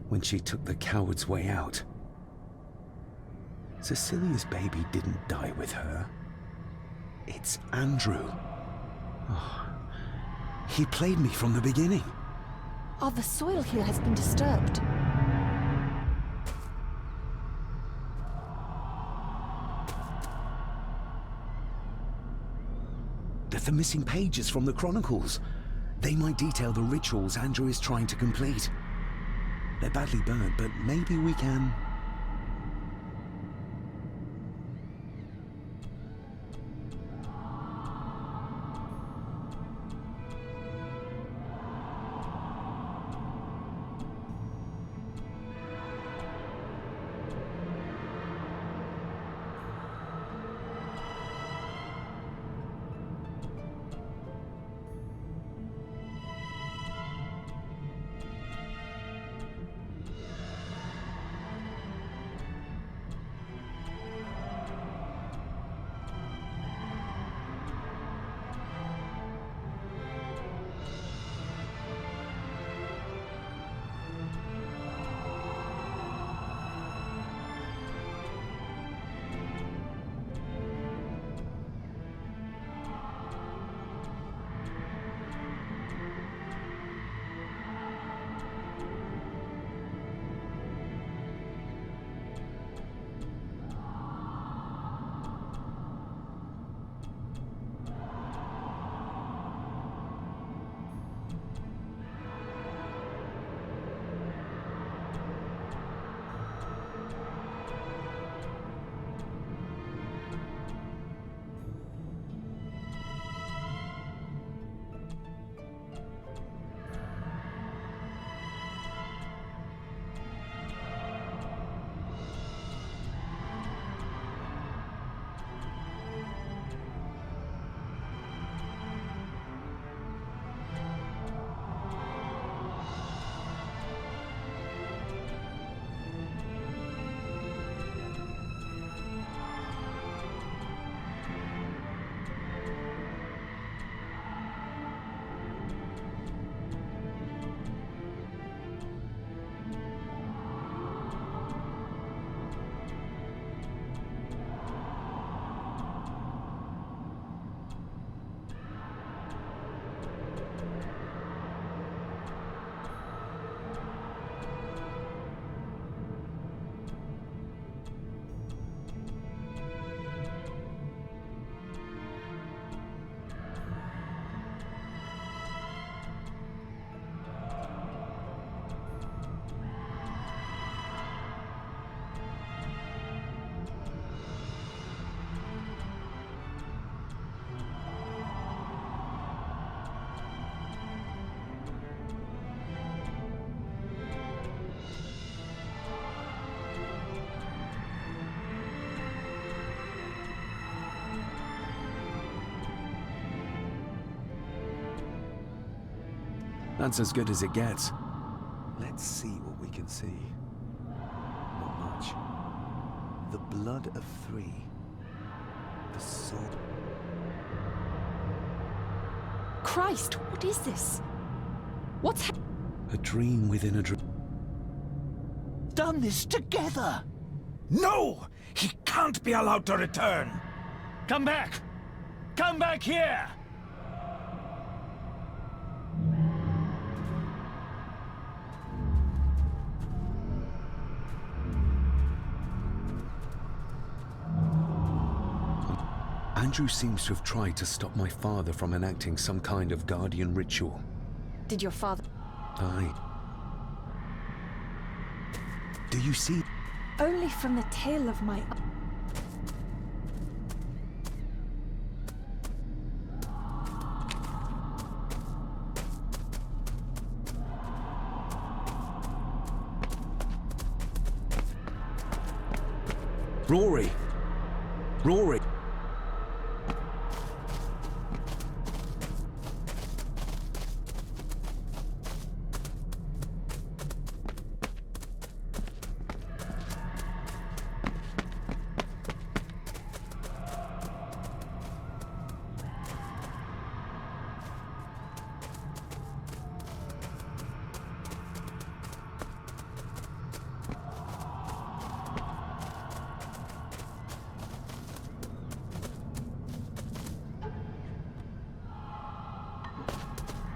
when she took the coward's way out. Cecilia's baby didn't die with her. It's Andrew. Oh, he played me from the beginning. Oh, the soil here has been disturbed. They're the missing pages from the Chronicles. They might detail the rituals Andrew is trying to complete. They're badly burnt, but maybe we can... That's as good as it gets. Let's see what we can see. Not much. The blood of 3. The sword. Christ, what is this? What's A dream within a dream. Done this together! No! He can't be allowed to return! Come back! Come back here! Andrew seems to have tried to stop my father from enacting some kind of guardian ritual. Did your father... Aye. Do you see? Only from the tail of my... Rory! Rory!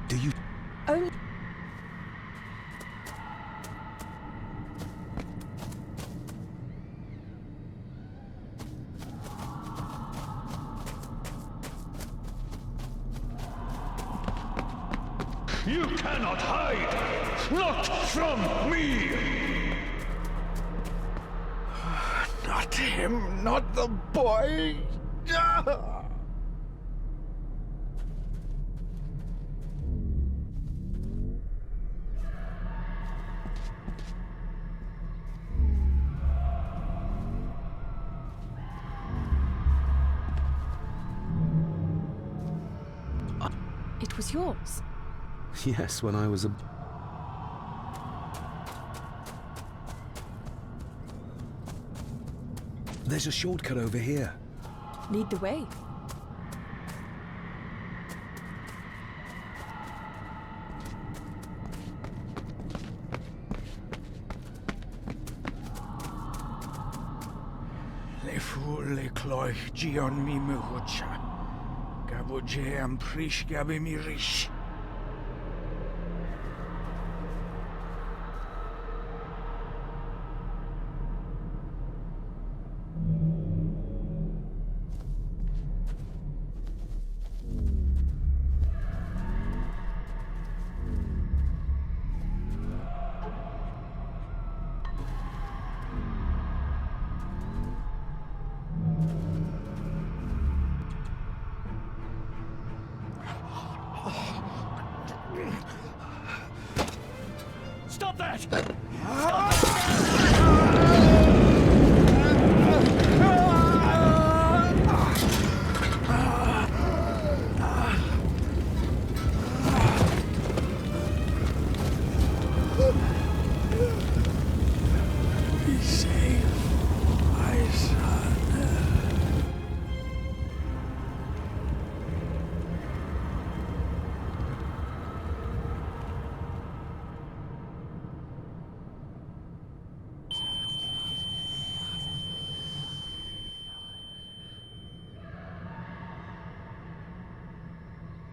Do you... Only... You cannot hide! Not from me! Not him, not the boy! It was yours. Yes, when I was a... There's a shortcut over here. Lead the way. Le fu le cloich gion mi muhucha. Gaboje am prish gabe mi rish. Stop that! Be safe, my son.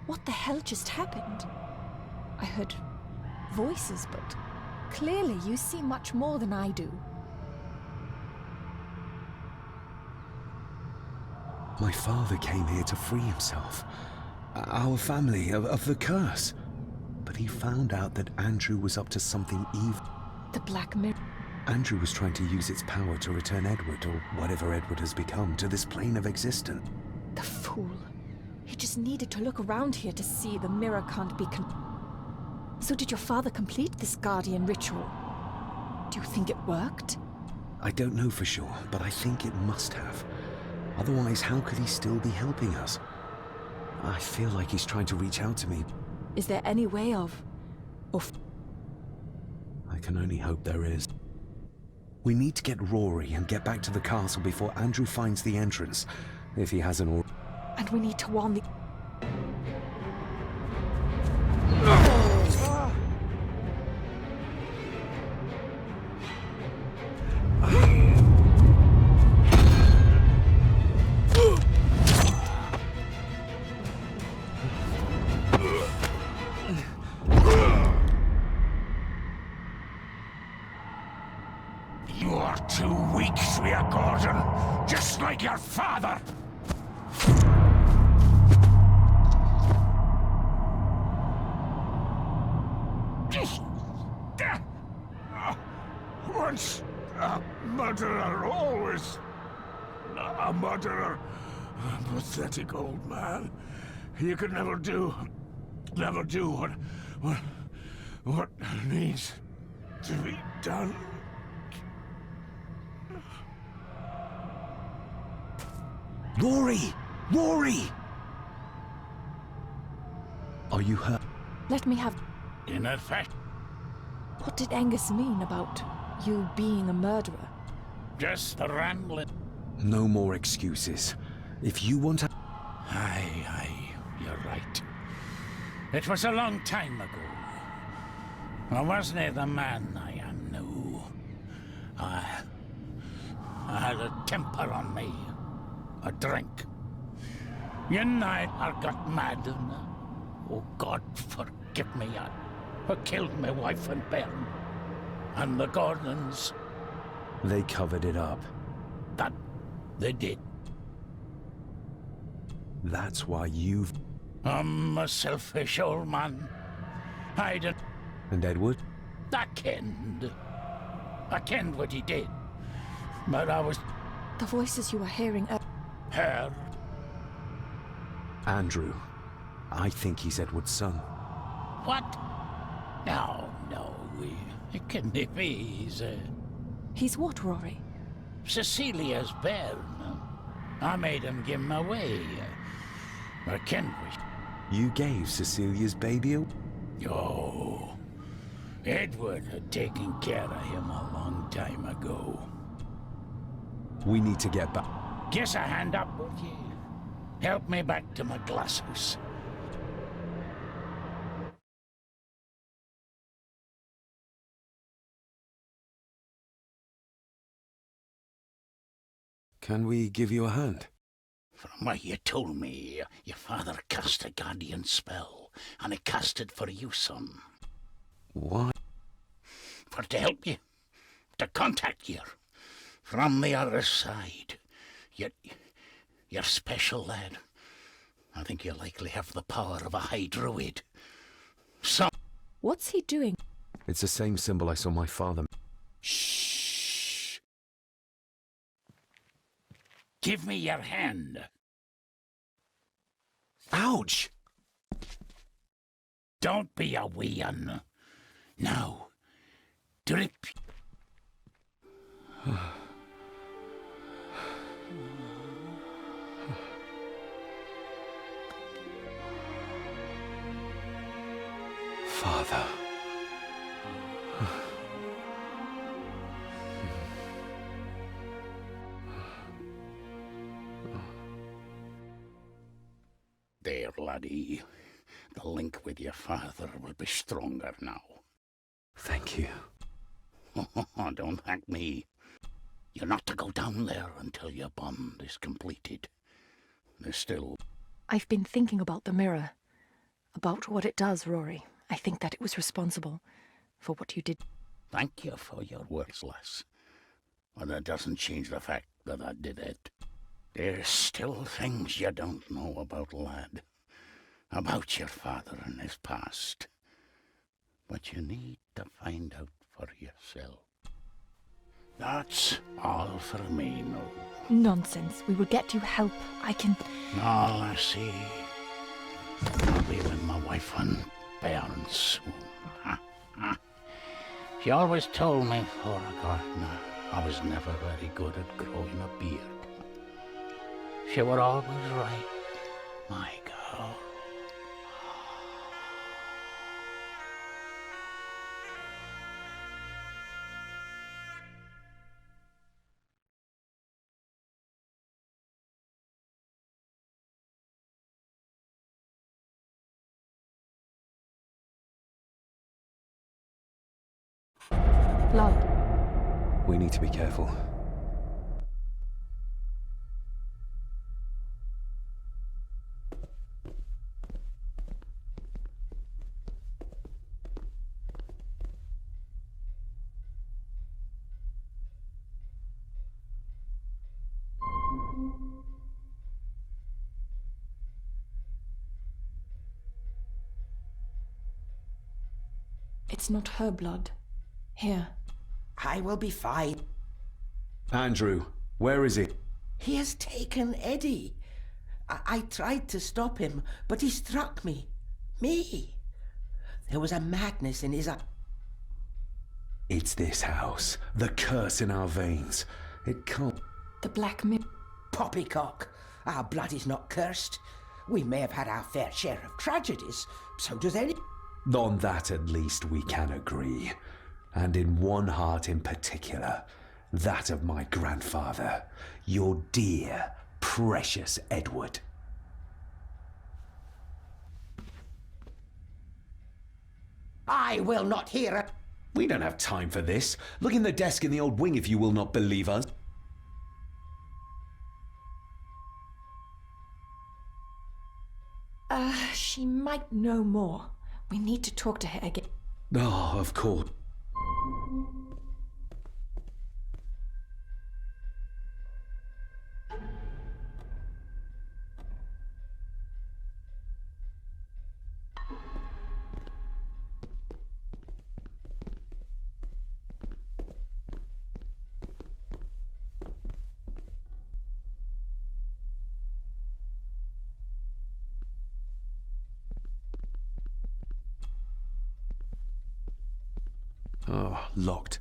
What the hell just happened? I heard voices, but clearly you see much more than I do. My father came here to free himself. Our family of the curse. But he found out that Andrew was up to something evil. The Black Mirror. Andrew was trying to use its power to return Edward, or whatever Edward has become, to this plane of existence. The fool. He just needed to look around here to see the mirror can't be So did your father complete this guardian ritual? Do you think it worked? I don't know for sure, but I think it must have. Otherwise, how could he still be helping us? I feel like he's trying to reach out to me. Is there any way of I can only hope there is. We need to get Rory and get back to the castle before Andrew finds the entrance, if he hasn't already. And we need to warn the... You are too weak, Swear Gordon, just like your father. Once a murderer, always a murderer. A pathetic old man. You could never do what needs to be done. Rory! Rory! Are you hurt? Let me have... In effect, What did Angus mean about you being a murderer? just the rambling. No more excuses. If you want to... Aye, you're right. It was a long time ago. I wasn't the man I am now. I had a temper on me. A drink. One night I got mad and... Oh, God forgive me. I killed my wife and bairn. And the Gordons. They covered it up. That they did. That's why you've... I'm a selfish old man. I did... And Edward? I kenned what he did. But I was... The voices you were hearing... Her. Andrew. I think he's Edward's son. What? No. It can't be. He's what, Rory? Cecilia's bairn. I made him give him away. I can't we? You gave Cecilia's baby a... Oh. Edward had taken care of him a long time ago. We need to get back. Guess a hand up, would you? Help me back to my glasshouse. Can we give you a hand? From what you told me, your father cast a guardian spell, and I cast it for you, son. What? For to help you, to contact you from the other side. You're special, lad. I think you likely have the power of a high druid. So... What's he doing? It's the same symbol I saw my father... Shh! Give me your hand. Ouch! Don't be a wee un. Now, drip. Father. There, laddie. The link with your father will be stronger now. Thank you. Don't thank me. You're not to go down there until your bond is completed. There's still... I've been thinking about the mirror. About what it does, Rory. I think that it was responsible for what you did. Thank you for your words, lass. But that doesn't change the fact that I did it. There's still things you don't know about, lad. About your father and his past. But you need to find out for yourself. That's all for me, no. Nonsense. We will get you help. I can... All I see. I'll be with my wife and parents soon. She always told me, for a gardener, I was never very good at growing a beard. She were always right, my girl. blood. We need to be careful. It's not her blood. Here. I will be fine. Andrew, where is he? He has taken Eddie. I tried to stop him, but he struck me. Me. There was a madness in his eye. It's this house. The curse in our veins. It can't... The Black Mirror. Poppycock. Our blood is not cursed. We may have had our fair share of tragedies. So does any... On that, at least, we can agree. And in one heart in particular. That of my grandfather. Your dear, precious Edward. I will not hear it. We don't have time for this. Look in the desk in the old wing if you will not believe us. She might know more. We need to talk to her again. Oh, of course. Oh, locked.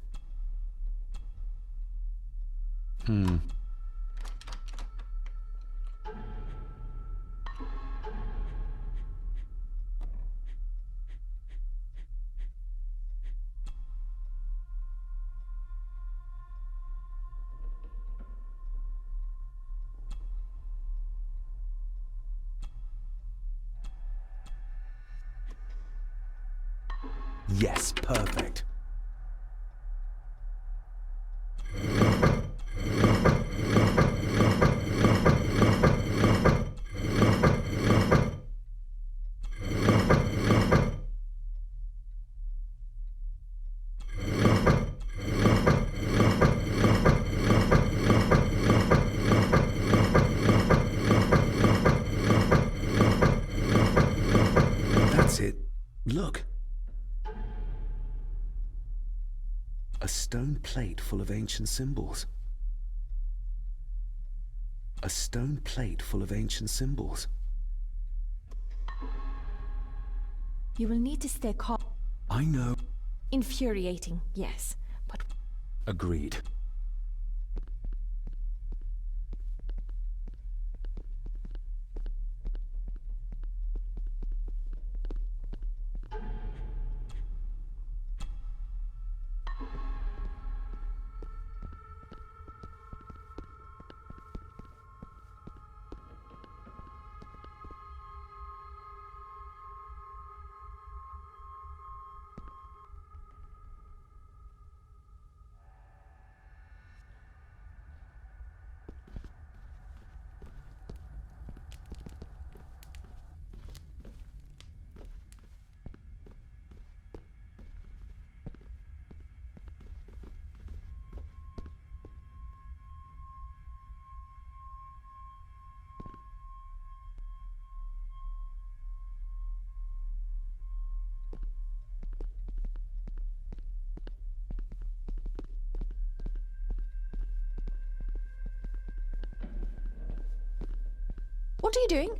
Yes, perfect. That's it. Look. A stone plate full of ancient symbols. A stone plate full of ancient symbols. You will need to stay calm. I know. Infuriating, yes, but... Agreed. What are you doing?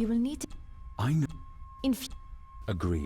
You will need to... I know. Agreed.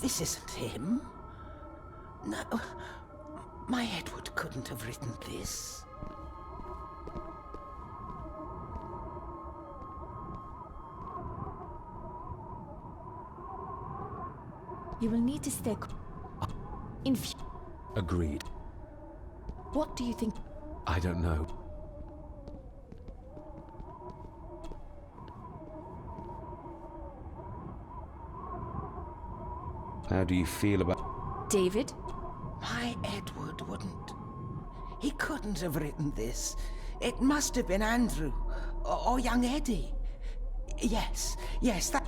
This isn't him. No, my Edward couldn't have written this. You will need to stay... Agreed. What do you think? I don't know. How do you feel about... David? My Edward wouldn't. He couldn't have written this. It must have been Andrew, or young Eddie. Yes, that...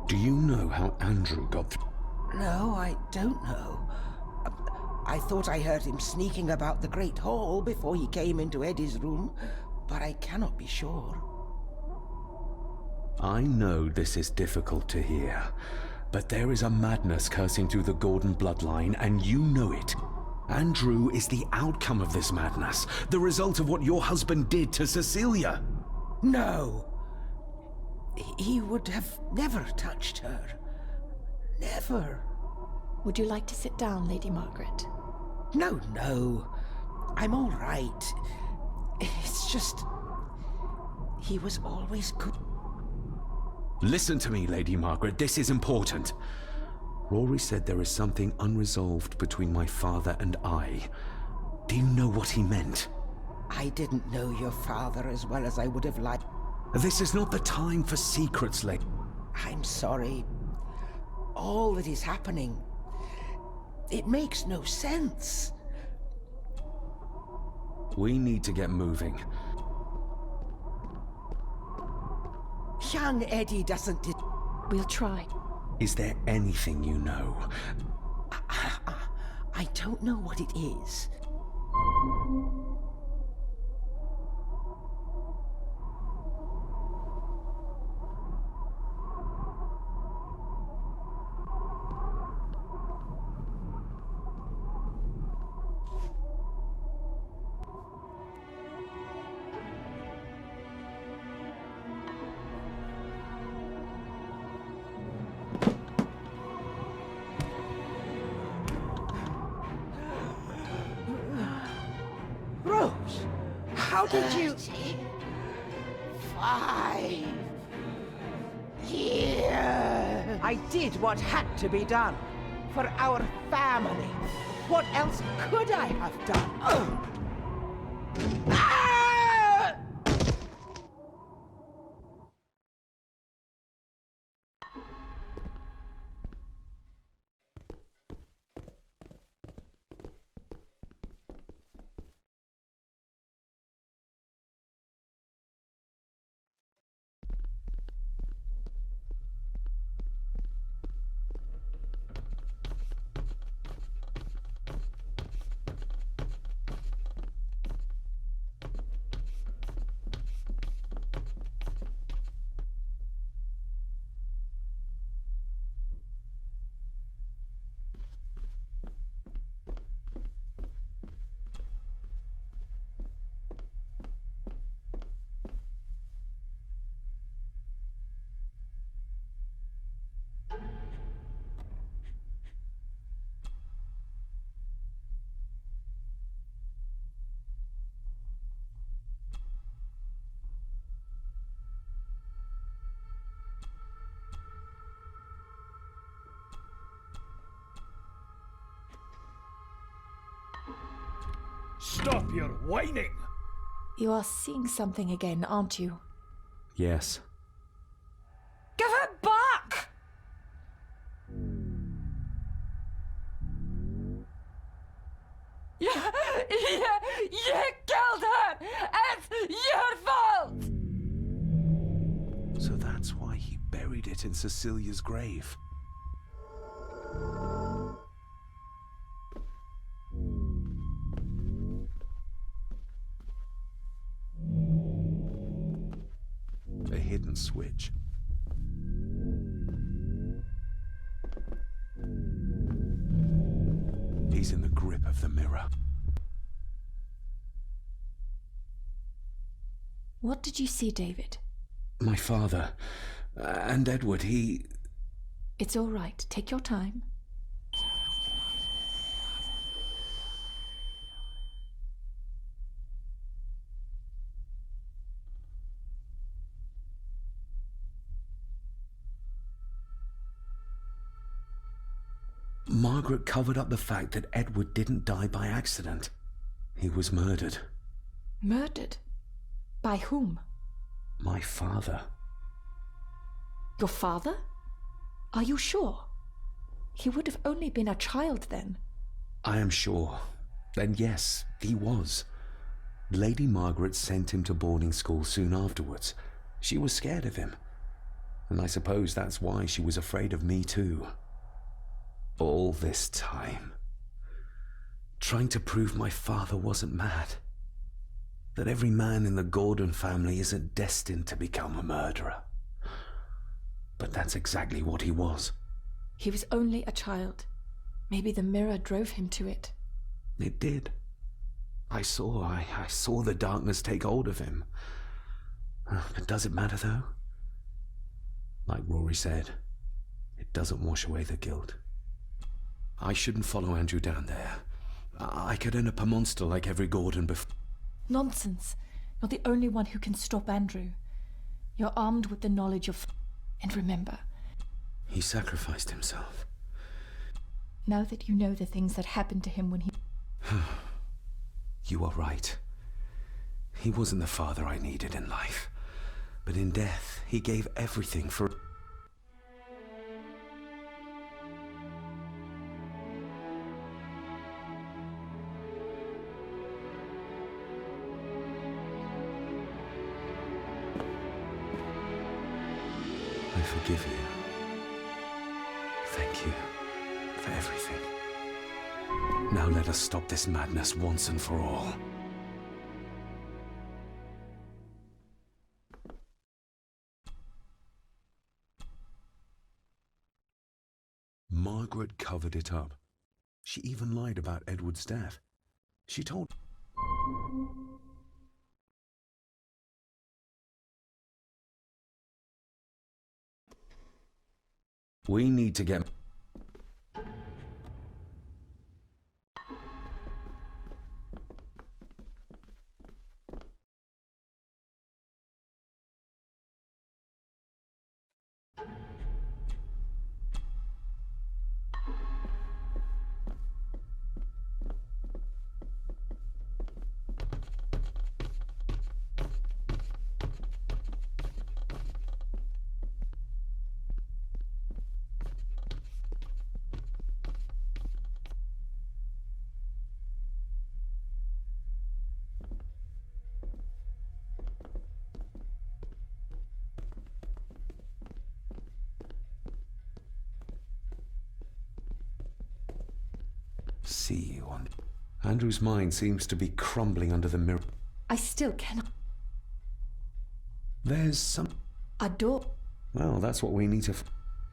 Do you know how Andrew got through? No, I don't know. I thought I heard him sneaking about the Great Hall before he came into Eddie's room, but I cannot be sure. I know this is difficult to hear, but there is a madness coursing through the Gordon bloodline, and you know it. Andrew is the outcome of this madness, the result of what your husband did to Cecilia. No. He would have never touched her. Never. Would you like to sit down, Lady Margaret? No. I'm all right. It's just... he was always good. Listen to me, Lady Margaret. This is important. Rory said there is something unresolved between my father and I. Do you know what he meant? I didn't know your father as well as I would have liked. This is not the time for secrets, lady. I'm sorry. All that is happening... it makes no sense. We need to get moving. Young Eddie doesn't... We'll try. Is there anything you know? I don't know what it is. How did you... 5... Yeah. I did what had to be done. For our family. What else could I have done? Ah! Stop your whining! You are seeing something again, aren't you? Yes. Give it back! You killed her! It's your fault! So that's why he buried it in Cecilia's grave. A hidden switch. He's in the grip of the mirror. What did you see, David? My father. And Edward, he... It's all right. Take your time. Margaret covered up the fact that Edward didn't die by accident. He was murdered. Murdered? By whom? My father. Your father? Are you sure? He would have only been a child then. I am sure. And yes, he was. Lady Margaret sent him to boarding school soon afterwards. She was scared of him. And I suppose that's why she was afraid of me too. All this time, trying to prove my father wasn't mad. That every man in the Gordon family isn't destined to become a murderer. But that's exactly what he was. He was only a child. Maybe the mirror drove him to it. It did. I saw the darkness take hold of him. But does it matter though? Like Rory said, it doesn't wash away the guilt. I shouldn't follow Andrew down there. I could end up a monster like every Gordon before. Nonsense. You're the only one who can stop Andrew. You're armed with the knowledge of... And remember... He sacrificed himself. Now that you know the things that happened to him when he... You are right. He wasn't the father I needed in life. But in death, he gave everything for... I forgive you. Thank you for everything. Now let us stop this madness once and for all. Margaret covered it up. She even lied about Edward's death. She told... We need to get... see you on... Andrew's mind seems to be crumbling under the mirror. I still cannot. There's some... I don't. Well, that's what we need to...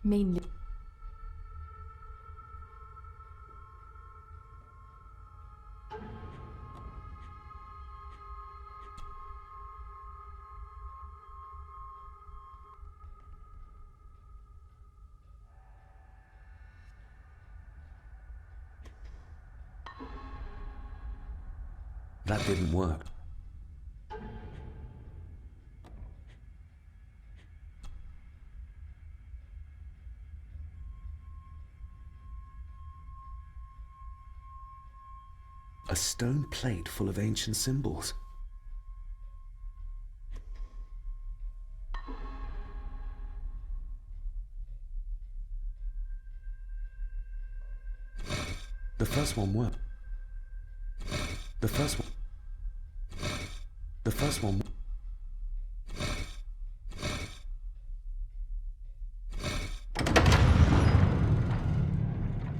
Mainly. That didn't work. A stone plate full of ancient symbols. The first one worked. The first one... The first one...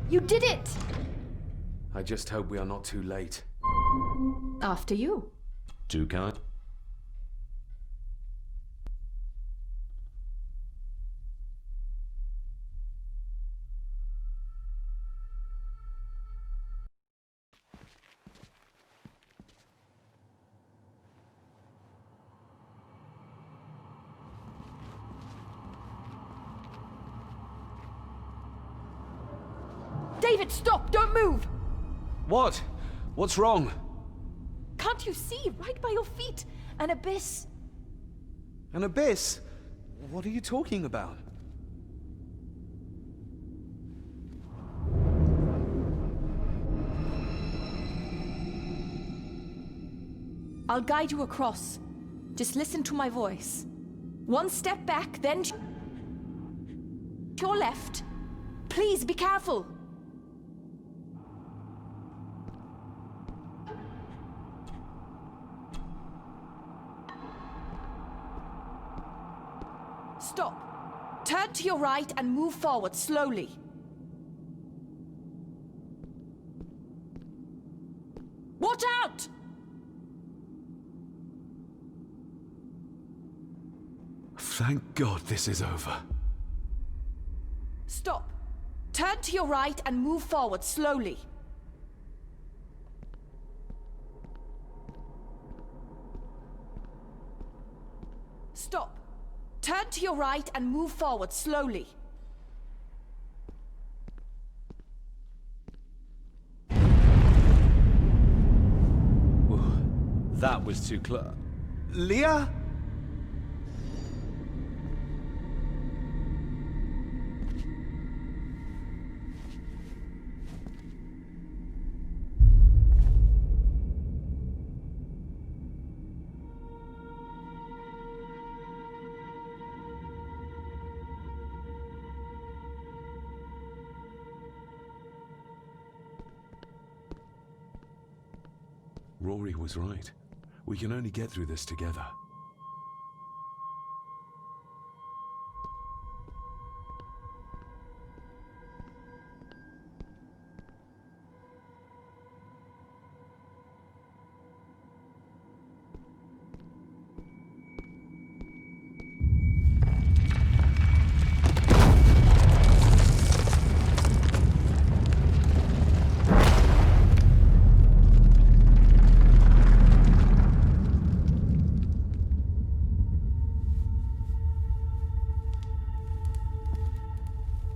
You did it! I just hope we are not too late. After you. Too kind. David, stop! Don't move! What? What's wrong? Can't you see? Right by your feet. An abyss. An abyss? What are you talking about? I'll guide you across. Just listen to my voice. One step back, then to your left. Please be careful. Stop. Turn to your right and move forward slowly. Watch out! Thank God this is over. Stop. Turn to your right and move forward slowly. Stop. Turn to your right and move forward slowly. That was too close. Leah? Rory was right. We can only get through this together.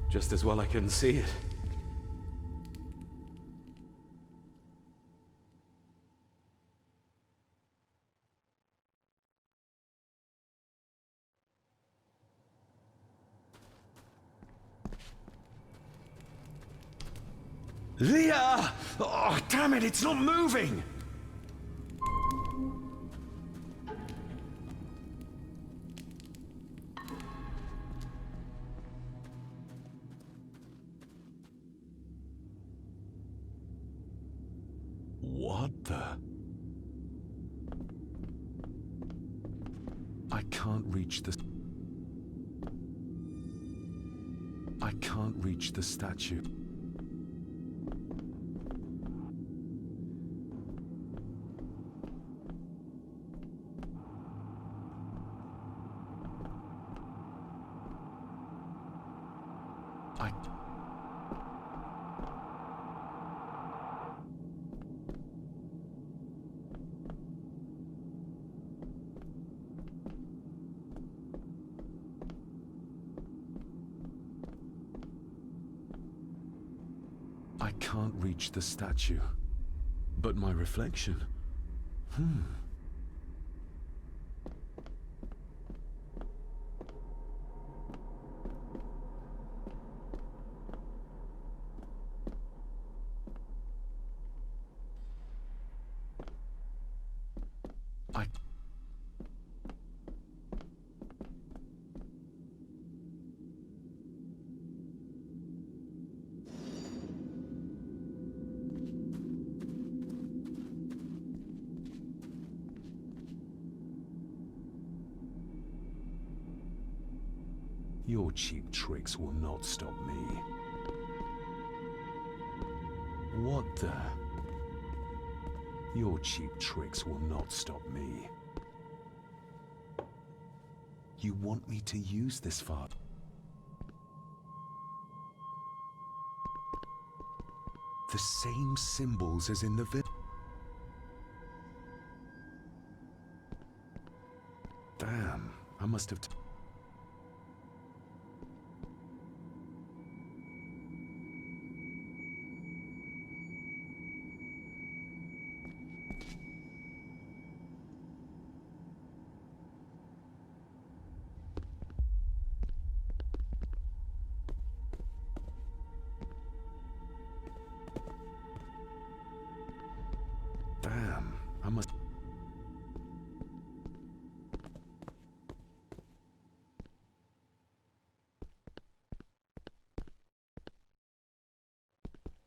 Just as well I couldn't see it. Leah! Oh, damn it, it's not moving! What the... I can't reach the... I can't reach the statue. I can't reach the statue. But my reflection... Your cheap tricks will not stop me. What the? Your cheap tricks will not stop me. You want me to use this, Father? The same symbols as in the village. Damn, I must have... Damn, I must...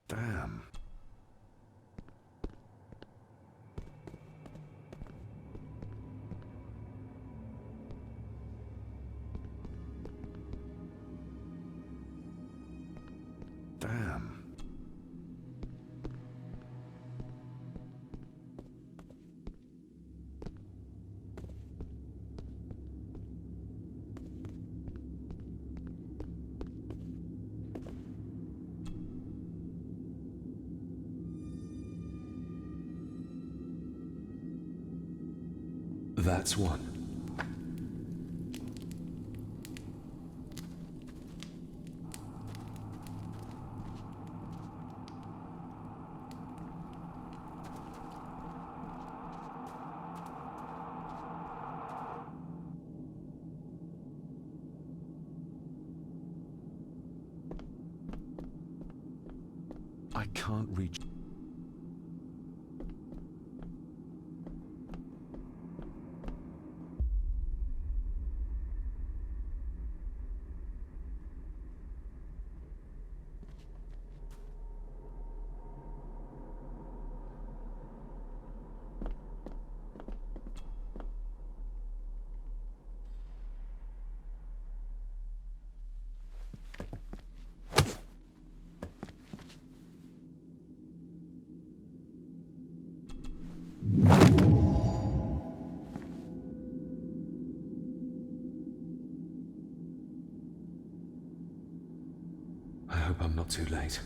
Damn. Damn. That's one. I can't reach... I hope I'm not too late.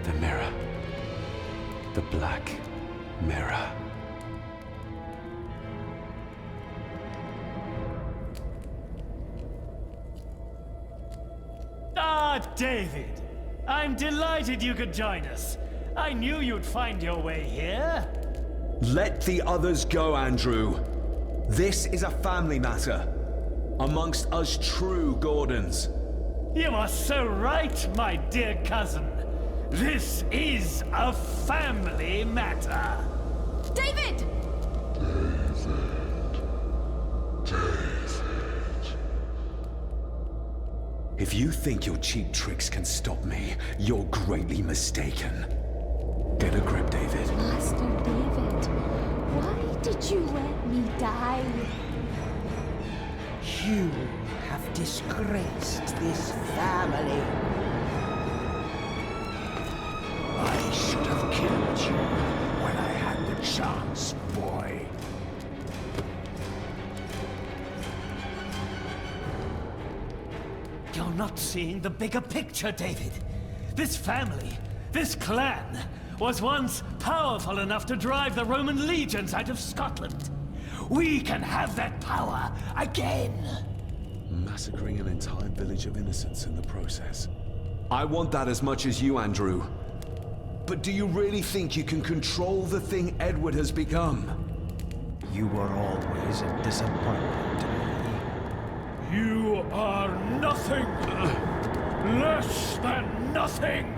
The mirror. The Black Mirror. Ah, David! I'm delighted you could join us. I knew you'd find your way here. Let the others go, Andrew. This is a family matter. Amongst us true Gordons. You are so right, my dear cousin. This is a family matter. David! If you think your cheap tricks can stop me, you're greatly mistaken. Get a grip, David. Master David, why did you let me die? You have disgraced this family. I should have killed you when I had the chance, boy. You're not seeing the bigger picture, David. This family, this clan, was once powerful enough to drive the Roman legions out of Scotland. We can have that power again. Massacring an entire village of innocents in the process. I want that as much as you, Andrew. But do you really think you can control the thing Edward has become? You were always a disappointment to me. You are nothing. Less than nothing.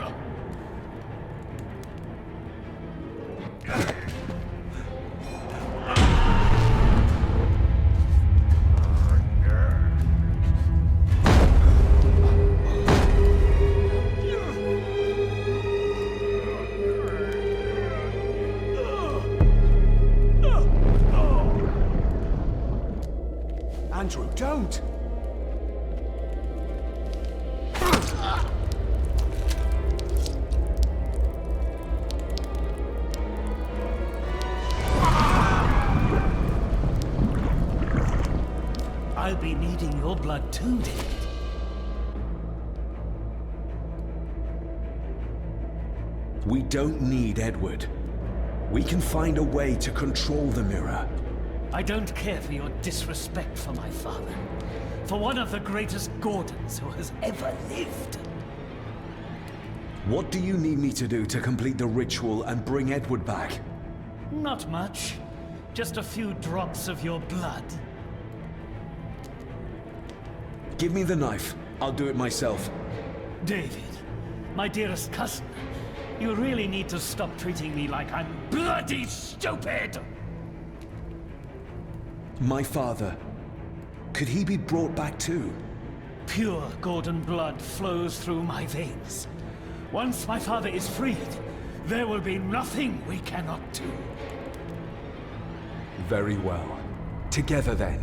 Andrew, don't! I'll be needing your blood too, David. We don't need Edward. We can find a way to control the mirror. I don't care for your disrespect for my father. For one of the greatest Gordons who has ever lived. What do you need me to do to complete the ritual and bring Edward back? Not much. Just a few drops of your blood. Give me the knife. I'll do it myself. David, my dearest cousin, you really need to stop treating me like I'm bloody stupid! My father. Could he be brought back too? Pure Gordon blood flows through my veins. Once my father is freed, there will be nothing we cannot do. Very well. Together then.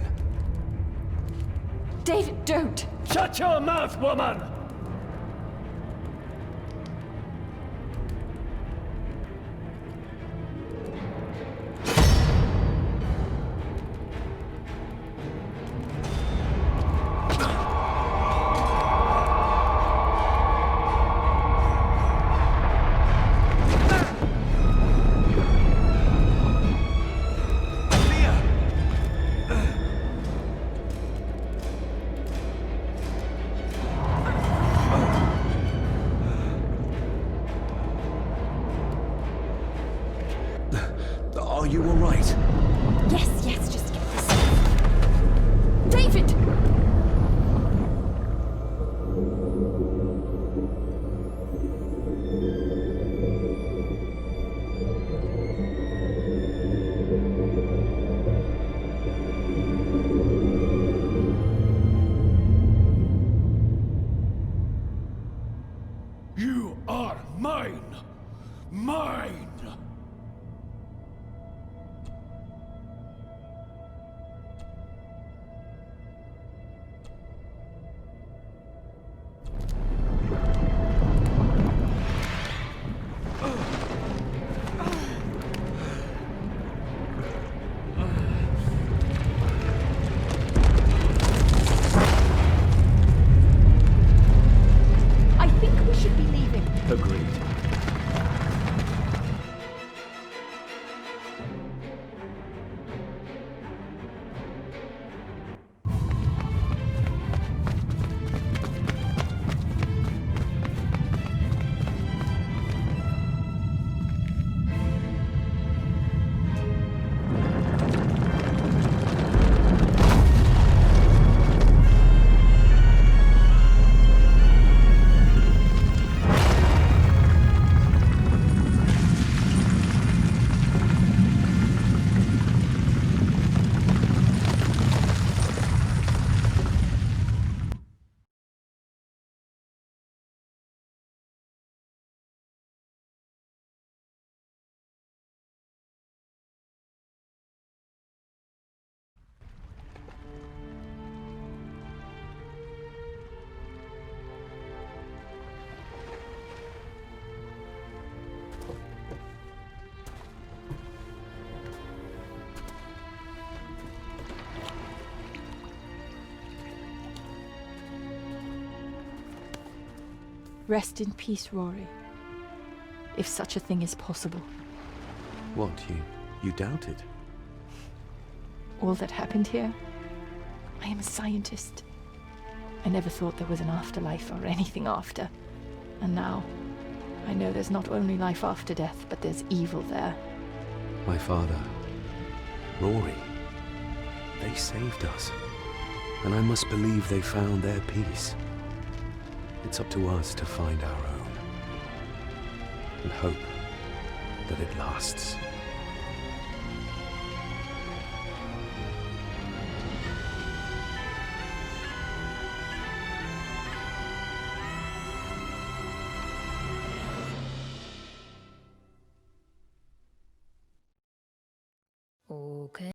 David, don't! Shut your mouth, woman! Are you all right? Yes, yes, just get this. David! You are mine! Mine! Rest in peace, Rory. If such a thing is possible. What, you doubt it? All that happened here? I am a scientist. I never thought there was an afterlife or anything after. And now, I know there's not only life after death, but there's evil there. My father, Rory, they saved us. And I must believe they found their peace. It's up to us to find our own. And hope that it lasts. Okay.